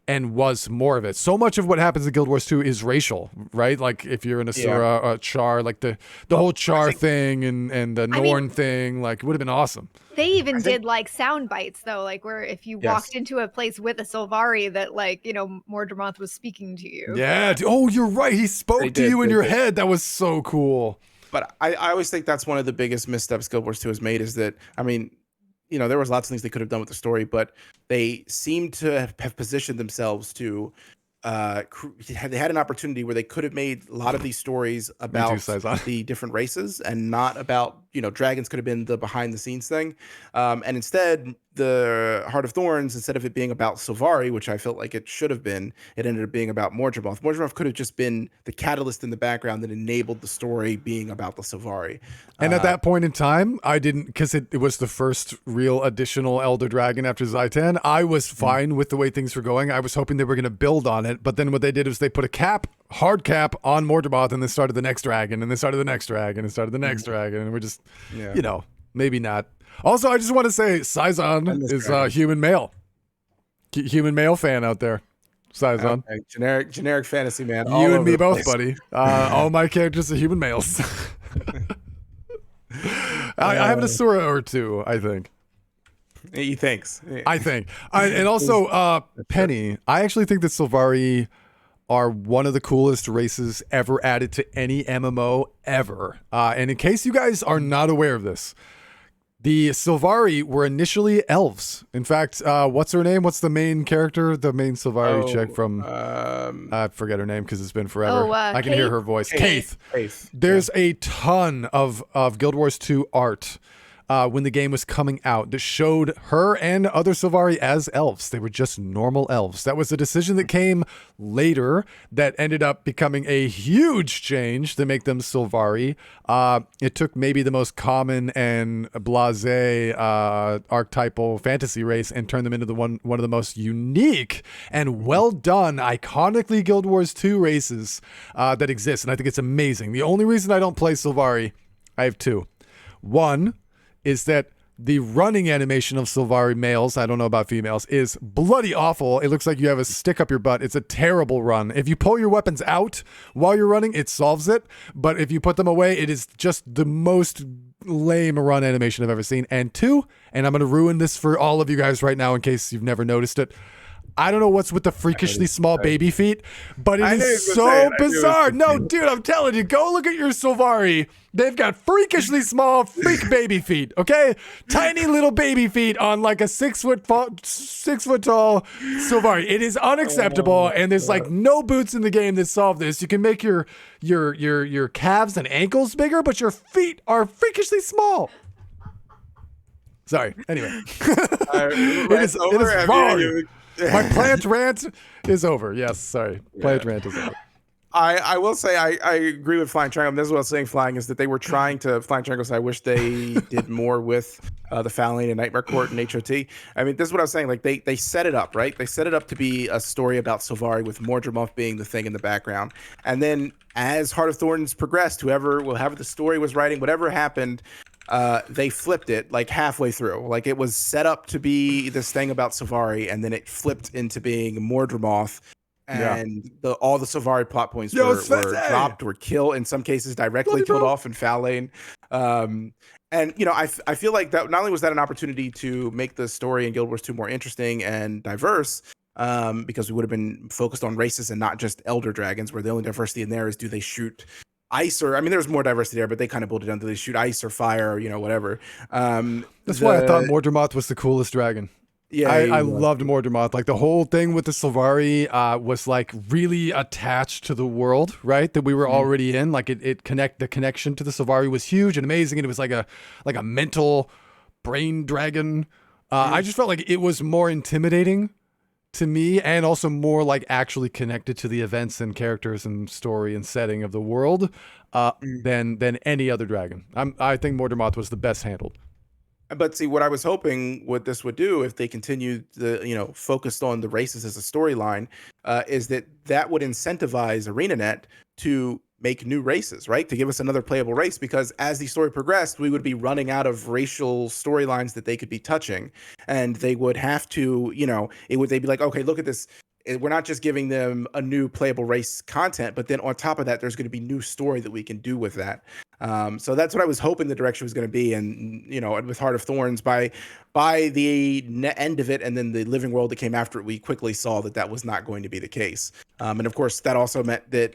and was more of it. So much of what happens in Guild Wars 2 is racial, right? Like if you're an Asura or Char, like the whole Char thing and the Norn thing, like it would have been awesome. They even did like sound bites though, like where if you walked into a place with a Sylvari that like, you know, Mordremoth was speaking to you. Yeah. Oh, you're right. He spoke to you in your head. That was so cool. But I always think that's one of the biggest missteps Guild Wars 2 has made is that, I mean, you know, there was lots of things they could have done with the story, but they seem to have positioned themselves to they had an opportunity where they could have made a lot of these stories about the different races and not about, you know, dragons could have been the behind the scenes thing. And instead, the Heart of Thorns, instead of it being about Sylvari, which I felt like it should have been, it ended up being about Mordremoth. Mordremoth could have just been the catalyst in the background that enabled the story being about the Sylvari. And at that point in time, I didn't, because it was the first real additional Elder Dragon after Zaitan. I was fine with the way things were going. I was hoping they were going to build on it. But then what they did was they put a hard cap on Mordremoth, and then started the next dragon, and then started the next dragon, and started the next dragon. And we're just, you know, maybe not. Also, I just want to say Saizon is human male. Human male fan out there. Saizon. Okay. Generic fantasy man. You and me both, buddy. All my characters are human males. I have an Asura or two, I think. He thinks. I think. And also, Penny, I actually think that Sylvari are one of the coolest races ever added to any MMO ever. And in case you guys are not aware of this, the Sylvari were initially elves. In fact, what's her name? What's the main character? The main Sylvari chick from... I forget her name because it's been forever. I can hear her voice. Kaith. There's a ton of Guild Wars 2 art when the game was coming out that showed her and other Sylvari as elves. They were just normal elves. That was a decision that came later that ended up becoming a huge change to make them Sylvari. It took maybe the most common and blasé archetypal fantasy race and turned them into one of the most unique and well done, iconically Guild Wars 2 races that exist. And I think it's amazing. The only reason I don't play Sylvari, I have two. One is that the running animation of Sylvari males, I don't know about females, is bloody awful. It looks like you have a stick up your butt. It's a terrible run. If you pull your weapons out while you're running, it solves it. But if you put them away, it is just the most lame run animation I've ever seen. And two, and I'm going to ruin this for all of you guys right now in case you've never noticed it, I don't know what's with the freakishly small baby feet, but it is so bizarre. No, dude, I'm telling you, go look at your Sylvari. They've got freakishly small freak baby feet, okay? Tiny little baby feet on like a 6 foot tall Sylvari. It is unacceptable, and there's like no boots in the game that solve this. You can make your calves and ankles bigger, but your feet are freakishly small. Sorry. Anyway, it is wrong. My plant rant is over. Yes, sorry. Plant rant is over. I will say I agree with Flying Triangle. This is what I was saying. Flying is that they were trying to Flying Triangle. So I wish they did more with the Faline and Nightmare Court and HOT. I mean, this is what I was saying. Like they set it up, right? They set it up to be a story about Sylvari with Mordremoth being the thing in the background. And then as Heart of Thorns progressed, whoever the story was writing, whatever happened, they flipped it like halfway through. Like it was set up to be this thing about Sylvari, and then it flipped into being Mordremoth. And all the Sylvari plot points were dropped or killed, in some cases directly killed off in Faline. And you know, I feel like that not only was that an opportunity to make the story in Guild Wars 2 more interesting and diverse, because we would have been focused on races and not just elder dragons, where the only diversity in there is do they shoot ice or, I mean, there's more diversity there, but they kind of boiled it down to they shoot ice or fire or, you know, whatever. That's why I thought Mordremoth was the coolest dragon. Yeah, I loved Mordermoth. Like the whole thing with the Sylvari was like really attached to the world, right? That we were already in. Like the connection to the Sylvari was huge and amazing, and it was like a mental brain dragon. I just felt like it was more intimidating to me, and also more like actually connected to the events and characters and story and setting of the world than any other dragon. I think Mordermoth was the best handled. But see, what I was hoping what this would do, if they continued the, focused on the races as a storyline, is that would incentivize ArenaNet to make new races, right? To give us another playable race, because as the story progressed, we would be running out of racial storylines that they could be touching, and they would have to, they'd be like, okay, look at this. We're not just giving them a new playable race content, but then on top of that, there's going to be new story that we can do with that. So that's what I was hoping the direction was going to be. And, with Heart of Thorns, by the end of it, and then the Living World that came after it, we quickly saw that was not going to be the case. And of course, that also meant that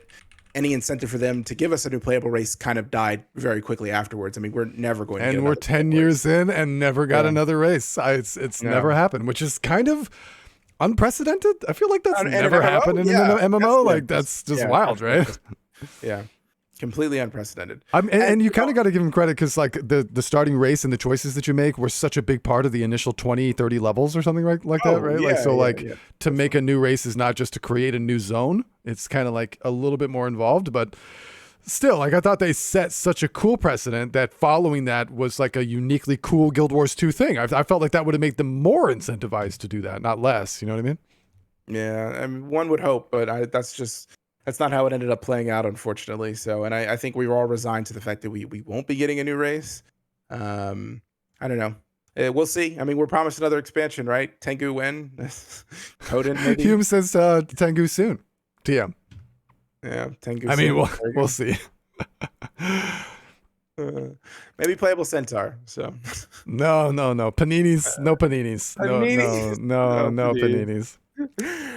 any incentive for them to give us a new playable race kind of died very quickly afterwards. I mean, we're never going to get And we're 10 years in and never got another race. It's never happened, which is kind of unprecedented. I feel like that's never happened in an MMO. Like that's just wild, right? Yeah. Completely unprecedented. And you kind of got to give him credit, because like the starting race and the choices that you make were such a big part of the initial 20, 30 levels or something like that, right? Yeah, to make a new race is not just to create a new zone. It's kind of like a little bit more involved, but still, like I thought they set such a cool precedent that following that was like a uniquely cool Guild Wars 2 thing. I felt like that would have made them more incentivized to do that, not less. You know what I mean? Yeah, I mean, one would hope, but that's not how it ended up playing out, unfortunately. So, and I think we were all resigned to the fact that we won't be getting a new race. I don't know. We'll see. I mean, we're promised another expansion, right? Tengu when? Coden, maybe? Hume says Tengu soon. TM. Yeah, Tengu. I mean, we'll see. Maybe playable Centaur. So no paninis, no paninis, no paninis.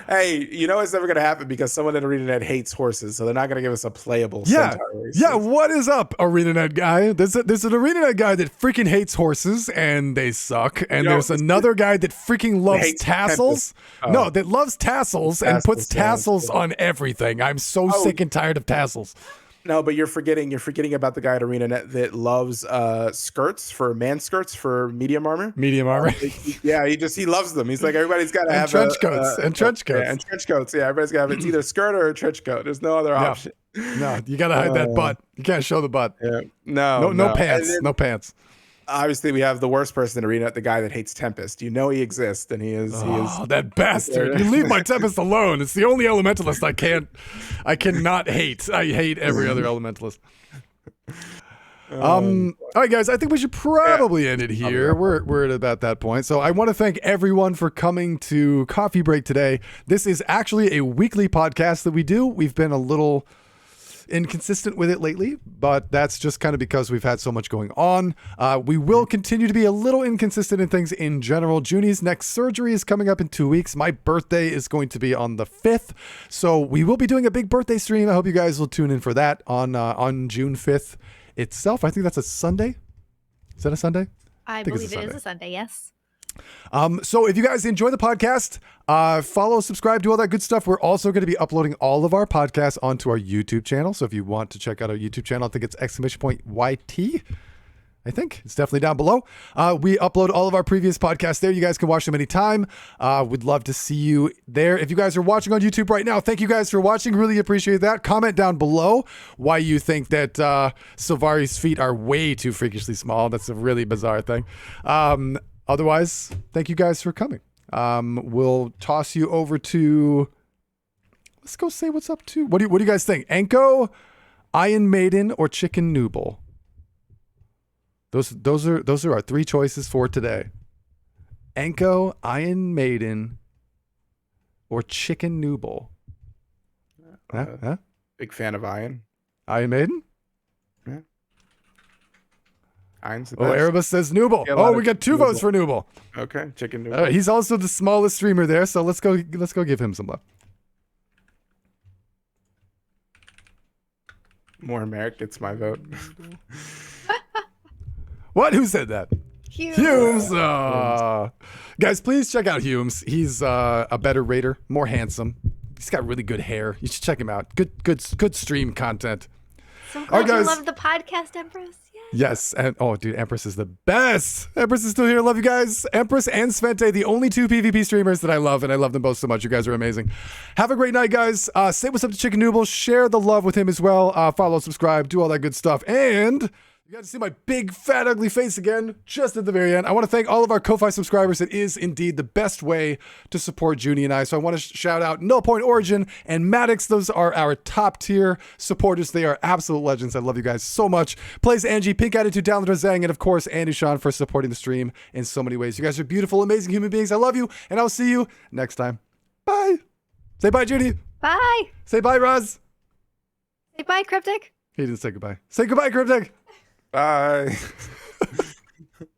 Hey, it's never gonna happen, because someone at ArenaNet hates horses, so they're not gonna give us a playable Centaur race. Yeah, what is up, ArenaNet guy? There's an ArenaNet guy that freaking hates horses and they suck, and there's another guy that freaking loves tassels. No, that loves tassels and puts tassels on everything. I'm so sick and tired of tassels. No, but you're forgetting about the guy at ArenaNet that loves man skirts for medium armor. Medium armor. He loves them. He's like, everybody's got to have trench coats. And trench coats. And trench coats. Yeah, everybody's got to have it's either a skirt or a trench coat. There's no other option. No, you got to hide that butt. You can't show the butt. Yeah. No pants. No pants. Obviously, we have the worst person in ArenaNet, the guy that hates Tempest. He exists, and he is. That bastard! You leave my Tempest alone. It's the only elementalist I cannot hate. I hate every other elementalist. All right, guys. I think we should probably end it here. We're at about that point. So I want to thank everyone for coming to Coffee Break today. This is actually a weekly podcast that we do. We've been a little inconsistent with it lately, but that's just kind of because we've had so much going on. We will continue to be a little inconsistent in things in general. Junie's next surgery is coming up in 2 weeks. My birthday is going to be on the 5th, so we will be doing a big birthday stream. I hope you guys will tune in for that on June 5th itself. I think that's a Sunday. Is that a Sunday? I believe it is a Sunday, yes. So if you guys enjoy the podcast, follow, subscribe, do all that good stuff. We're also going to be uploading all of our podcasts onto our YouTube channel. So if you want to check out our YouTube channel, I think it's !YT. I think it's definitely down below. We upload all of our previous podcasts there. You guys can watch them anytime. We'd love to see you there. If you guys are watching on YouTube right now, thank you guys for watching. Really appreciate that. Comment down below why you think that Sylvari's feet are way too freakishly small. That's a really bizarre thing. Otherwise, thank you guys for coming. We'll toss you over to. Let's go say what's up to. What do you guys think? Anko, Iron Maiden, or Chicken Noodle? Those are our three choices for today. Anko, Iron Maiden, or Chicken Noodle. Huh? Big fan of Iron. Iron Maiden? Yeah. Iron's the best. Erebus says Nooble. We got 2 votes for Nooble. Okay, Chicken Noodle. He's also the smallest streamer there, so let's go give him some love. More Merrick gets my vote. What? Who said that? Humes. Guys, please check out Humes. He's a better raider, more handsome. He's got really good hair. You should check him out. Good stream content. So glad All right, you guys. love the podcast, Empress. Yay. Yes, and oh, dude, Empress is the best. Empress is still here. Love you guys. Empress and Svente, the only two PvP streamers that I love, and I love them both so much. You guys are amazing. Have a great night, guys. Say what's up to Chicken Noodle. Share the love with him as well. Follow, subscribe, do all that good stuff. And you got to see my big, fat, ugly face again just at the very end. I want to thank all of our Ko-Fi subscribers. It is indeed the best way to support Junie and I. So I want to shout out No Point Origin and Maddox. Those are our top tier supporters. They are absolute legends. I love you guys so much. Plays Angie, Pink Attitude, Down the Zang, and of course, Andy Sean for supporting the stream in so many ways. You guys are beautiful, amazing human beings. I love you, and I'll see you next time. Bye. Say bye, Junie. Bye. Say bye, Roz. Say bye, Cryptic. He didn't say goodbye. Say goodbye, Cryptic. Bye.